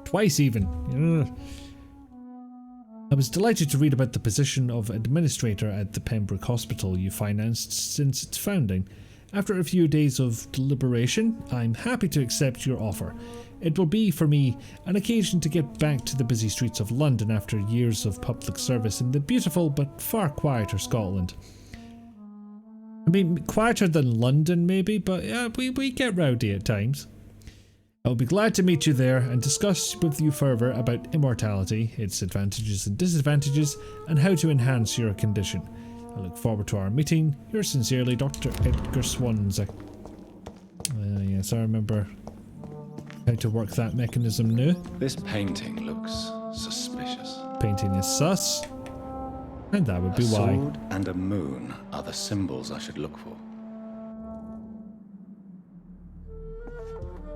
Speaker 1: Twice even. I was delighted to read about the position of administrator at the Pembroke Hospital you financed since its founding. After a few days of deliberation, I'm happy to accept your offer. It will be, for me, an occasion to get back to the busy streets of London after years of public service in the beautiful but far quieter Scotland. I mean, quieter than London maybe, but we get rowdy at times. I'll be glad to meet you there and discuss with you further about immortality, its advantages and disadvantages, and how to enhance your condition. I look forward to our meeting. Yours sincerely, Dr. Edgar Swanza. Yes, I remember how to work that mechanism now.
Speaker 2: This painting looks suspicious.
Speaker 1: Painting is sus. And that would be why.
Speaker 2: A sword and a moon are the symbols I should look for.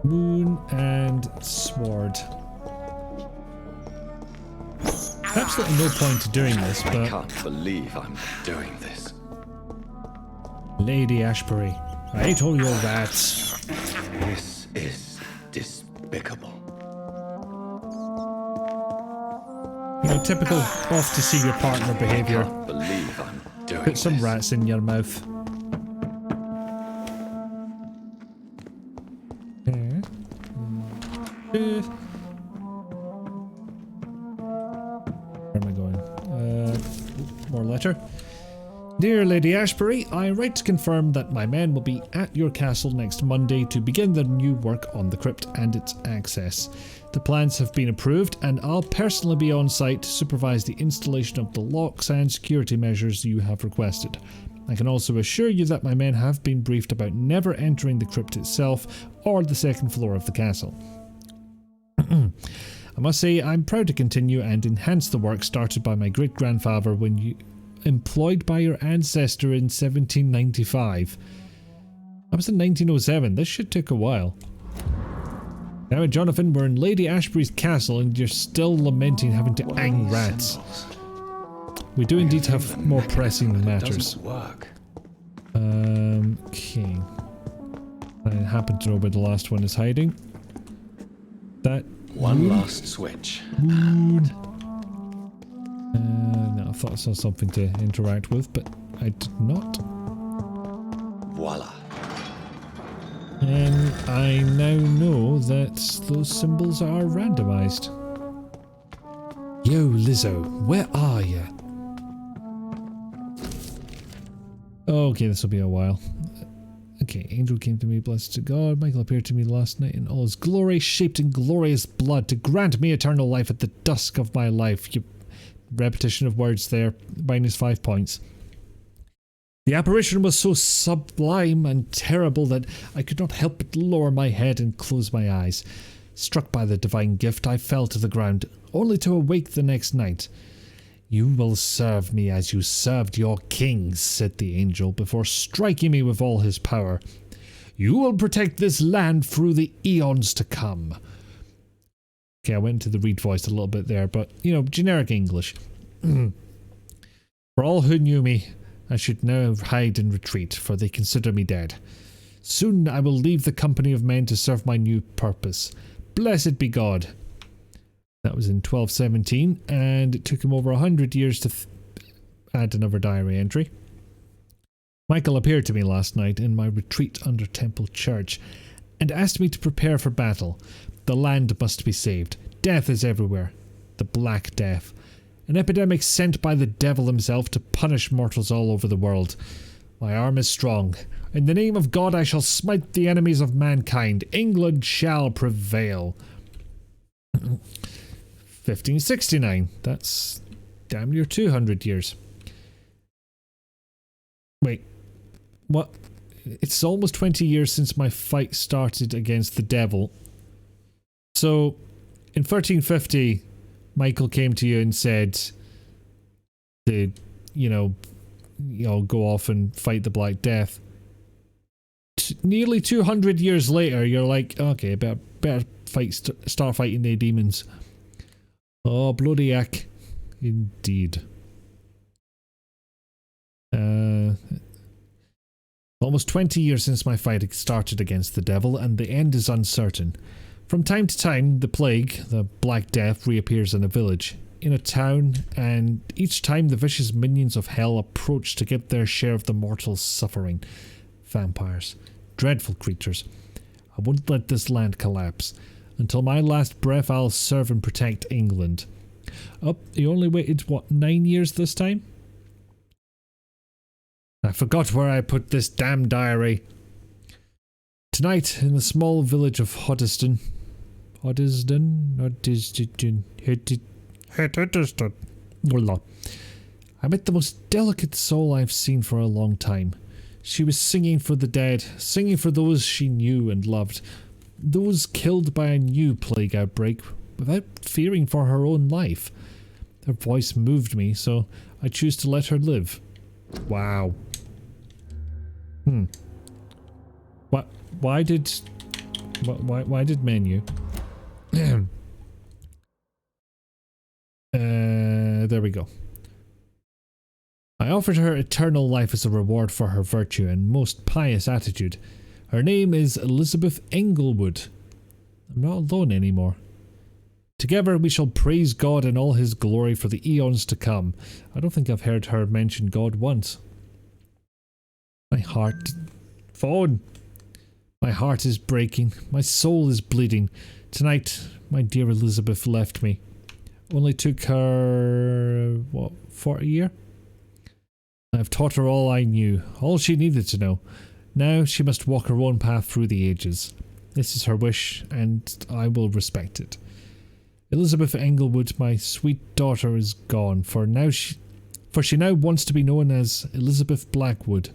Speaker 1: Moon and sword. Absolutely no point to doing this, but...
Speaker 2: I can't believe I'm doing this.
Speaker 1: Lady Ashbury, I ate all your rats.
Speaker 2: This is despicable.
Speaker 1: You know, typical off to see your partner behaviour.
Speaker 2: I can't believe I'm doing
Speaker 1: Put some
Speaker 2: this.
Speaker 1: rats in your mouth. Where am I going? More letter. Dear Lady Ashbury, I write to confirm that my men will be at your castle next Monday to begin the new work on the crypt and its access. The plans have been approved and I'll personally be on site to supervise the installation of the locks and security measures you have requested. I can also assure you that my men have been briefed about never entering the crypt itself or the second floor of the castle. I must say I'm proud to continue and enhance the work started by my great-grandfather when you employed by your ancestor in 1795. I was in 1907. This should take a while. Now, Jonathan, we're in Lady Ashbury's castle and you're still lamenting having to ang rats. We do indeed have more pressing matters.
Speaker 2: Work.
Speaker 1: Okay. I happen to know where the last one is hiding. That
Speaker 2: one last switch.
Speaker 1: No, I thought I saw something to interact with, but I did not.
Speaker 2: Voila.
Speaker 1: And I now know that those symbols are randomized. Yo, Lizzo, where are you? Okay, this will be a while. Okay, angel came to me, blessed to God. Michael appeared to me last night in all his glory, shaped in glorious blood, to grant me eternal life at the dusk of my life. Repetition of words there, minus 5 points. The apparition was so sublime and terrible that I could not help but lower my head and close my eyes. Struck by the divine gift, I fell to the ground, only to awake the next night. You will serve me as you served your kings, said the angel, before striking me with all his power. You will protect this land through the eons to come. Okay, I went into the read voice a little bit there, but, you know, generic English. For all who knew me, I should now hide and retreat, for they consider me dead. Soon I will leave the company of men to serve my new purpose. Blessed be God. That was in 1217, and it took him over 100 years to add another diary entry. Michael appeared to me last night in my retreat under Temple Church, and asked me to prepare for battle. The land must be saved. Death is everywhere. The Black Death. An epidemic sent by the devil himself to punish mortals all over the world. My arm is strong. In the name of God I shall smite the enemies of mankind. England shall prevail. 1569. That's damn near 200 years. Wait. What? It's almost 20 years since my fight started against the devil. So, in 1350, Michael came to you and said to, you know, go off and fight the Black Death. Nearly 200 years later, you're like, okay, better start fighting the demons. Oh, bloody heck. Indeed. Almost 20 years since my fight started against the devil, and the end is uncertain. From time to time, the plague, the Black Death, reappears in a village. in a town, and each time the vicious minions of hell approach to get their share of the mortal suffering. Vampires. Dreadful creatures. I won't let this land collapse. Until my last breath, I'll serve and protect England. Oh, you only waited, what, 9 years this time? I forgot where I put this damn diary. Tonight, in the small village of Hoddesdon. I met the most delicate soul I've seen for a long time. She was singing for the dead, singing for those she knew and loved, those killed by a new plague outbreak, without fearing for her own life. Her voice moved me, so I choose to let her live. Wow. Why did menu? There we go. I offered her eternal life as a reward for her virtue and most pious attitude. Her name is Elizabeth Englewood. I'm not alone anymore. Together we shall praise God in all his glory for the eons to come. I don't think I've heard her mention God once. My heart... Phone! My heart is breaking. My soul is bleeding. Tonight, my dear Elizabeth left me. Only took her... what, 40 years? I've taught her all I knew, all she needed to know. Now she must walk her own path through the ages. This is her wish, and I will respect it. Elizabeth Englewood, my sweet daughter, is gone, for she now wants to be known as Elizabeth Blackwood.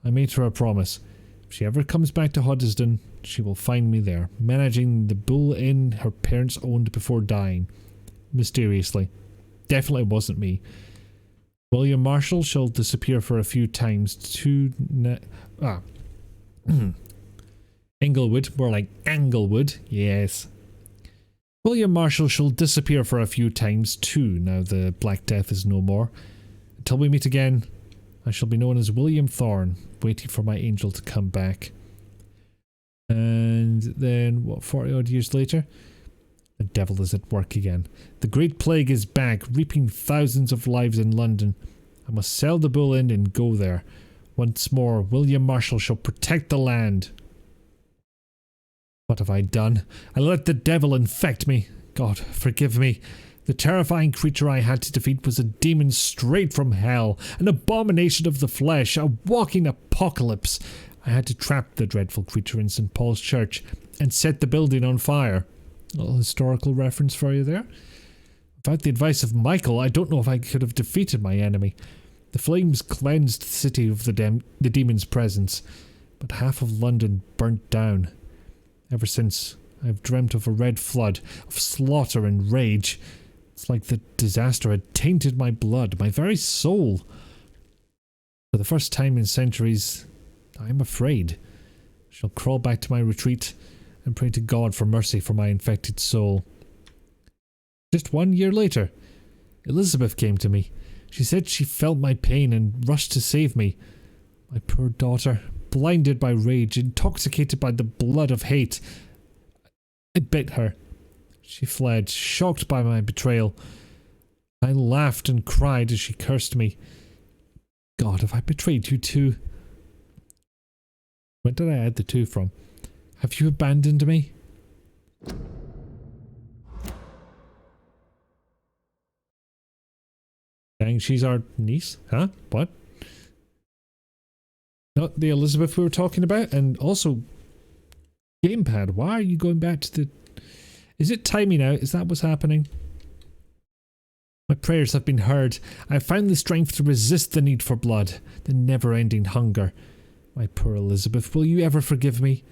Speaker 1: I made her a promise. If she ever comes back to Hoddesdon, she will find me there, managing the Bull Inn her parents owned before dying. Mysteriously. Definitely wasn't me. William Marshall shall disappear for a few times to... Englewood, more like Anglewood, yes. William Marshall shall disappear for a few times too, now the Black Death is no more. Until we meet again, I shall be known as William Thorne, waiting for my angel to come back. And then, what, 40 odd years later? The devil is at work again. The Great Plague is back, reaping thousands of lives in London. I must sell the Bull Inn and go there. Once more, William Marshall shall protect the land. What have I done? I let the devil infect me. God, forgive me. The terrifying creature I had to defeat was a demon straight from hell, an abomination of the flesh, a walking apocalypse. I had to trap the dreadful creature in St. Paul's Church and set the building on fire. A little historical reference for you there. Without the advice of Michael, I don't know if I could have defeated my enemy. The flames cleansed the city of the demon's presence, but half of London burnt down. Ever since, I've dreamt of a red flood, of slaughter and rage. It's like the disaster had tainted my blood, my very soul. For the first time in centuries, I am afraid. I shall crawl back to my retreat and pray to God for mercy for my infected soul. Just 1 year later, Elizabeth came to me. She said she felt my pain and rushed to save me. My poor daughter, blinded by rage, intoxicated by the blood of hate. I bit her. She fled, shocked by my betrayal. I laughed and cried as she cursed me. God, have I betrayed you too? Where did I add the two from? Have you abandoned me? Dang, she's our niece? Huh? What? Not the Elizabeth we were talking about? And also, gamepad, why are you going back to the... Is it timing out? Is that what's happening? My prayers have been heard. I have found the strength to resist the need for blood, the never-ending hunger. My poor Elizabeth, will you ever forgive me?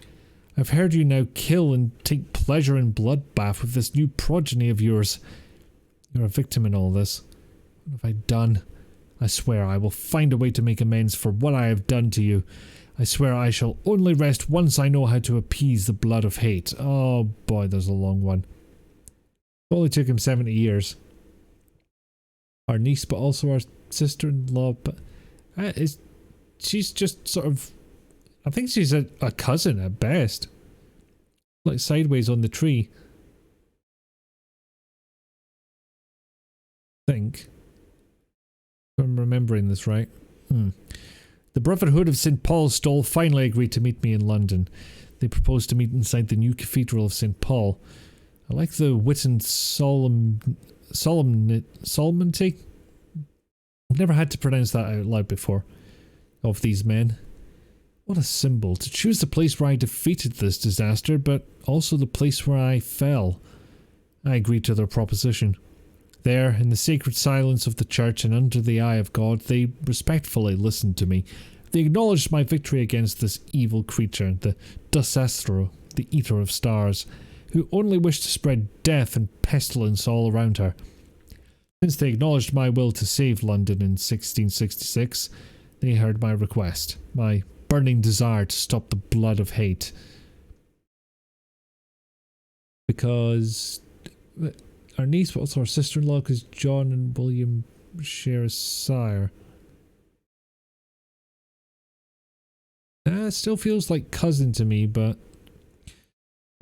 Speaker 1: I've heard you now kill and take pleasure in bloodbath with this new progeny of yours. You're a victim in all this. What have I done? I swear I will find a way to make amends for what I have done to you. I swear I shall only rest once I know how to appease the blood of hate. Oh boy, there's a long one. Only took him 70 years. Our niece, but also our sister-in-law, but she's just sort of... I think she's a cousin at best. Like sideways on the tree. think. If I'm remembering this right. The Brotherhood of St. Paul's Stole finally agreed to meet me in London. They proposed to meet inside the new Cathedral of St. Paul. I like the wit and solemnity. I've never had to pronounce that out loud before. Of these men. What a symbol. To choose the place where I defeated this disaster, but also the place where I fell. I agreed to their proposition. There, in the sacred silence of the church and under the eye of God, they respectfully listened to me. They acknowledged my victory against this evil creature, the Dusastro, the Eater of Stars, who only wished to spread death and pestilence all around her. Since they acknowledged my will to save London in 1666, they heard my request, my burning desire to stop the blood of hate. Because our niece, but also our sister-in-law, because John and William share a sire. It still feels like cousin to me, but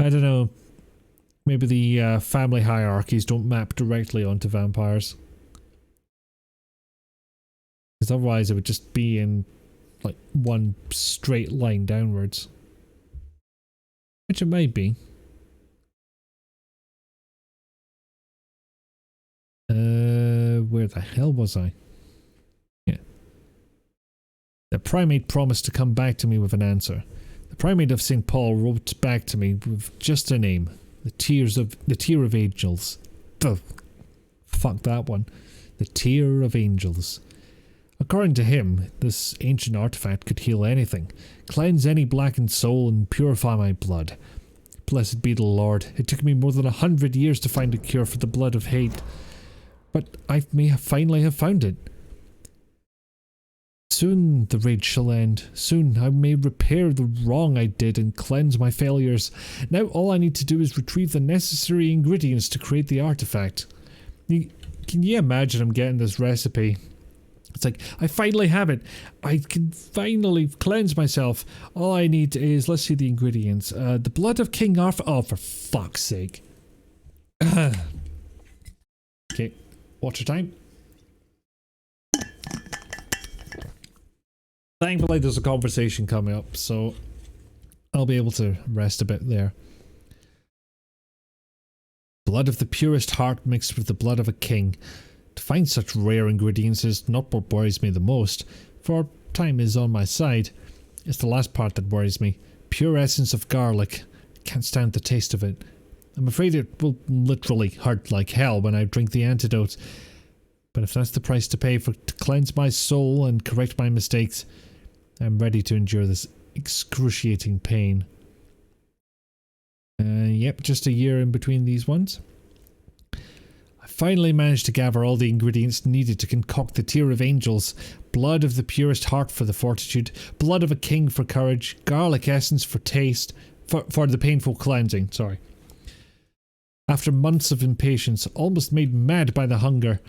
Speaker 1: I don't know. Maybe the family hierarchies don't map directly onto vampires. Because otherwise it would just be in like one straight line downwards. Which it might be. Where the hell was I? Yeah. The primate promised to come back to me with an answer. The primate of St. Paul wrote back to me with just a name. The Tear of Angels. Ugh. Fuck that one. The Tear of Angels. According to him, this ancient artifact could heal anything, cleanse any blackened soul, and purify my blood. Blessed be the Lord. It took me more than 100 years to find a cure for the blood of hate, but I may finally have found it. Soon the rage shall end. Soon I may repair the wrong I did and cleanse my failures. Now all I need to do is retrieve the necessary ingredients to create the artifact. Can you imagine I'm getting this recipe? It's like, I finally have it. I can finally cleanse myself. All I need is, let's see the ingredients. The blood of King Arthur. Oh, for fuck's sake. Okay, water time. Thankfully, there's a conversation coming up, so I'll be able to rest a bit there. Blood of the purest heart mixed with the blood of a king. To find such rare ingredients is not what worries me the most, for time is on my side. It's the last part that worries me. Pure essence of garlic. Can't stand the taste of it. I'm afraid it will literally hurt like hell when I drink the antidote. But if that's the price to pay to cleanse my soul and correct my mistakes, I'm ready to endure this excruciating pain. Yep, just a year in between these ones. I finally managed to gather all the ingredients needed to concoct the Tear of Angels. Blood of the purest heart for the fortitude, blood of a king for courage, garlic essence for taste, for the painful cleansing, sorry. After months of impatience, almost made mad by the hunger,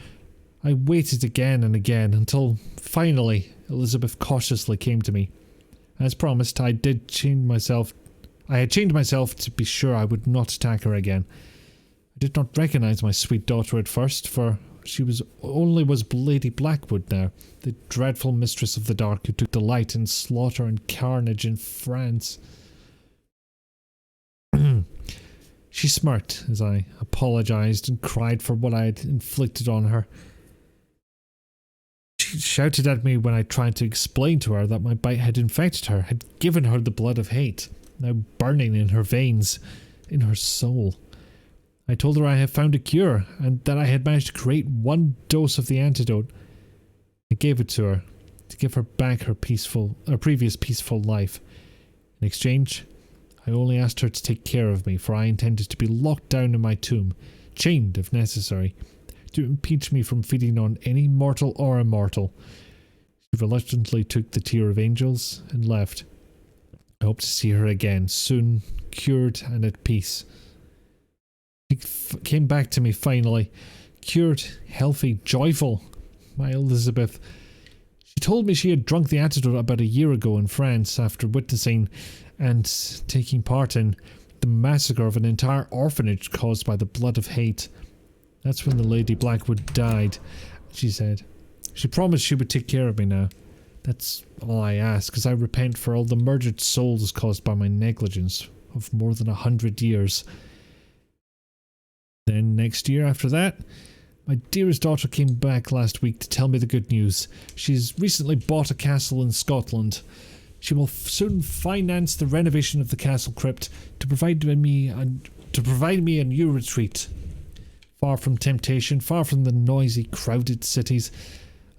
Speaker 1: I waited again and again until, finally, Elizabeth cautiously came to me. As promised, I had chained myself to be sure I would not attack her again. I did not recognize my sweet daughter at first, for she was Lady Blackwood now, the dreadful mistress of the dark who took delight in slaughter and carnage in France. She smirked as I apologized and cried for what I had inflicted on her. She shouted at me when I tried to explain to her that my bite had infected her, had given her the blood of hate, now burning in her veins, in her soul. I told her I had found a cure, and that I had managed to create one dose of the antidote. I gave it to her, to give her back her previous peaceful life. In exchange, I only asked her to take care of me, for I intended to be locked down in my tomb, chained if necessary, to impeach me from feeding on any mortal or immortal. She reluctantly took the Tear of Angels and left. I hope to see her again, soon, cured and at peace. She came back to me finally, cured, healthy, joyful. My Elizabeth. She told me she had drunk the antidote about a year ago in France after witnessing and taking part in the massacre of an entire orphanage caused by the blood of hate. That's when the Lady Blackwood died, she said. She promised she would take care of me now. That's all I ask, as I repent for all the murdered souls caused by my negligence of more than 100 years. Then, next year after that, my dearest daughter came back last week to tell me the good news. She's recently bought a castle in Scotland. She will soon finance the renovation of the castle crypt to provide me a new retreat. Far from temptation, far from the noisy, crowded cities.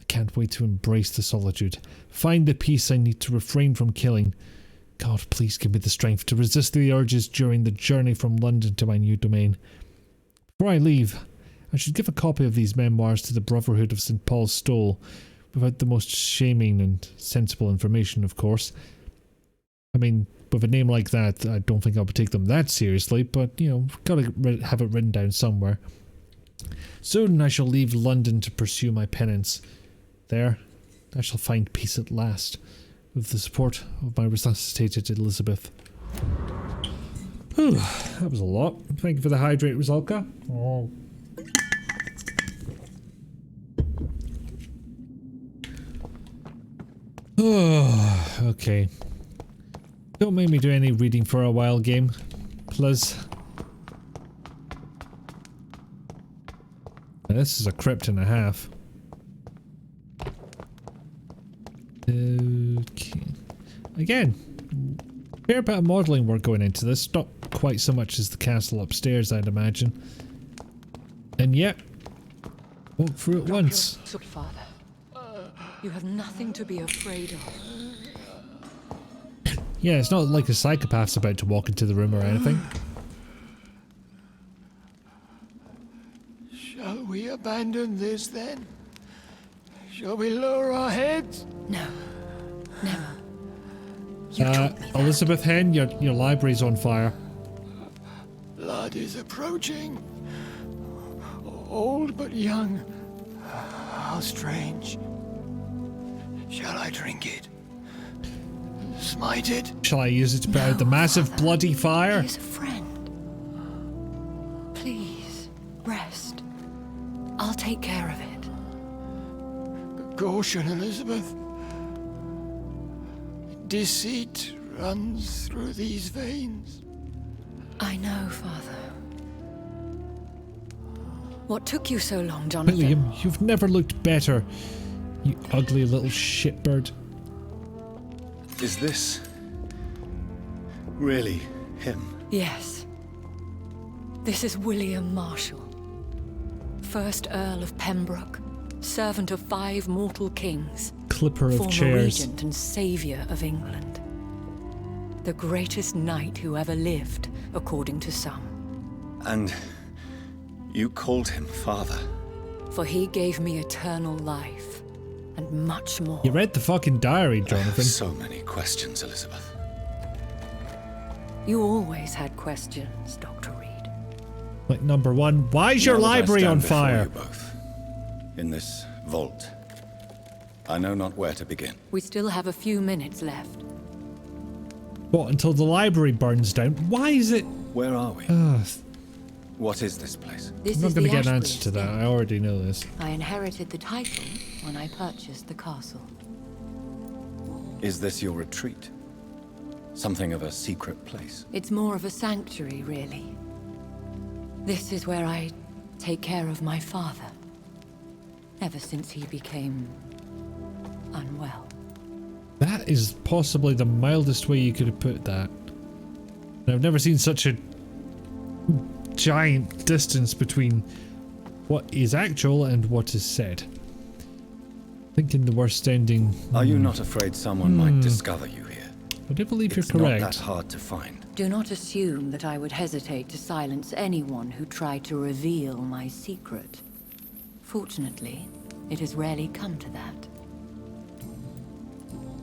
Speaker 1: I can't wait to embrace the solitude. Find the peace I need to refrain from killing. God, please give me the strength to resist the urges during the journey from London to my new domain. Before I leave, I should give a copy of these memoirs to the Brotherhood of St. Paul's Stole, without the most shaming and sensible information, of course. I mean, with a name like that, I don't think I would take them that seriously, but, you know, gotta have it written down somewhere. Soon I shall leave London to pursue my penance. There, I shall find peace at last, with the support of my resuscitated Elizabeth. Whew, that was a lot. Thank you for the hydrate, Rizalka. Oh. Oh, okay. Don't make me do any reading for a while, game. Please. Now, this is a crypt and a half. Okay. Again, fair bit of modelling work going into this. Not quite so much as the castle upstairs, I'd imagine. And yet, walk through it once.
Speaker 6: Look, Father. You have nothing to be afraid of.
Speaker 1: Yeah, it's not like a psychopath's about to walk into the room or anything.
Speaker 5: Shall we abandon this then? Shall we lower our heads?
Speaker 6: No. Never. You taught me that.
Speaker 1: Elizabeth Hen, your library's on fire.
Speaker 5: Blood is approaching. Old but young. How strange. Shall I drink it? Smite it?
Speaker 1: Shall I use it to put out the massive
Speaker 6: Father.
Speaker 1: bloody fire?
Speaker 6: He is a friend. Please, rest. I'll take care of it.
Speaker 5: Caution, Elizabeth. Deceit runs through these veins.
Speaker 6: I know, Father. What took you so long, Jonathan?
Speaker 1: William, you've never looked better. You ugly little shitbird.
Speaker 2: Is this really him?
Speaker 6: Yes. This is William Marshall, 1st Earl of Pembroke, servant of 5 mortal kings,
Speaker 1: Clipper of
Speaker 6: former
Speaker 1: chairs.
Speaker 6: regent and saviour of England. The greatest knight who ever lived, according to some.
Speaker 2: And you called him father?
Speaker 6: For he gave me eternal life, and much more.
Speaker 1: You read the fucking diary,
Speaker 2: I
Speaker 1: Jonathan.
Speaker 2: have so many questions, Elizabeth.
Speaker 6: You always had questions, Dr. Reed.
Speaker 1: Like, number one, why is your
Speaker 2: Now that I
Speaker 1: library
Speaker 2: stand
Speaker 1: on
Speaker 2: before
Speaker 1: fire?
Speaker 2: you both, in this vault, I know not where to begin.
Speaker 6: We still have a few minutes left.
Speaker 1: What, until the library burns down? Why is it...
Speaker 2: Where are we?
Speaker 1: Ugh,
Speaker 2: What is this place?
Speaker 6: This
Speaker 1: I'm not
Speaker 6: is
Speaker 1: going to
Speaker 6: the
Speaker 1: get an
Speaker 6: Ashbury
Speaker 1: answer to that.
Speaker 6: estate.
Speaker 1: I already know this.
Speaker 6: I inherited the title when I purchased the castle.
Speaker 2: Is this your retreat? Something of a secret place?
Speaker 6: It's more of a sanctuary, really. This is where I take care of my father. Ever since he became unwell.
Speaker 1: That is possibly the mildest way you could have put that. And I've never seen such a giant distance between what is actual and what is said. Thinking the worst ending.
Speaker 2: Are you not afraid someone might discover you here?
Speaker 1: I do believe
Speaker 2: It's
Speaker 1: you're correct.
Speaker 2: not that hard to find.
Speaker 6: Do not assume that I would hesitate to silence anyone who tried to reveal my secret. Fortunately, it has rarely come to that.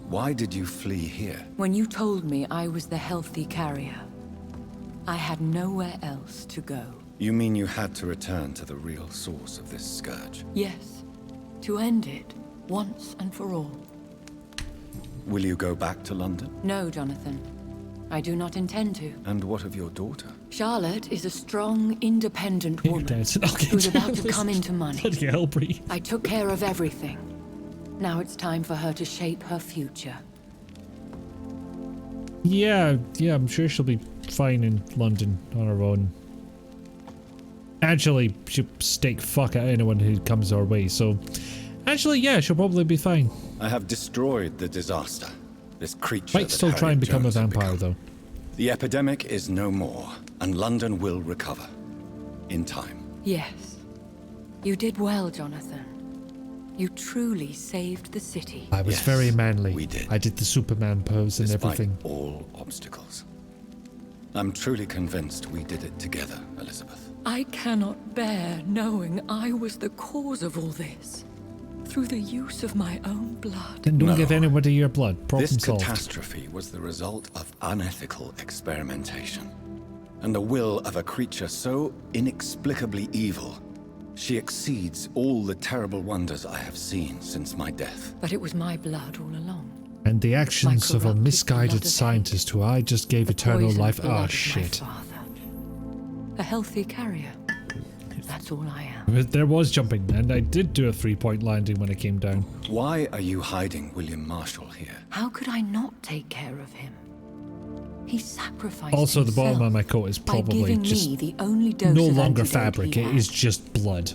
Speaker 2: Why did you flee here?
Speaker 6: When you told me I was the healthy carrier, I had nowhere else to go.
Speaker 2: You mean you had to return to the real source of this scourge?
Speaker 6: Yes, to end it, once and for all.
Speaker 2: Will you go back to London?
Speaker 6: No, Jonathan. I do not intend to.
Speaker 2: And what of your daughter?
Speaker 6: Charlotte is a strong, independent woman who's about to come into money.
Speaker 1: Bloody hell, Bree.
Speaker 6: I took care of everything. Now it's time for her to shape her future.
Speaker 1: Yeah, I'm sure she'll be fine in London on her own. Actually, she'll stake fuck at anyone who comes our way, so... Actually, yeah, she'll probably be fine.
Speaker 2: I have destroyed the disaster. This creature
Speaker 1: Might still try and become a vampire, though.
Speaker 2: The epidemic is no more, and London will recover. In time.
Speaker 6: Yes. You did well, Jonathan. You truly saved the city.
Speaker 1: I was very manly.
Speaker 2: We did.
Speaker 1: I did the Superman pose and
Speaker 2: Despite
Speaker 1: everything.
Speaker 2: all obstacles. I'm truly convinced we did it together, Elizabeth.
Speaker 6: I cannot bear knowing I was the cause of all this. Through the use of my own blood.
Speaker 1: Then don't give anybody your blood. Problem
Speaker 2: This
Speaker 1: solved.
Speaker 2: catastrophe was the result of unethical experimentation. And the will of a creature so inexplicably evil, she exceeds all the terrible wonders I have seen since my death.
Speaker 6: But it was my blood all along.
Speaker 1: And the actions of a misguided scientist who I just gave eternal life. Ah, shit.
Speaker 6: A healthy carrier. That's all I am.
Speaker 1: But there was jumping, and I did do a 3-point landing when I came down.
Speaker 2: Why are you hiding William Marshall here?
Speaker 6: How could I not take care of him? He sacrificed
Speaker 1: Also, the bottom
Speaker 6: himself
Speaker 1: of my coat is
Speaker 6: by
Speaker 1: probably
Speaker 6: giving
Speaker 1: just
Speaker 6: me the only dose
Speaker 1: no
Speaker 6: of
Speaker 1: longer
Speaker 6: antidote
Speaker 1: fabric.
Speaker 6: he
Speaker 1: It
Speaker 6: had.
Speaker 1: is just blood.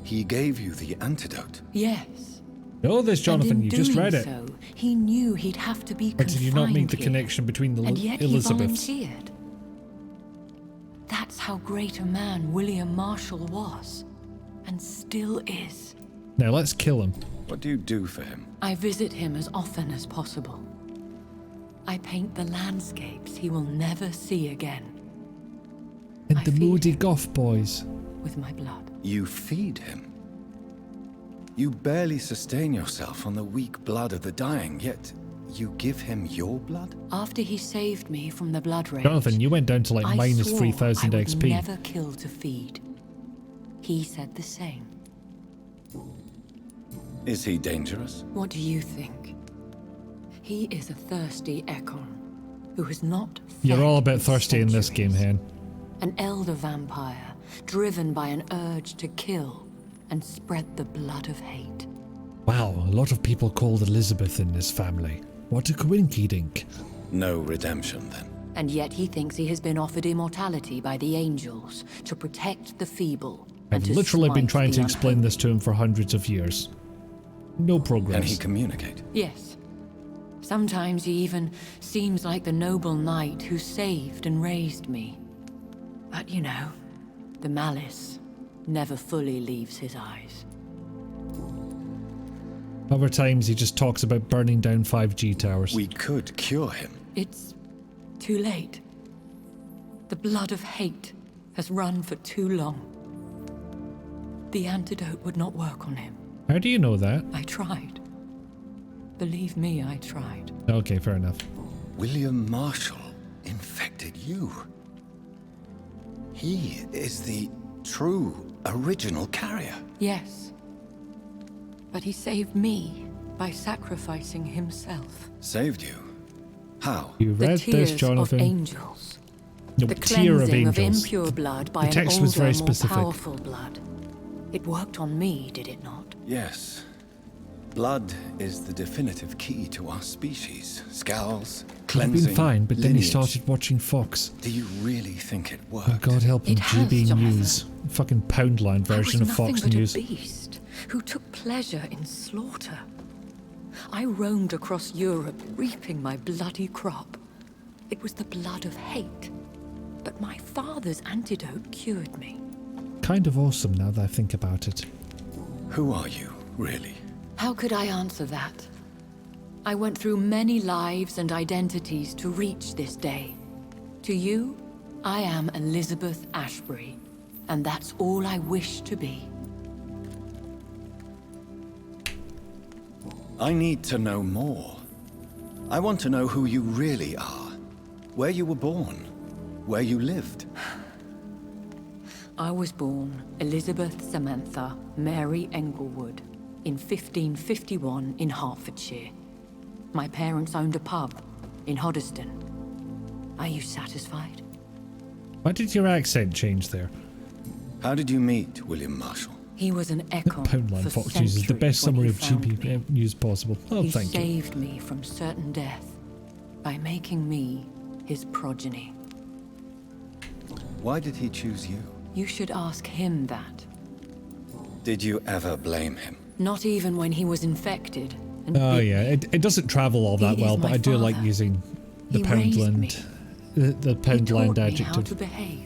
Speaker 2: He gave you the antidote.
Speaker 6: Yes.
Speaker 1: Know this, Jonathan.
Speaker 6: And in
Speaker 1: You just read
Speaker 6: doing
Speaker 1: it.
Speaker 6: so, he knew he'd have to be
Speaker 1: But did you not make the
Speaker 6: confined
Speaker 1: connection between the
Speaker 6: here, and yet
Speaker 1: Elizabeths?
Speaker 6: he volunteered. That's how great a man William Marshall was, and still is.
Speaker 1: Now let's kill him.
Speaker 2: What do you do for him?
Speaker 6: I visit him as often as possible. I paint the landscapes he will never see again.
Speaker 1: And the moody goth boys.
Speaker 6: With my blood.
Speaker 2: You feed him. You barely sustain yourself on the weak blood of the dying, yet you give him your blood?
Speaker 6: After he saved me from the blood rage,
Speaker 1: Jonathan, you went down to like
Speaker 6: I
Speaker 1: minus
Speaker 6: swore
Speaker 1: 3000
Speaker 6: I would
Speaker 1: XP.
Speaker 6: never kill to feed. He said the same.
Speaker 2: Is he dangerous?
Speaker 6: What do you think? He is a thirsty Ekon, who has not
Speaker 1: You're
Speaker 6: fed
Speaker 1: all a bit
Speaker 6: in
Speaker 1: thirsty in this game, Hen.
Speaker 6: An elder vampire, driven by an urge to kill and spread the blood of hate.
Speaker 1: Wow, a lot of people called Elizabeth in this family. What a coinky-dink.
Speaker 2: No redemption, then.
Speaker 6: And yet he thinks he has been offered immortality by the angels to protect the feeble.
Speaker 1: I've
Speaker 6: and to
Speaker 1: literally been
Speaker 6: smite
Speaker 1: trying
Speaker 6: the
Speaker 1: to explain this to him for hundreds of years. No progress.
Speaker 2: Can he communicate?
Speaker 6: Yes. Sometimes he even seems like the noble knight who saved and raised me. But you know, the malice never fully leaves his eyes.
Speaker 1: Other times he just talks about burning down 5G towers.
Speaker 2: We could cure him.
Speaker 6: It's too late. The blood of hate has run for too long. The antidote would not work on him.
Speaker 1: How do you know that?
Speaker 6: I tried. Believe me, I tried.
Speaker 1: Okay, fair enough.
Speaker 2: William Marshall infected you. He is the true original carrier.
Speaker 6: Yes. But he saved me by sacrificing himself.
Speaker 2: Saved you? How?
Speaker 1: You read
Speaker 6: the
Speaker 1: this,
Speaker 6: tears
Speaker 1: Jonathan?
Speaker 6: of angels.
Speaker 1: No,
Speaker 6: The
Speaker 1: tear of
Speaker 6: cleansing of
Speaker 1: angels.
Speaker 6: impure blood by
Speaker 1: The
Speaker 6: an
Speaker 1: text
Speaker 6: older,
Speaker 1: was very
Speaker 6: more
Speaker 1: specific.
Speaker 6: powerful blood. It worked on me, did it not?
Speaker 2: Yes. Blood is the definitive key to our species. Scowls,
Speaker 1: I've
Speaker 2: cleansing,
Speaker 1: been fine, but then he
Speaker 2: lineage.
Speaker 1: started watching Fox.
Speaker 2: Do you really think it worked?
Speaker 1: Oh, God help him,
Speaker 6: It has,
Speaker 1: GB
Speaker 6: Jonathan.
Speaker 1: News. Fucking Poundland version of
Speaker 6: I was nothing
Speaker 1: Fox
Speaker 6: but
Speaker 1: News.
Speaker 6: a beast who took pleasure in slaughter. I roamed across Europe, reaping my bloody crop. It was the blood of hate. But my father's antidote cured me.
Speaker 1: Kind of awesome now that I think about it.
Speaker 2: Who are you, really?
Speaker 6: How could I answer that? I went through many lives and identities to reach this day. To you, I am Elizabeth Ashbury, and that's all I wish to be.
Speaker 2: I need to know more. I want to know who you really are. Where you were born. Where you lived.
Speaker 6: I was born Elizabeth Samantha Mary Englewood in 1551 in Hertfordshire. My parents owned a pub in Hoddesdon.
Speaker 12: Are you satisfied?
Speaker 1: Why did your accent change there?
Speaker 2: How did you meet William Marshall?
Speaker 12: He was an echo
Speaker 1: Poundland
Speaker 12: for
Speaker 1: Fox uses the best summary of
Speaker 12: centuries when he
Speaker 1: GP
Speaker 12: found me.
Speaker 1: news possible. Oh,
Speaker 12: He
Speaker 1: thank you.
Speaker 12: saved me from certain death by making me his progeny.
Speaker 2: Why did he choose you?
Speaker 12: You should ask him that.
Speaker 2: Did you ever blame him?
Speaker 12: Not even when he was infected. And
Speaker 1: Oh
Speaker 12: bit
Speaker 1: yeah,
Speaker 12: me.
Speaker 1: it doesn't travel all that
Speaker 12: He is
Speaker 1: well, but
Speaker 12: my
Speaker 1: I do like
Speaker 12: father.
Speaker 1: using the
Speaker 12: He raised
Speaker 1: Poundland,
Speaker 12: me.
Speaker 1: the
Speaker 12: He
Speaker 1: Poundland
Speaker 12: taught me how
Speaker 1: adjective.
Speaker 12: to behave.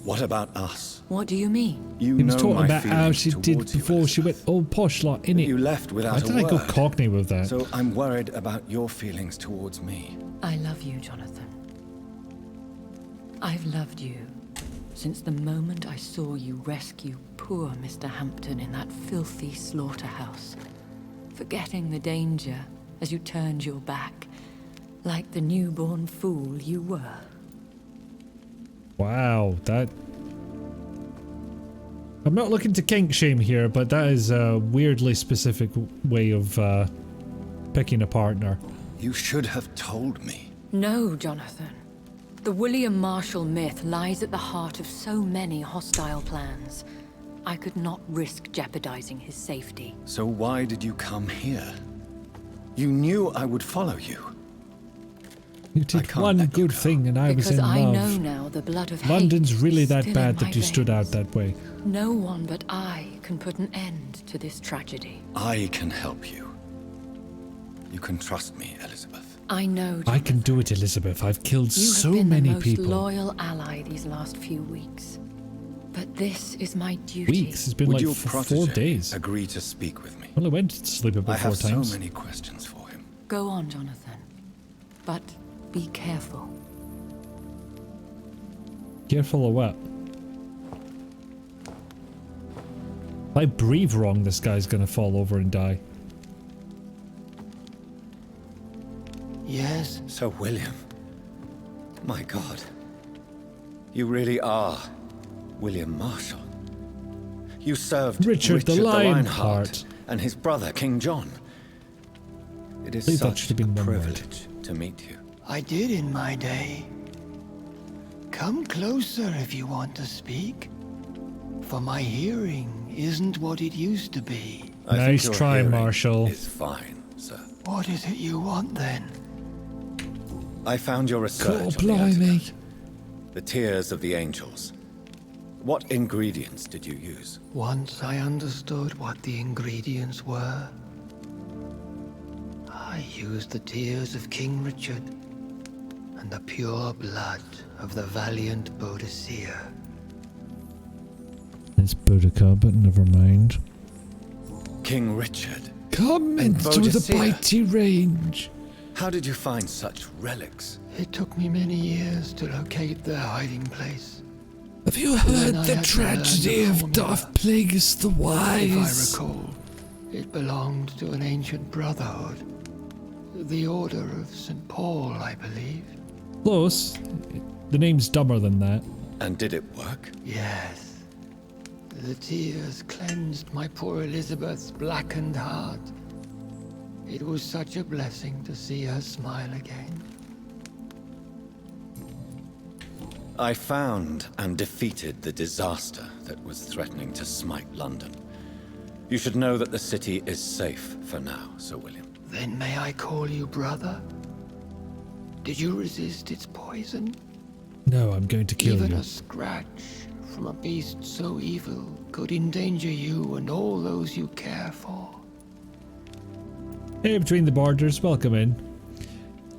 Speaker 2: What about us?
Speaker 12: What do you mean?
Speaker 2: You
Speaker 1: He was
Speaker 2: know
Speaker 1: talking
Speaker 2: my
Speaker 1: about how
Speaker 2: feelings
Speaker 1: she did
Speaker 2: towards you,
Speaker 1: before she went
Speaker 2: Elizabeth.
Speaker 1: all posh lot in it.
Speaker 2: You left without
Speaker 1: Why
Speaker 2: a
Speaker 1: did I go
Speaker 2: word.
Speaker 1: Cockney with that?
Speaker 2: So I'm worried about your feelings towards me.
Speaker 12: I love you, Jonathan. I've loved you since the moment I saw you rescue poor Mr. Hampton in that filthy slaughterhouse, forgetting the danger as you turned your back, like the newborn fool you were.
Speaker 1: Wow, that... I'm not looking to kink shame here, but that is a weirdly specific way of picking a partner.
Speaker 2: You should have told me.
Speaker 12: No, Jonathan. The William Marshall myth lies at the heart of so many hostile plans. I could not risk jeopardizing his safety.
Speaker 2: So why did you come here? You knew I would follow you.
Speaker 1: You did
Speaker 2: can't
Speaker 1: one
Speaker 2: let you
Speaker 1: good
Speaker 2: go.
Speaker 1: thing and I was
Speaker 12: Because
Speaker 1: in
Speaker 12: I
Speaker 1: love.
Speaker 12: know now the blood of
Speaker 1: London's
Speaker 12: hate
Speaker 1: really
Speaker 12: is
Speaker 1: that
Speaker 12: still
Speaker 1: bad
Speaker 12: in
Speaker 1: that
Speaker 12: my
Speaker 1: you stood out
Speaker 12: veins.
Speaker 1: that way.
Speaker 12: No one but I can put an end to this tragedy.
Speaker 2: I can help you. You can trust me, Elizabeth.
Speaker 12: I know,
Speaker 1: I can do it, Elizabeth. I've killed
Speaker 12: you
Speaker 1: so
Speaker 12: have been
Speaker 1: many
Speaker 12: the most
Speaker 1: people.
Speaker 12: loyal ally these last few weeks. But this is my duty.
Speaker 1: Weeks? It's been
Speaker 2: Would
Speaker 1: like
Speaker 2: your
Speaker 1: 4
Speaker 2: protege
Speaker 1: about
Speaker 2: agree to speak with me?
Speaker 1: Well, I went to sleep
Speaker 2: I
Speaker 1: about 4
Speaker 2: have
Speaker 1: times.
Speaker 2: so many questions for him.
Speaker 12: Go on, Jonathan. But be careful.
Speaker 1: Careful of what? If I breathe wrong, this guy's gonna fall over and die.
Speaker 5: Yes?
Speaker 2: So, William, my God, you really are William Marshall. You served
Speaker 1: Richard the Lionheart.
Speaker 2: and his brother, King John. It is
Speaker 1: believe that
Speaker 2: such
Speaker 1: should
Speaker 2: a
Speaker 1: have been one word.
Speaker 2: privilege to meet you.
Speaker 5: I did in my day. Come closer if you want to speak. For my hearing isn't what it used to be.
Speaker 2: I think
Speaker 1: Nice
Speaker 2: your
Speaker 1: try,
Speaker 2: hearing
Speaker 1: Marshall.
Speaker 2: is fine, sir.
Speaker 5: What is it you want then?
Speaker 2: I found your research
Speaker 1: God
Speaker 2: on the
Speaker 1: blimey.
Speaker 2: antidote. The tears of the angels. What ingredients did you use?
Speaker 5: Once I understood what the ingredients were, I used the tears of King Richard and the pure blood of the valiant Boadicea.
Speaker 1: It's Boudica, but never mind.
Speaker 2: King Richard.
Speaker 1: Come
Speaker 2: And
Speaker 1: into the
Speaker 2: Boadicea.
Speaker 1: Bitey range.
Speaker 2: How did you find such relics?
Speaker 5: It took me many years to locate their hiding place.
Speaker 1: Have you
Speaker 5: Then
Speaker 1: heard
Speaker 5: I
Speaker 1: the
Speaker 5: had to learn
Speaker 1: tragedy
Speaker 5: the
Speaker 1: of
Speaker 5: formula.
Speaker 1: Darth Plagueis the
Speaker 5: If
Speaker 1: Wise?
Speaker 5: I recall, it belonged to an ancient brotherhood. The Order of St. Paul, I believe.
Speaker 1: Close. The name's dumber than that.
Speaker 2: And did it work?
Speaker 5: Yes. The tears cleansed my poor Elizabeth's blackened heart. It was such a blessing to see her smile again.
Speaker 2: I found and defeated the disaster that was threatening to smite London. You should know that the city is safe for now, Sir William.
Speaker 5: Then may I call you brother? Did you resist its poison?
Speaker 1: No, I'm going to kill
Speaker 5: Even
Speaker 1: you.
Speaker 5: a scratch from a beast so evil could endanger you and all those you care for.
Speaker 1: Hey, Between the Borders, welcome in.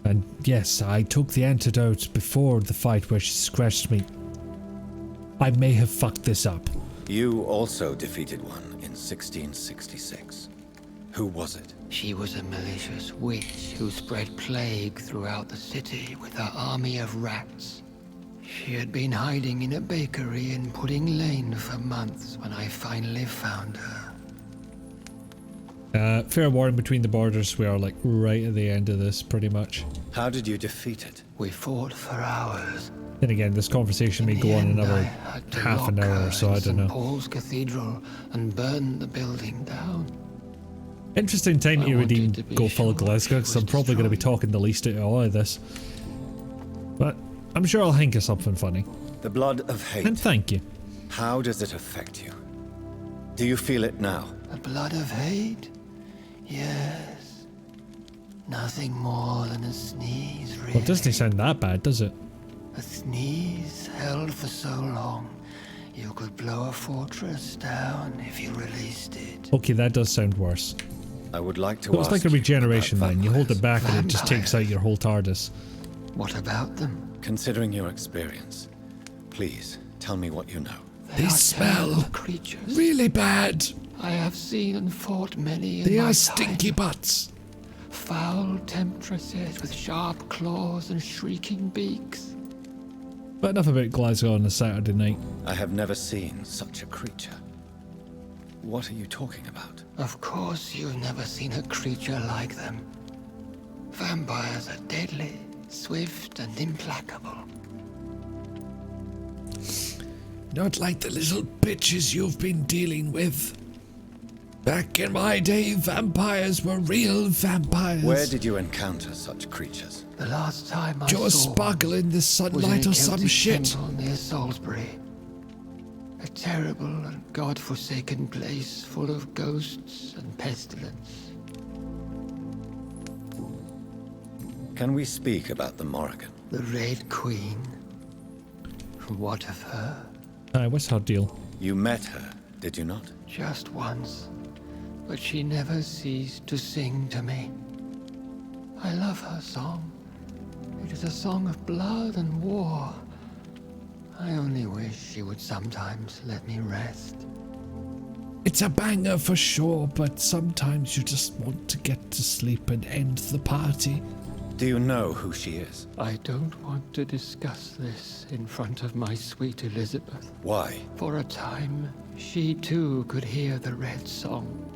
Speaker 1: And yes, I took the antidote before the fight where she scratched me. I may have fucked this up.
Speaker 2: You also defeated one in 1666. Who was it?
Speaker 5: She was a malicious witch who spread plague throughout the city with her army of rats. She had been hiding in a bakery in Pudding Lane for months when I finally found her.
Speaker 1: Fair warning, Between the Borders, we are like right at the end of this, pretty much.
Speaker 2: How did you defeat it?
Speaker 5: We fought for hours.
Speaker 1: Then again, this conversation may
Speaker 5: In
Speaker 1: go
Speaker 5: the
Speaker 1: on
Speaker 5: end,
Speaker 1: another
Speaker 5: I had to
Speaker 1: half an
Speaker 5: lock
Speaker 1: hour
Speaker 5: her
Speaker 1: or so,
Speaker 5: in
Speaker 1: I don't
Speaker 5: St.
Speaker 1: know.
Speaker 5: Paul's Cathedral and burn the building down.
Speaker 1: Interesting time to redeem Go Full Glasgow, because I'm probably going to be talking the least out of all of this. But I'm sure I'll think of something funny.
Speaker 2: The blood of hate.
Speaker 1: And thank you.
Speaker 2: How does it affect you? Do you feel it now?
Speaker 5: The blood of hate? Yes. Nothing more than a sneeze, really.
Speaker 1: Well, it doesn't sound that bad, does it?
Speaker 5: A sneeze held for so long, you could blow a fortress down if you released it.
Speaker 1: Okay, that does sound worse.
Speaker 2: I would like to
Speaker 1: So it's like a regeneration then. You hold it back and it just
Speaker 5: Vampires.
Speaker 1: takes out your whole TARDIS.
Speaker 5: What about them?
Speaker 2: Considering your experience, please tell me what you know.
Speaker 5: They are
Speaker 1: smell
Speaker 5: terrible creatures.
Speaker 1: really bad.
Speaker 5: I have seen and fought many in
Speaker 1: They
Speaker 5: my
Speaker 1: are stinky
Speaker 5: time.
Speaker 1: butts.
Speaker 5: Foul temptresses with sharp claws and shrieking beaks.
Speaker 1: But enough about Glasgow on a Saturday night.
Speaker 2: I have never seen such a creature. What are you talking about?
Speaker 5: Of course you've never seen a creature like them. Vampires are deadly, swift and implacable.
Speaker 1: Not like the little bitches you've been dealing with. Back in my day, vampires were real vampires.
Speaker 2: Where did you encounter such creatures?
Speaker 5: The last time I
Speaker 1: Just
Speaker 5: saw
Speaker 1: sparkle in the
Speaker 5: was
Speaker 1: sunlight
Speaker 5: in a
Speaker 1: or some
Speaker 5: Celtic
Speaker 1: shit.
Speaker 5: temple near Salisbury. A terrible and god-forsaken place full of ghosts and pestilence.
Speaker 2: Can we speak about the Morrigan?
Speaker 5: The Red Queen. What of her?
Speaker 1: What's her deal?
Speaker 2: You met her, did you not?
Speaker 5: Just once. But she never ceased to sing to me. I love her song. It is a song of blood and war. I only wish she would sometimes let me rest.
Speaker 1: It's a banger for sure, but sometimes you just want to get to sleep and end the party.
Speaker 2: Do you know who she is?
Speaker 5: I don't want to discuss this in front of my sweet Elizabeth.
Speaker 2: Why?
Speaker 5: For a time, she too could hear the red song.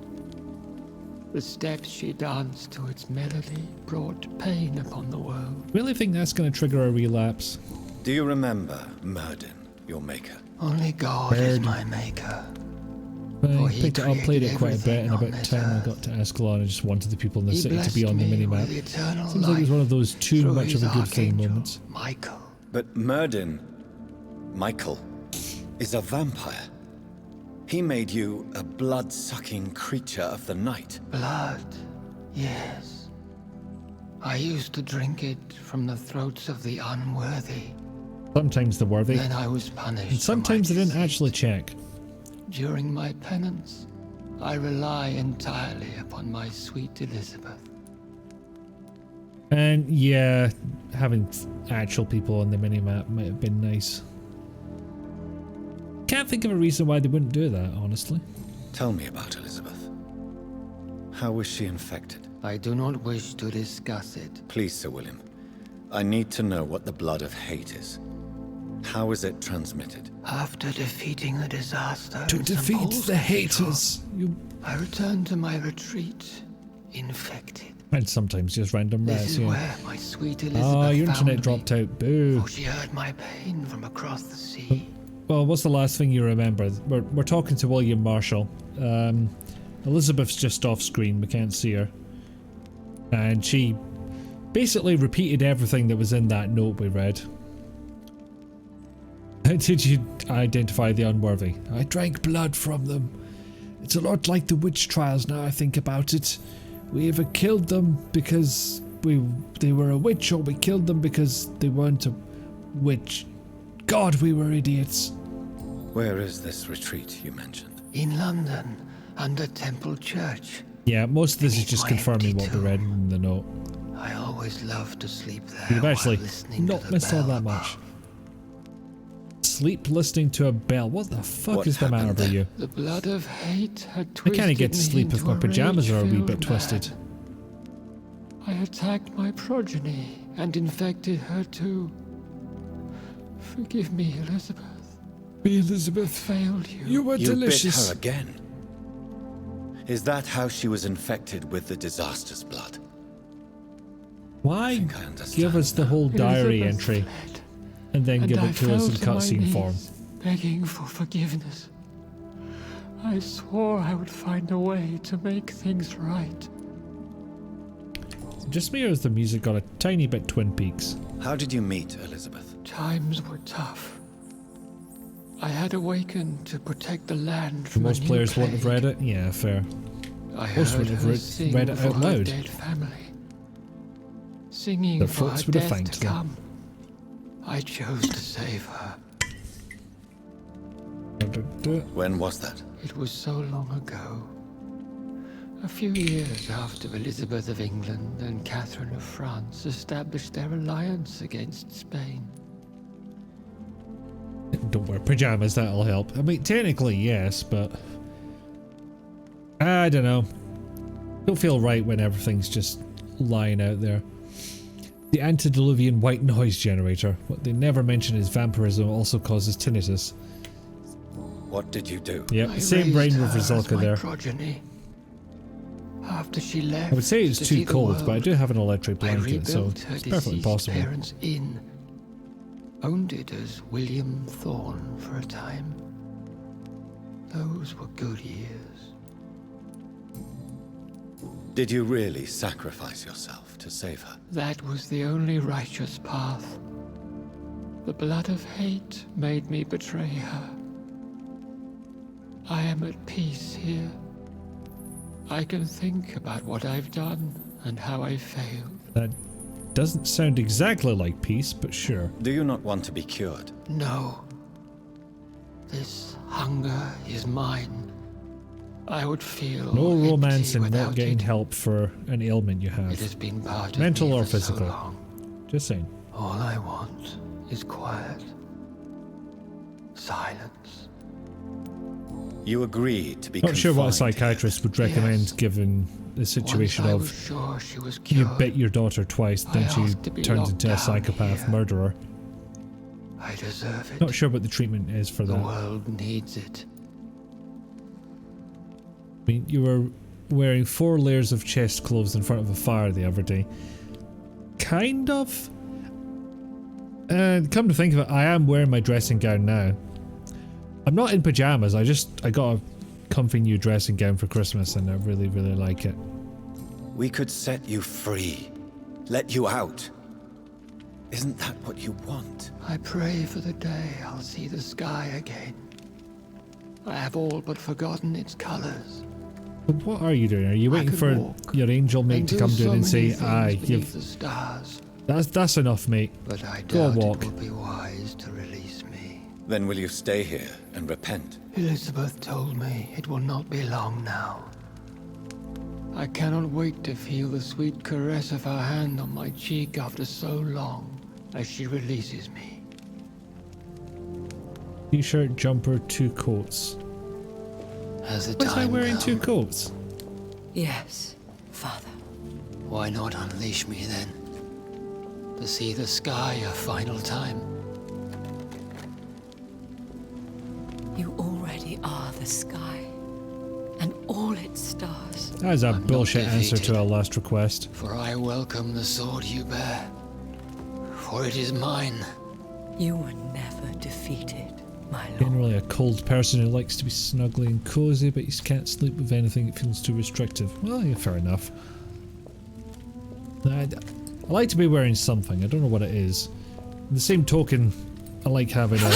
Speaker 5: The steps she danced to its melody brought pain upon the world.
Speaker 1: Really think that's going to trigger a relapse?
Speaker 2: Do you remember Myrddin, your maker?
Speaker 5: Only God is my maker.
Speaker 1: I picked it up, played it quite a bit, and about the time I got to Ascalon, I just wanted the people in the
Speaker 5: He
Speaker 1: city to be on the
Speaker 5: blessed me
Speaker 1: minimap.
Speaker 5: with eternal
Speaker 1: Seems like it was one of those too
Speaker 5: through
Speaker 1: much of a
Speaker 5: his
Speaker 1: good film
Speaker 5: archangel,
Speaker 1: moments.
Speaker 5: Michael.
Speaker 2: But Myrddin, Michael, is a vampire. He made you a blood-sucking creature of the night.
Speaker 5: Blood, yes. I used to drink it from the throats of the unworthy.
Speaker 1: Sometimes the worthy.
Speaker 5: Then I was punished.
Speaker 1: And sometimes they didn't actually check.
Speaker 5: During my penance, I rely entirely upon my sweet Elizabeth.
Speaker 1: And yeah, having actual people on the minimap might have been nice. Can't think of a reason why they wouldn't do that, honestly.
Speaker 2: Tell me about Elizabeth. How was she infected?
Speaker 5: I do not wish to discuss it.
Speaker 2: Please, Sir William. I need to know what the blood of hate is. How is it transmitted?
Speaker 5: After defeating the disaster
Speaker 1: To
Speaker 5: in St.
Speaker 1: defeat
Speaker 5: Paul's
Speaker 1: the
Speaker 5: Cathedral,
Speaker 1: haters. You...
Speaker 5: I returned to my retreat, infected.
Speaker 1: And sometimes just random
Speaker 5: This
Speaker 1: rats,
Speaker 5: is
Speaker 1: yeah.
Speaker 5: where my sweet Elizabeth
Speaker 1: Oh, your
Speaker 5: found
Speaker 1: internet
Speaker 5: me,
Speaker 1: dropped out. Boo.
Speaker 5: for she heard my pain from across the sea.
Speaker 1: Well, what's the last thing you remember? We're talking to William Marshall. Elizabeth's just off screen. We can't see her. And she basically repeated everything that was in that note we read. How did you identify the unworthy? I drank blood from them. It's a lot like the witch trials now I think about it. We either killed them because they were a witch, or we killed them because they weren't a witch. God, we were idiots.
Speaker 2: Where is this retreat you mentioned?
Speaker 5: In London, under Temple Church.
Speaker 1: Yeah, most of this is
Speaker 5: Beneath
Speaker 1: just
Speaker 5: my
Speaker 1: confirming
Speaker 5: empty
Speaker 1: what we read in the note.
Speaker 5: I always loved to sleep there.
Speaker 1: You've actually
Speaker 5: while listening
Speaker 1: not
Speaker 5: to the
Speaker 1: missed all
Speaker 5: bell
Speaker 1: that
Speaker 5: above.
Speaker 1: much. Sleep listening to a bell. What the fuck
Speaker 2: What
Speaker 1: is the matter
Speaker 2: happened
Speaker 1: with
Speaker 2: then?
Speaker 1: you?
Speaker 5: The blood of hate had
Speaker 1: I
Speaker 5: twisted
Speaker 1: can't get to
Speaker 5: me
Speaker 1: sleep if
Speaker 5: into
Speaker 1: my pajamas are a wee
Speaker 5: rage-filled
Speaker 1: bit twisted.
Speaker 5: man. I attacked my progeny and infected her too. Forgive me, Elizabeth.
Speaker 1: Me, Elizabeth.
Speaker 5: Failed you.
Speaker 1: You were
Speaker 2: You
Speaker 1: delicious.
Speaker 2: bit her again. Is that how she was infected with the disaster's blood?
Speaker 1: Why
Speaker 2: think I understand
Speaker 1: give us the
Speaker 2: now.
Speaker 1: whole diary
Speaker 5: Elizabeth
Speaker 1: entry
Speaker 5: fled,
Speaker 1: and then
Speaker 5: and
Speaker 1: give
Speaker 5: I
Speaker 1: it to us
Speaker 5: fell
Speaker 1: in
Speaker 5: to my
Speaker 1: cutscene form?
Speaker 5: knees, begging for forgiveness. I swore I would find a way to make things right.
Speaker 1: Just me, or has the music got a tiny bit Twin Peaks?
Speaker 2: How did you meet Elizabeth?
Speaker 5: Times were tough. I had awakened to protect the land from
Speaker 1: Most
Speaker 5: a new
Speaker 1: players
Speaker 5: plague.
Speaker 1: won't have read it. Yeah, fair.
Speaker 5: I
Speaker 1: Most
Speaker 5: heard
Speaker 1: would have
Speaker 5: her sing
Speaker 1: read it
Speaker 5: for
Speaker 1: out
Speaker 5: her
Speaker 1: loud.
Speaker 5: dead family, singing
Speaker 1: Their
Speaker 5: for
Speaker 1: folks
Speaker 5: her
Speaker 1: would have
Speaker 5: death
Speaker 1: thanked
Speaker 5: to
Speaker 1: them.
Speaker 5: come. I chose to save her.
Speaker 2: When was that?
Speaker 5: It was so long ago. A few years after Elizabeth of England and Catherine of France established their alliance against Spain.
Speaker 1: Don't wear pajamas, that'll help. I mean, technically, yes, but... I don't know. Don't feel right when everything's just lying out there. The antediluvian white noise generator. What they never mention is vampirism also causes tinnitus.
Speaker 2: What did you do?
Speaker 1: Yep,
Speaker 5: I
Speaker 1: same
Speaker 5: raised
Speaker 1: brain
Speaker 5: her
Speaker 1: with
Speaker 5: as
Speaker 1: Rizalka
Speaker 5: my
Speaker 1: there.
Speaker 5: progeny. After she left,
Speaker 1: I would say it's
Speaker 5: to
Speaker 1: too
Speaker 5: see the
Speaker 1: cold, but I
Speaker 5: world,
Speaker 1: do have an electric
Speaker 5: I
Speaker 1: blanket, so
Speaker 5: rebuilt her
Speaker 1: it's perfectly
Speaker 5: deceased
Speaker 1: possible.
Speaker 5: parents' inn. Owned it as William Thorne for a time. Those were good years.
Speaker 2: Did you really sacrifice yourself to save her?
Speaker 5: That was the only righteous path. The blood of hate made me betray her. I am at peace here. I can think about what I've done and how I failed.
Speaker 1: That doesn't sound exactly like peace, but sure.
Speaker 2: Do you not want to be cured?
Speaker 5: No. This hunger is mine. I would feel
Speaker 1: No
Speaker 5: empty
Speaker 1: romance in
Speaker 5: without
Speaker 1: not getting
Speaker 5: it.
Speaker 1: help for an ailment you
Speaker 5: It
Speaker 1: have.
Speaker 5: has been part of
Speaker 1: Mental
Speaker 5: me
Speaker 1: or
Speaker 5: for so
Speaker 1: physical.
Speaker 5: long.
Speaker 1: Just saying.
Speaker 5: All I want is quiet. Silence.
Speaker 2: You agreed to be
Speaker 1: Not sure what a
Speaker 2: confined
Speaker 1: psychiatrist would recommend
Speaker 5: Yes.
Speaker 1: given the situation
Speaker 5: Once I was
Speaker 1: of
Speaker 5: sure she was
Speaker 1: you
Speaker 5: cured,
Speaker 1: bit your daughter twice, then
Speaker 5: I
Speaker 1: she
Speaker 5: asked to be
Speaker 1: turned
Speaker 5: locked
Speaker 1: into a
Speaker 5: down
Speaker 1: psychopath
Speaker 5: here.
Speaker 1: murderer.
Speaker 5: I deserve it.
Speaker 1: Not sure what the treatment is for
Speaker 5: The
Speaker 1: that.
Speaker 5: world needs it.
Speaker 1: I mean, you were wearing 4 layers of chest clothes in front of a fire the other day. Kind of. And come to think of it, I am wearing my dressing gown now. I'm not in pajamas, I got a comfy new dressing gown for Christmas and I really, really like it.
Speaker 2: We could set you free. Let you out. Isn't that what you want?
Speaker 5: I pray for the day I'll see the sky again. I have all but forgotten its colors.
Speaker 1: But what are you doing? Are you waiting
Speaker 5: could
Speaker 1: for
Speaker 5: walk
Speaker 1: your angel mate to
Speaker 5: do
Speaker 1: come
Speaker 5: so
Speaker 1: down and
Speaker 5: many
Speaker 1: say,
Speaker 5: things
Speaker 1: aye,
Speaker 5: beneath the stars,
Speaker 1: that's enough, mate.
Speaker 5: but I
Speaker 1: Go
Speaker 5: doubt
Speaker 1: walk.
Speaker 5: it will be wise to release me.
Speaker 2: Then will you stay here and repent?
Speaker 5: Elizabeth told me it will not be long now. I cannot wait to feel the sweet caress of her hand on my cheek after so long as she releases me.
Speaker 1: T-shirt, jumper, 2 coats.
Speaker 5: As the
Speaker 1: Was I
Speaker 5: time
Speaker 1: wearing 2
Speaker 5: comes,
Speaker 1: coats?
Speaker 12: Yes, Father.
Speaker 5: why not unleash me then? To see the sky a final time.
Speaker 12: You already are the sky, and all its stars.
Speaker 1: That is a
Speaker 5: I'm not
Speaker 1: bullshit answer to
Speaker 5: defeated.
Speaker 1: our last request.
Speaker 5: For I welcome the sword you bear. For it is mine.
Speaker 12: You were never defeated, my lord.
Speaker 1: Generally a cold person who likes to be snuggly and cozy, but you can't sleep with anything that feels too restrictive. Well, yeah, fair enough. I like to be wearing something. I don't know what it is. In the same token, I like having a...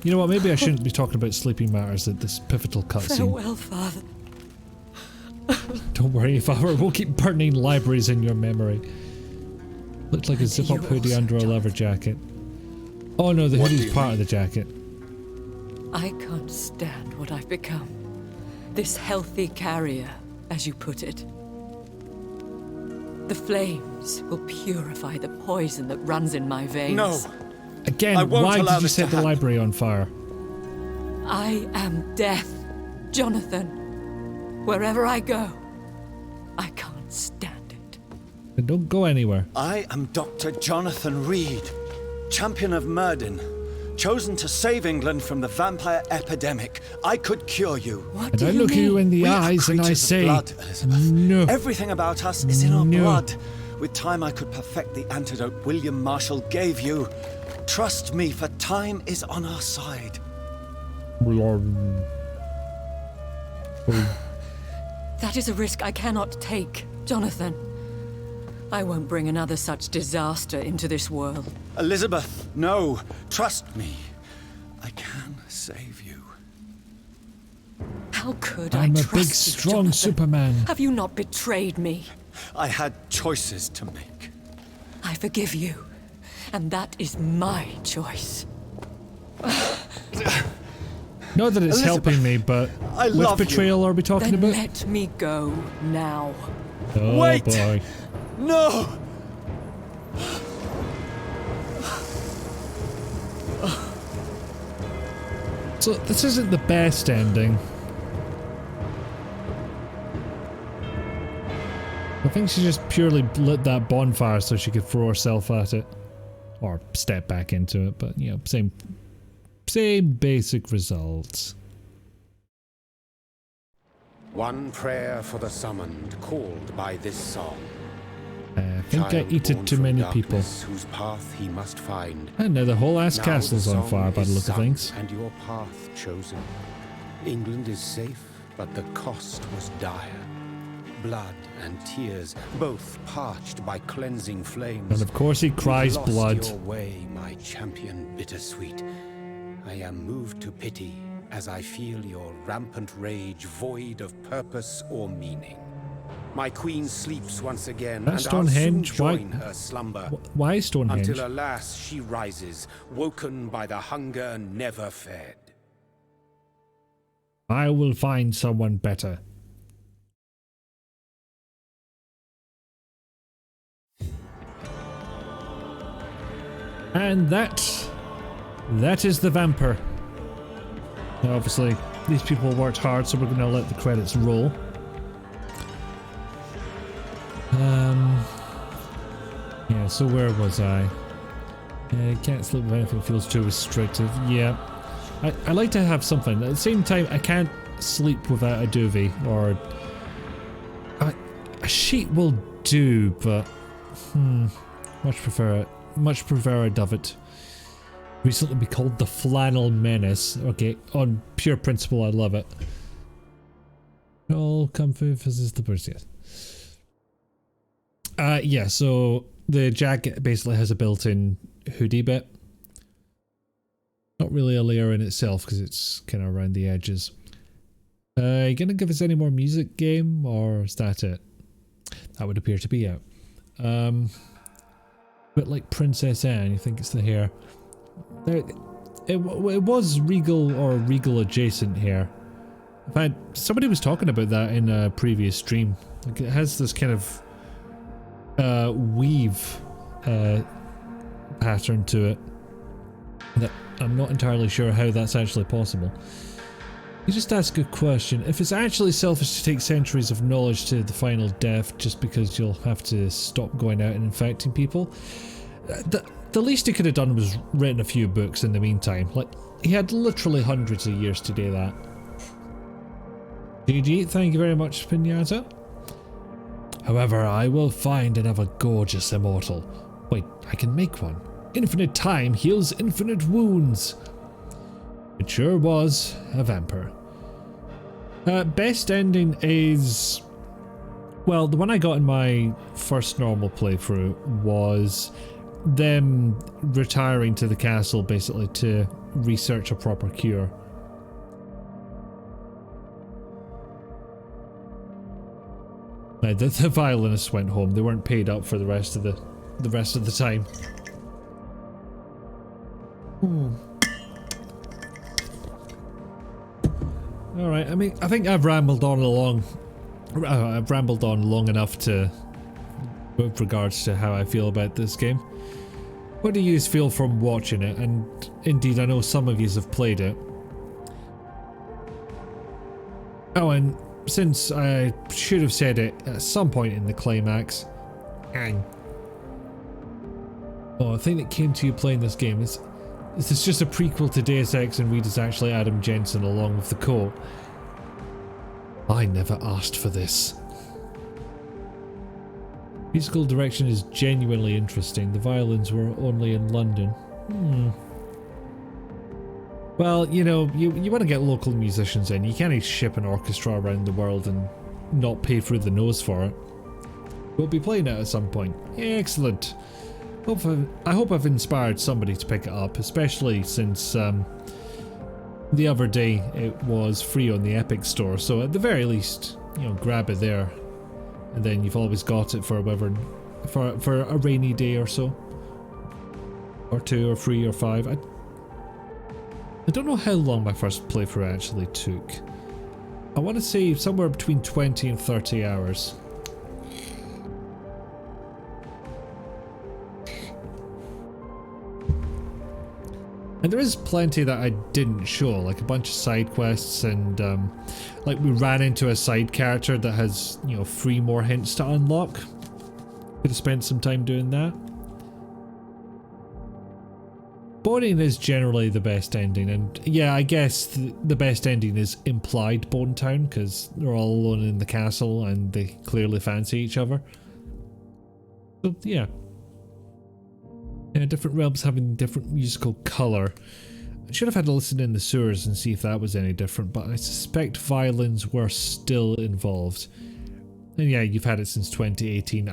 Speaker 1: You know what, maybe I shouldn't be talking about sleeping matters at this pivotal cutscene.
Speaker 12: Farewell, Father.
Speaker 1: Don't worry, Father, we'll keep burning libraries in your memory. Looked like a
Speaker 12: And
Speaker 1: zip-up
Speaker 12: you
Speaker 1: hoodie
Speaker 12: also,
Speaker 1: under a leather jacket. Oh no, the
Speaker 2: What do
Speaker 1: hoodie's
Speaker 2: you
Speaker 1: part
Speaker 2: mean?
Speaker 1: of the jacket.
Speaker 12: I can't stand what I've become. This healthy carrier, as you put it. The flames will purify the poison that runs in my veins.
Speaker 2: No!
Speaker 1: Again,
Speaker 2: I won't
Speaker 1: why
Speaker 2: allow
Speaker 1: did you
Speaker 2: this to
Speaker 1: set the
Speaker 2: happen.
Speaker 1: library on fire?
Speaker 12: I am death, Jonathan. Wherever I go, I can't stand it.
Speaker 1: Then don't go anywhere.
Speaker 2: I am Dr. Jonathan Reed, champion of Murden, chosen to save England from the vampire epidemic. I could cure you.
Speaker 12: What
Speaker 1: And
Speaker 12: do
Speaker 1: I
Speaker 12: you
Speaker 1: look at you
Speaker 12: mean?
Speaker 1: in the
Speaker 2: We are
Speaker 1: eyes and I
Speaker 2: creatures of
Speaker 1: say,
Speaker 2: blood, Elizabeth.
Speaker 1: no.
Speaker 2: Everything about us is in our
Speaker 1: No.
Speaker 2: blood. With time, I could perfect the antidote William Marshall gave you. Trust me, for time is on our side.
Speaker 12: That is a risk I cannot take, Jonathan. I won't bring another such disaster into this world.
Speaker 2: Elizabeth, no. Trust me. I can save you.
Speaker 12: How could
Speaker 1: I'm
Speaker 12: I
Speaker 1: a
Speaker 12: trust
Speaker 1: big,
Speaker 12: you,
Speaker 1: strong
Speaker 12: Jonathan?
Speaker 1: Superman.
Speaker 12: Have you not betrayed me?
Speaker 2: I had choices to make.
Speaker 12: I forgive you, and that is my choice.
Speaker 1: Not that it's
Speaker 2: Elizabeth,
Speaker 1: helping me, but
Speaker 2: I
Speaker 1: which
Speaker 2: love
Speaker 1: betrayal
Speaker 2: you.
Speaker 1: are we talking
Speaker 12: Then
Speaker 1: about?
Speaker 12: let me go now.
Speaker 1: Oh
Speaker 2: Wait!
Speaker 1: boy.
Speaker 2: No!
Speaker 1: So this isn't the best ending. I think she just purely lit that bonfire so she could throw herself at it. Or step back into it, but you know, same basic results.
Speaker 8: One prayer for the summoned, called by this song.
Speaker 1: I think I
Speaker 8: Child
Speaker 1: eated
Speaker 8: born
Speaker 1: too
Speaker 8: from
Speaker 1: many
Speaker 8: darkness,
Speaker 1: people.
Speaker 8: whose path he must find.
Speaker 1: And now the whole ass
Speaker 8: Now
Speaker 1: castle's
Speaker 8: the
Speaker 1: on
Speaker 8: song
Speaker 1: fire by the
Speaker 8: is
Speaker 1: look of
Speaker 8: sung
Speaker 1: things.
Speaker 8: And your path chosen. England is safe, but the cost was dire. Blood and tears, both parched by cleansing flames.
Speaker 1: And of course he cries
Speaker 8: You've
Speaker 1: blood.
Speaker 8: lost your way, my champion bittersweet. I am moved to pity as I feel your rampant rage void of purpose or meaning. My queen sleeps once again,
Speaker 1: That's
Speaker 8: and I'll soon
Speaker 1: Stonehenge. Why-
Speaker 8: join her slumber.
Speaker 1: Why Stonehenge?
Speaker 8: Until alas she rises, woken by the hunger never fed.
Speaker 1: I will find someone better. And that is the Vampyr. Now obviously, these people worked hard, so we're going to let the credits roll. Yeah, so where was I? Can't sleep if anything feels too restrictive. Yeah. I like to have something. At the same time, I can't sleep without a duvet, or... a sheet will do, but... much prefer a duvet. Recently be called the Flannel Menace. Okay, on pure principle, I love it. All comfort visits the burst, yes. Yeah, so the jacket basically has a built-in hoodie bit. Not really a layer in itself because it's kind of around the edges. You gonna give us any more music, game, or is that it? That would appear to be it. Bit like Princess Anne, you think it's the hair. It was regal or regal adjacent hair. In fact, somebody was talking about that in a previous stream. Like, it has this kind of weave pattern to it that I'm not entirely sure how that's actually possible. You just ask a question. If it's actually selfish to take centuries of knowledge to the final death just because you'll have to stop going out and infecting people, the least he could have done was written a few books in the meantime. Like, he had literally hundreds of years to do that. GG, thank you very much, Pinata. However, I will find another gorgeous immortal. Wait, I can make one. Infinite time heals infinite wounds. It sure was a Vampyr. Best ending is... well, the one I got in my first normal playthrough was them retiring to the castle basically to research a proper cure. The violinists went home. They weren't paid up for the rest of the time. All right. I mean, I think I've rambled on long enough to, with regards to how I feel about this game. What do you feel from watching it? And indeed, I know some of you have played it. Oh, and since I should have said it at some point in the climax, a thing that came to you playing this game is this just a prequel to Deus Ex and Reed is actually Adam Jensen along with the quote, "I never asked for this." Musical direction is genuinely interesting. The violins were only in London. Well, you know, you want to get local musicians in. You can't ship an orchestra around the world and not pay through the nose for it. We'll be playing it at some point. Excellent. I hope I've inspired somebody to pick it up, especially since the other day it was free on the Epic Store. So at the very least, you know, grab it there, and then you've always got it for whatever, for a rainy day or so, or 2 or 3 or 5. I don't know how long my first playthrough actually took. I want to say somewhere between 20 and 30 hours. And there is plenty that I didn't show, like a bunch of side quests, and like we ran into a side character that has, you know, 3 more hints to unlock. Could have spent some time doing that. Boning is generally the best ending, and yeah, I guess the best ending is implied Bone Town, because they're all alone in the castle and they clearly fancy each other. So yeah. Yeah, different realms having different musical colour. I should have had a listen in the sewers and see if that was any different, but I suspect violins were still involved. And yeah, you've had it since 2018.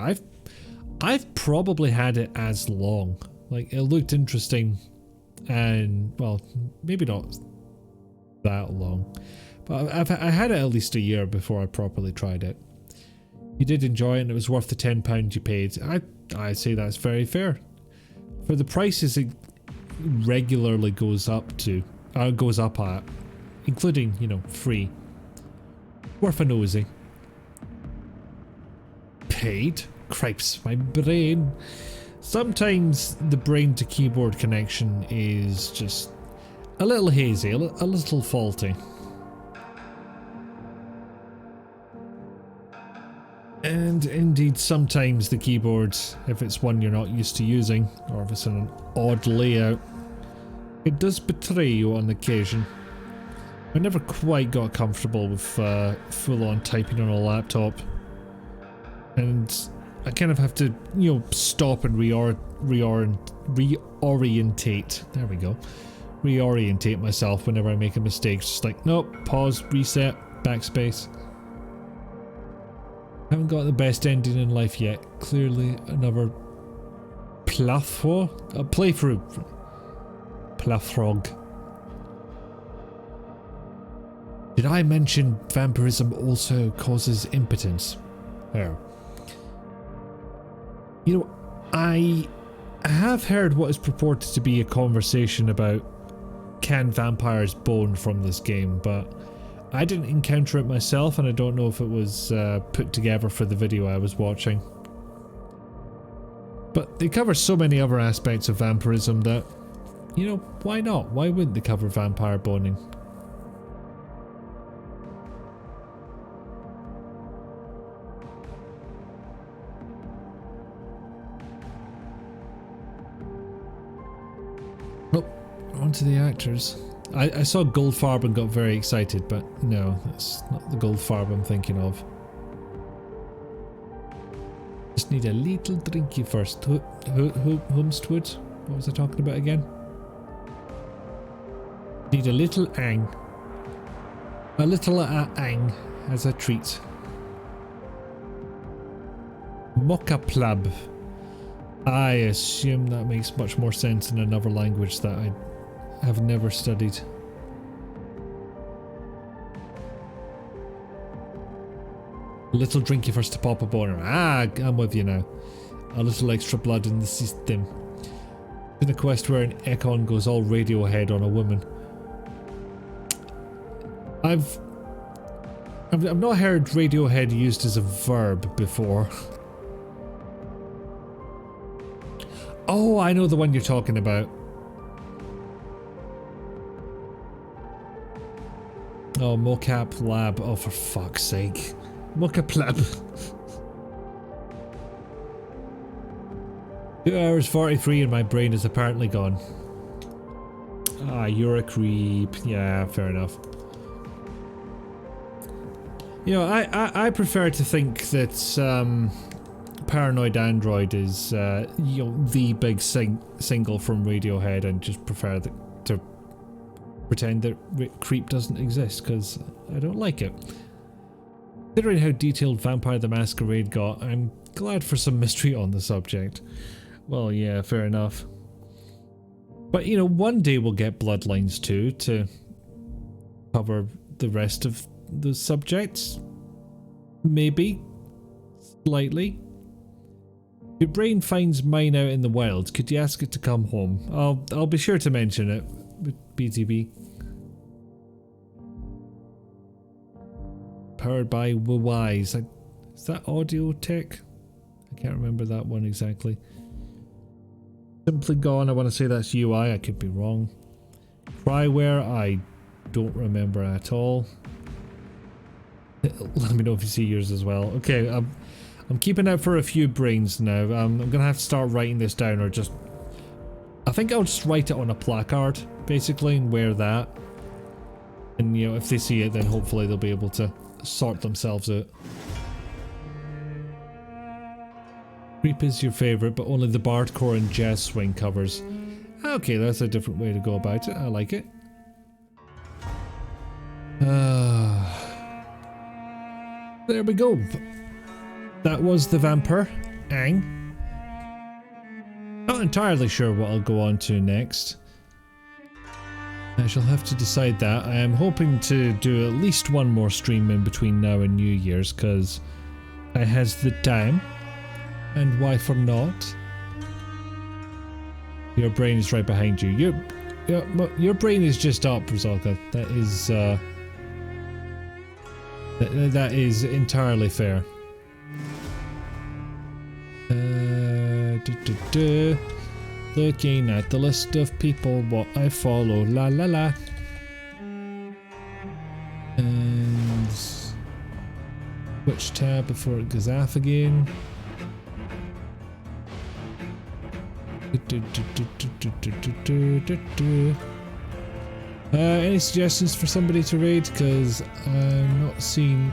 Speaker 1: I've probably had it as long. Like, it looked interesting. And, well, maybe not that long, but I had it at least a year before I properly tried it. You did enjoy it and it was worth the £10 you paid. I'd say that's very fair. For the prices it regularly goes up at, including, you know, free. Worth a nosy. Paid? Cripes, my brain. Sometimes the brain to keyboard connection is just a little hazy, a little faulty. And indeed, sometimes the keyboard, if it's one you're not used to using, or if it's in an odd layout, it does betray you on occasion. I never quite got comfortable with full-on typing on a laptop. And I kind of have to, you know, stop and reorientate. There we go. Reorientate myself whenever I make a mistake. Just like, nope, pause, reset, backspace. Haven't got the best ending in life yet. Clearly another playthrough. Plathrog. Did I mention vampirism also causes impotence? Oh. You know, I have heard what is purported to be a conversation about can vampires bone from this game, but I didn't encounter it myself, and I don't know if it was put together for the video I was watching. But they cover so many other aspects of vampirism that, you know, why not? Why wouldn't they cover vampire boning? On to the actors. I saw Goldfarb and got very excited, but no, that's not the Goldfarb I'm thinking of. Just need a little drinky first. Homestwood? What was I talking about again? Need a little ang. A little ang as a treat. Mocha plab. I assume that makes much more sense in another language that I have never studied. A little drinky first to pop a boner. Ah, I'm with you now. A little extra blood in the system. In a quest where an Ekon goes all Radiohead on a woman. I've not heard Radiohead used as a verb before. Oh, I know the one you're talking about. Oh, Mocap Lab. Oh, for fuck's sake. Mocap Lab. 2 hours 43 and my brain is apparently gone. Ah, you're a creep. Yeah, fair enough. You know, I prefer to think that Paranoid Android is you know, the big single from Radiohead, and just prefer to pretend that creep doesn't exist, because I don't like it. Considering how detailed Vampire the Masquerade got, I'm glad for some mystery on the subject. Well, yeah, fair enough. But, you know, one day we'll get Bloodlines 2 to cover the rest of the subjects. Maybe. Slightly. Your brain finds mine out in the wild. Could you ask it to come home? I'll be sure to mention it with BTB. Powered by Wise. Is that audio tech? I can't remember that one exactly. Simply Gone, I want to say that's UI, I could be wrong. Cryware, I don't remember at all. Let me know if you see yours as well. Okay, I'm keeping out for a few brains now. I'm gonna have to start writing this down, or just... I think I'll just write it on a placard, basically, and wear that. And, you know, if they see it, then hopefully they'll be able to sort themselves out. Creep is your favourite, but only the Bardcore and Jazz Swing covers. Okay, that's a different way to go about it. I like it. There we go. That was the Vampyr. Ang. Not entirely sure what I'll go on to next. I shall have to decide that. I am hoping to do at least one more stream in between now and New Year's, because I has the time. And why for not? Your brain is right behind you. Your brain is just up, Rizalka. That is that is entirely fair. Looking at the list of people, what I follow, la la la. And switch tab before it goes off again. Any suggestions for somebody to raid? Because I'm not seeing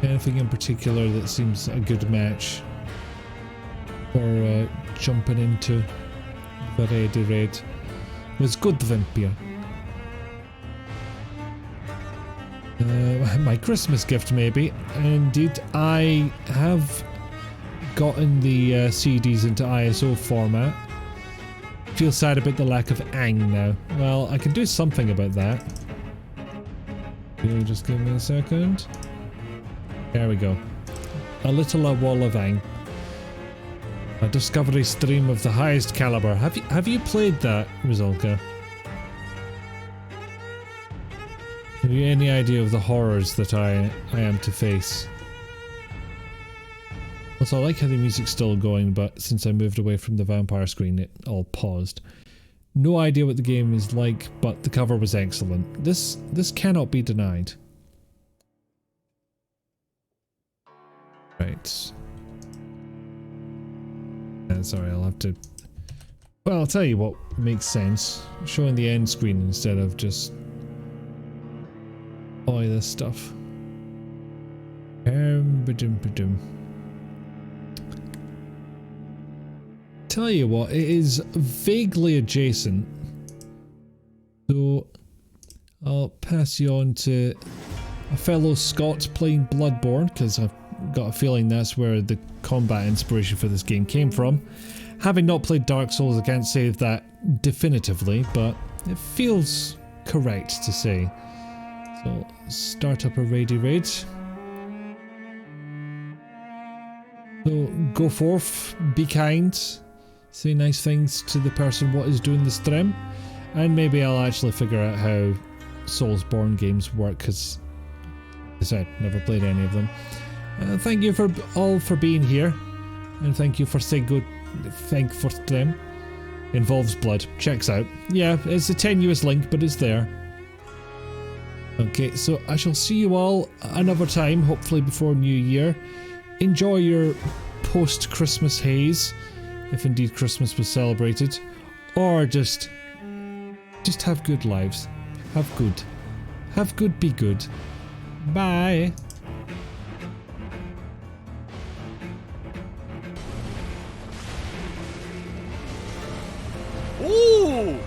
Speaker 1: anything in particular that seems a good match for jumping into the ready raid. It was good, Vampyr. My Christmas gift, maybe. Indeed, I have gotten the CDs into ISO format. Feel sad about the lack of Ang now. Well, I can do something about that. Just give me a second. There we go. A little wall of Ang. A discovery stream of the highest caliber. Have you played that, Rizalka? Have you any idea of the horrors that I am to face? Also, I like how the music's still going, but since I moved away from the Vampyr screen, it all paused. No idea what the game is like, but the cover was excellent. This cannot be denied. Right. Sorry, I'll have to... Well, I'll tell you what makes sense. Showing the end screen instead of just... all this stuff. Tell you what, it is vaguely adjacent, so I'll pass you on to a fellow Scot playing Bloodborne, because I've got a feeling that's where the combat inspiration for this game came from. Having not played Dark Souls, I can't say that definitively, but it feels correct to say. So, start up a raidy raid. So, go forth, be kind. Say nice things to the person what is doing the stream, and maybe I'll actually figure out how Soulsborne games work, because as I said, never played any of them. Thank you for all for being here, and thank you for saying good. Thank for stream. Involves blood. Checks out. Yeah, it's a tenuous link, but it's there. Okay, so I shall see you all another time, hopefully before New Year. Enjoy your post-Christmas haze. If indeed Christmas was celebrated, or just have good lives. Have good, be good. Bye.
Speaker 3: Ooh!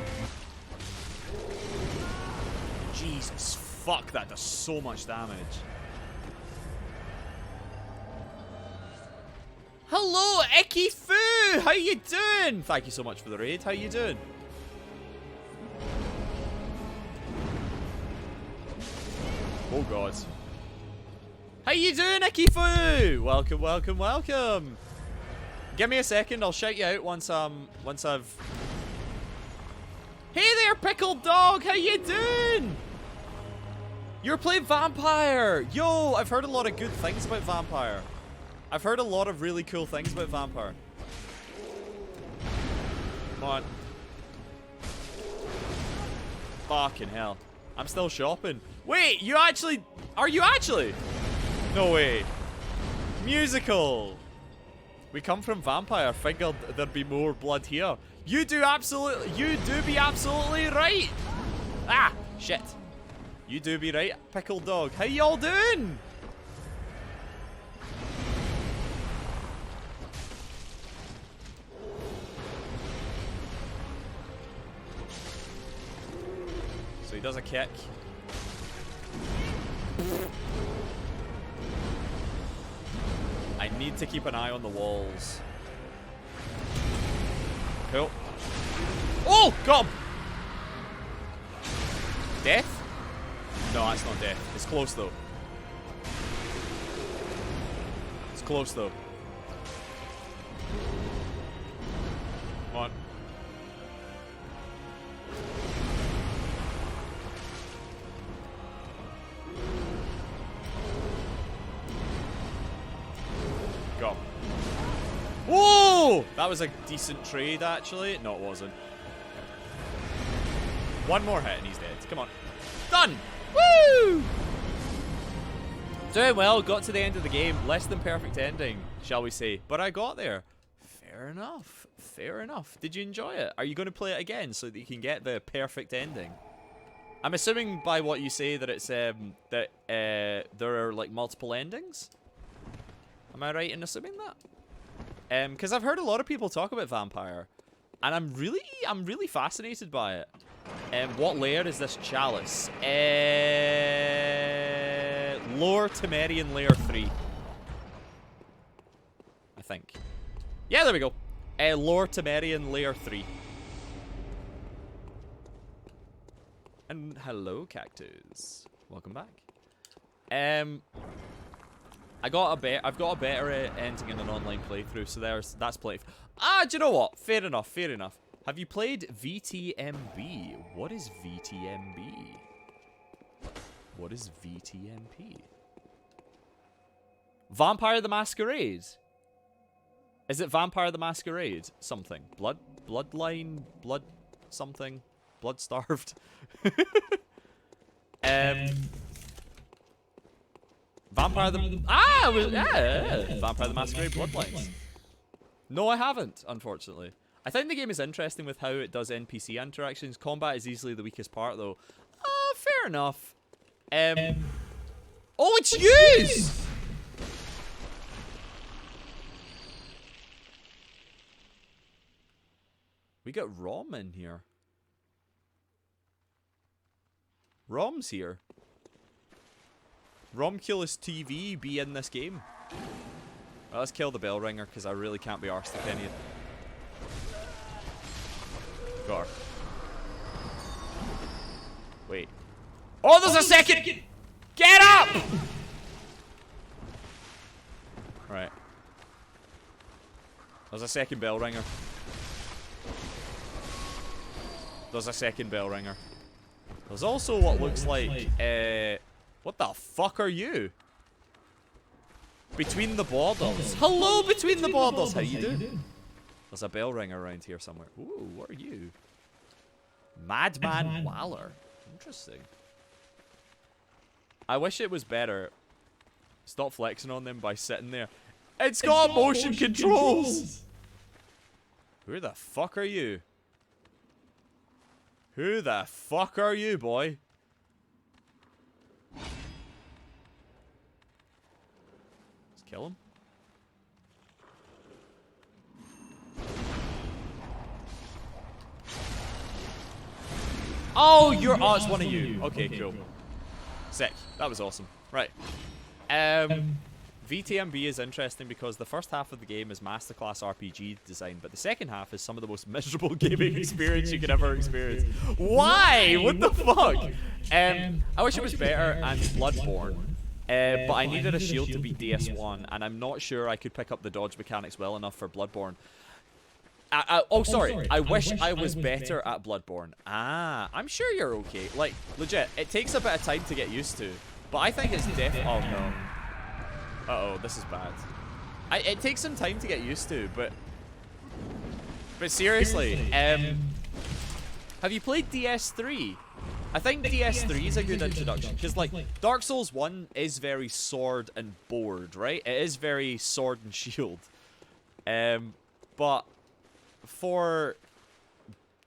Speaker 13: fuck, that does so much damage. Hello, Icky Foo! How you doing? Thank you so much for the raid. How you doing? Oh god. How you doing, Icky Foo? Welcome, welcome, welcome. Give me a second, I'll shout you out once I've... Hey there, Pickled Dog! How you doing? You're playing Vampyr! Yo, I've heard a lot of good things about Vampyr. I've heard a lot of really cool things about Vampyr. Come on. Fucking hell. I'm still shopping. Wait, you actually... Are you actually? No way. Musical. We come from Vampyr. Figured there'd be more blood here. You do be absolutely right. Ah, shit. You do be right, Pickled Dog. How y'all doing? So he does a kick. I need to keep an eye on the walls. Cool. Oh, God! Death? No, that's not death. It's close, though. It's close, though. Come on. Go. Whoa! That was a decent trade, actually. No, it wasn't. One more hit and he's dead. Come on. Done! Woo! Doing well. Got to the end of the game. Less than perfect ending, shall we say. But I got there. Fair enough. Fair enough. Did you enjoy it? Are you going to play it again so that you can get the perfect ending? I'm assuming by what you say that it's that there are like multiple endings. Am I right in assuming that? Because I've heard a lot of people talk about Vampyr, and I'm really fascinated by it. What layer is this chalice? Lower Temerian layer 3. I think. Yeah, there we go. Lower Temerian layer 3. And hello, Cactus. Welcome back. I've got a better ending in an online playthrough, so that's plenty. Ah, do you know what? Fair enough, fair enough. Have you played VTMB? What is VTMB? What is VTMB? Vampire the Masquerade? Is it Vampire the Masquerade? Something. Bloodline? Blood something? Blood starved? Vampire the Vampire the Masquerade Bloodlines. No, I haven't, unfortunately. I think the game is interesting with how it does NPC interactions. Combat is easily the weakest part, though. Fair enough. Oh, it's used! We got Rom in here. Rom's here. Romculus TV be in this game. Well, let's kill the bell ringer because I really can't be arsed with any of it. Got her. Wait. Oh, there's a second! Get up! Right. There's a second bell ringer. There's a second bell ringer. There's also what looks like, what the fuck are you? Between the Borders. Hello, Between the Borders. How you doing? There's a bell ringer around here somewhere. Ooh, what are you? Madman Waller. Interesting. I wish it was better. Stop flexing on them by sitting there. It's got motion controls! Who the fuck are you? Who the fuck are you, boy? Let's kill him. Oh, you're... Oh, it's one of you. Okay, cool. Sick. That was awesome. Right. VTMB is interesting because the first half of the game is masterclass RPG design, but the second half is some of the most miserable gaming experience you could ever experience. Why? What the fuck? I wish it was better and Bloodborne, but I needed a shield to beat DS1, and I'm not sure I could pick up the dodge mechanics well enough for Bloodborne. Oh, sorry. I wish I was better at Bloodborne. Ah, I'm sure you're okay. Like, legit, it takes a bit of time to get used to, but I think it's oh no. Uh-oh, this is bad. It takes some time to get used to, but seriously, have you played DS3? I think DS3 is a good introduction, because, like, Dark Souls 1 is very sword and board, right? It is very sword and shield. But for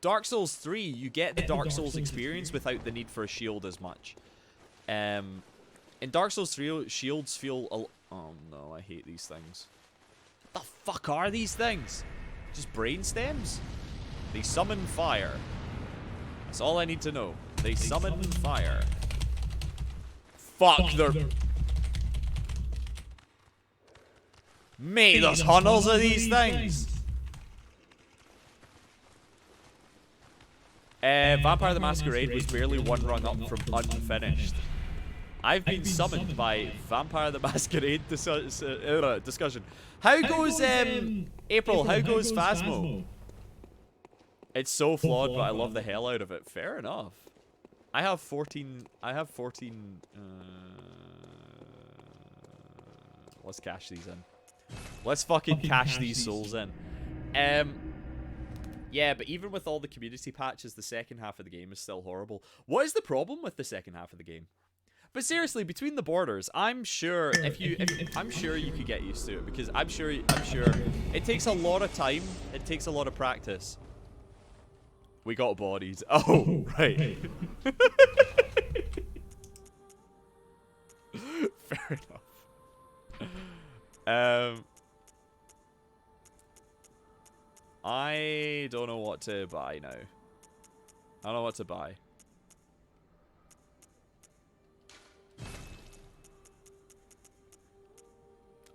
Speaker 13: Dark Souls 3, you get the Dark Souls experience without the need for a shield as much. In Dark Souls 3, shields feel oh no, I hate these things. What the fuck are these things? Just brain stems? They summon fire. That's all I need to know. They summon fire. Fuck, they're... Mate, there's hundreds of these things! Vampire the Masquerade was barely one rung up from unfinished. I've been summoned by Vampire the Masquerade discussion. How goes April? How goes Phasmo? It's so flawed, but I love the hell out of it. Fair enough. I have 14. Let's cash these in. Let's fucking cash these souls in. Yeah, but even with all the community patches, the second half of the game is still horrible. What is the problem with the second half of the game? But seriously, Between the Borders, I'm sure I'm sure you could get used to it, because I'm sure it takes a lot of time, it takes a lot of practice. We got bodies. Oh, right. Fair enough. I don't know what to buy now. I don't know what to buy.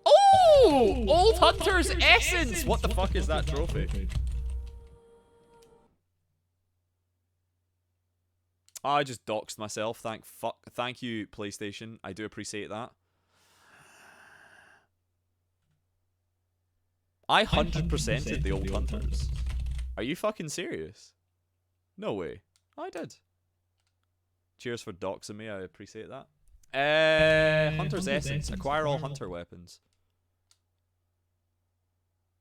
Speaker 13: Oh! Old Hunter's Essence! What the fuck is that trophy? Oh, I just doxed myself. Thank you, PlayStation. I do appreciate that. I 100%ed the Old Hunters. Are you fucking serious? No way. I did. Cheers for doxing me. I appreciate that. Hunter's Essence. Acquire all hunter weapons.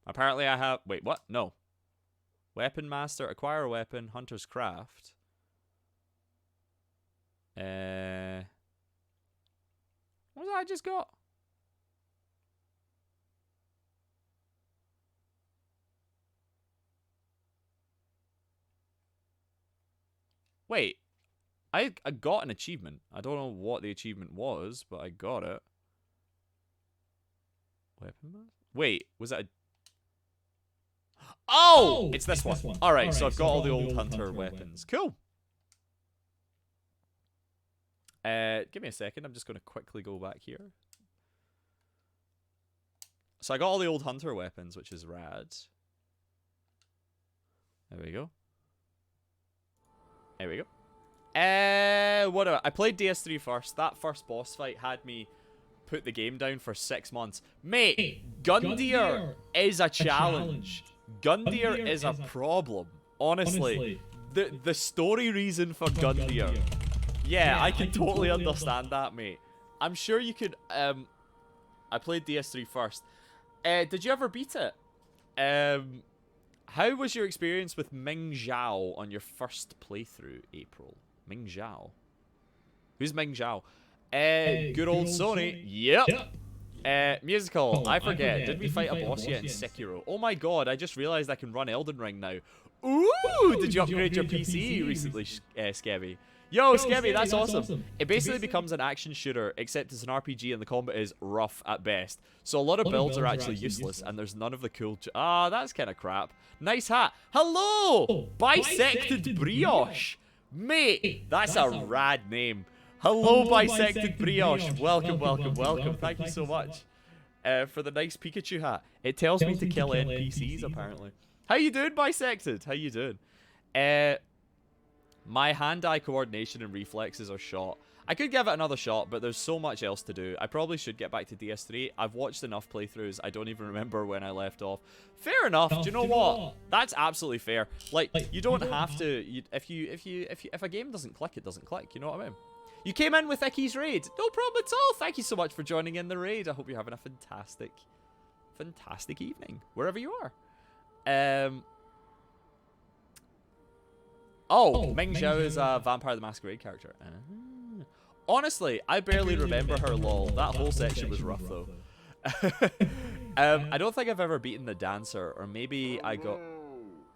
Speaker 13: Apparently I have... Wait, what? No. Weapon Master. Acquire a weapon. Hunter's Craft. What was that I just got? Wait. I got an achievement. I don't know what the achievement was, but I got it. Weapon Master? Wait, was that a... Oh! It's this one. Alright, so I've got all the old hunter weapons. Cool. Give me a second. I'm just going to quickly go back here. So I got all the old hunter weapons, which is rad. There we go. There we go. Whatever. I played DS3 first. That first boss fight had me put the game down for 6 months. Mate, Gundyr is a challenge. Gundyr is a problem. Honestly. The story reason for Gundyr. Yeah, I can totally understand that, mate. I'm sure you could... I played DS3 first. Did you ever beat it? How was your experience with Ming Zhao on your first playthrough, April? Ming Zhao? Who's Ming Zhao? Good old Sony. Yep. Musical. I forget. Did we fight a boss yet in Sekiro? Oh my god, I just realized I can run Elden Ring now. Ooh! Did you upgrade your PC recently, Skebby? Yo, Skebby, that's awesome. It basically becomes an action shooter, except it's an RPG and the combat is rough at best. So a lot of builds are actually useless, and there's none of the cool... that's kind of crap. Nice hat. Hello! Bisected Brioche. Mate, that's a rad name. Hello, Bisected Brioche. Welcome, welcome, welcome. Thank you so much for the nice Pikachu hat. It tells me to kill NPCs, apparently. How you doing, Bisected? How you doing? My hand-eye coordination and reflexes are shot. I could give it another shot, but there's so much else to do. I probably should get back to DS3. I've watched enough playthroughs. I don't even remember when I left off. Fair enough. Do you know what? That's absolutely fair. Like, you don't have to. If a game doesn't click, it doesn't click. You know what I mean? You came in with Icky's raid. No problem at all. Thank you so much for joining in the raid. I hope you're having a fantastic, fantastic evening wherever you are. Ming Zhao is a Vampire the Masquerade character. Honestly, I barely remember her, lol. That whole section was rough, though. I don't think I've ever beaten the dancer, or maybe I got...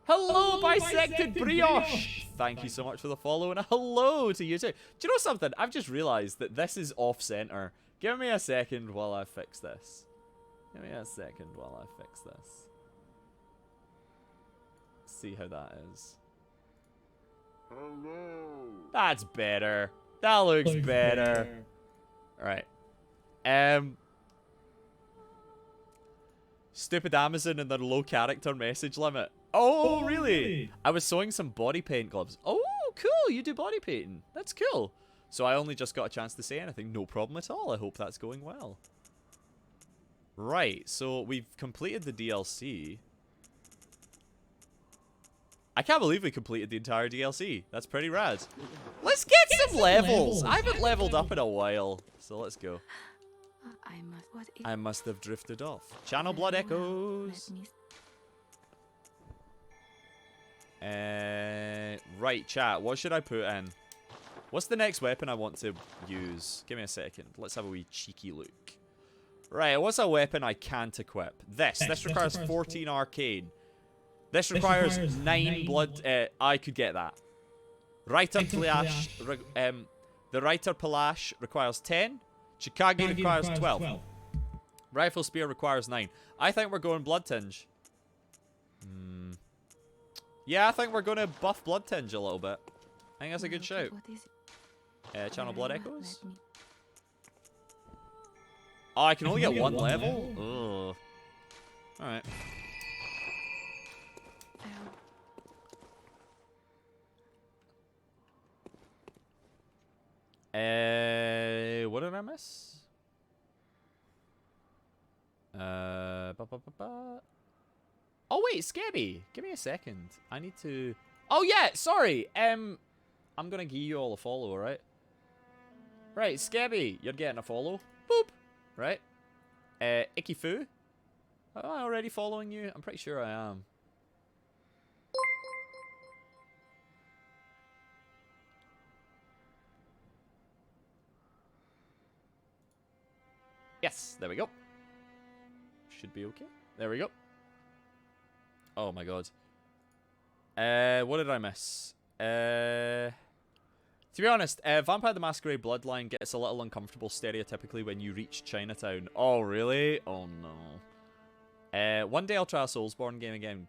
Speaker 13: Hello, Bisected Brioche! Thank you so much for the follow, and a hello to you too. Do you know something? I've just realised that this is off-center. Give me a second while I fix this. Give me a second while I fix this. See how that is. Hello. That's better. That looks better. Alright. Stupid Amazon and their low character message limit. Oh, really? I was sewing some body paint gloves. Oh, cool. You do body painting. That's cool. So I only just got a chance to say anything. No problem at all. I hope that's going well. Right. So we've completed the DLC. I can't believe we completed the entire DLC. That's pretty rad. Let's get some levels. I haven't leveled up in a while. So let's go. I must have drifted off. Channel Blood Echoes. Right, chat. What should I put in? What's the next weapon I want to use? Give me a second. Let's have a wee cheeky look. Right, what's a weapon I can't equip? This requires 14 arcane. This requires 9 blood. I could get that. Reiter Palash. The Reiter Palash requires 10. Chikage requires 12. Rifle Spear requires 9. I think we're going Blood Tinge. Yeah, I think we're going to buff Blood Tinge a little bit. I think that's a good shout. Channel Blood Echoes. Oh, I can only get one level? Ugh. Alright. What did I miss? Oh wait, Scabby, give me a second. I need to. Oh yeah, sorry. I'm gonna give you all a follow, right? Right, Scabby, you're getting a follow. Boop. Right. Icky Foo. Am I already following you? I'm pretty sure I am. Yes, there we go. Should be okay. There we go. Oh my god. What did I miss? To be honest, Vampire the Masquerade Bloodline gets a little uncomfortable stereotypically when you reach Chinatown. Oh, really? Oh, no. One day I'll try a Soulsborne game again.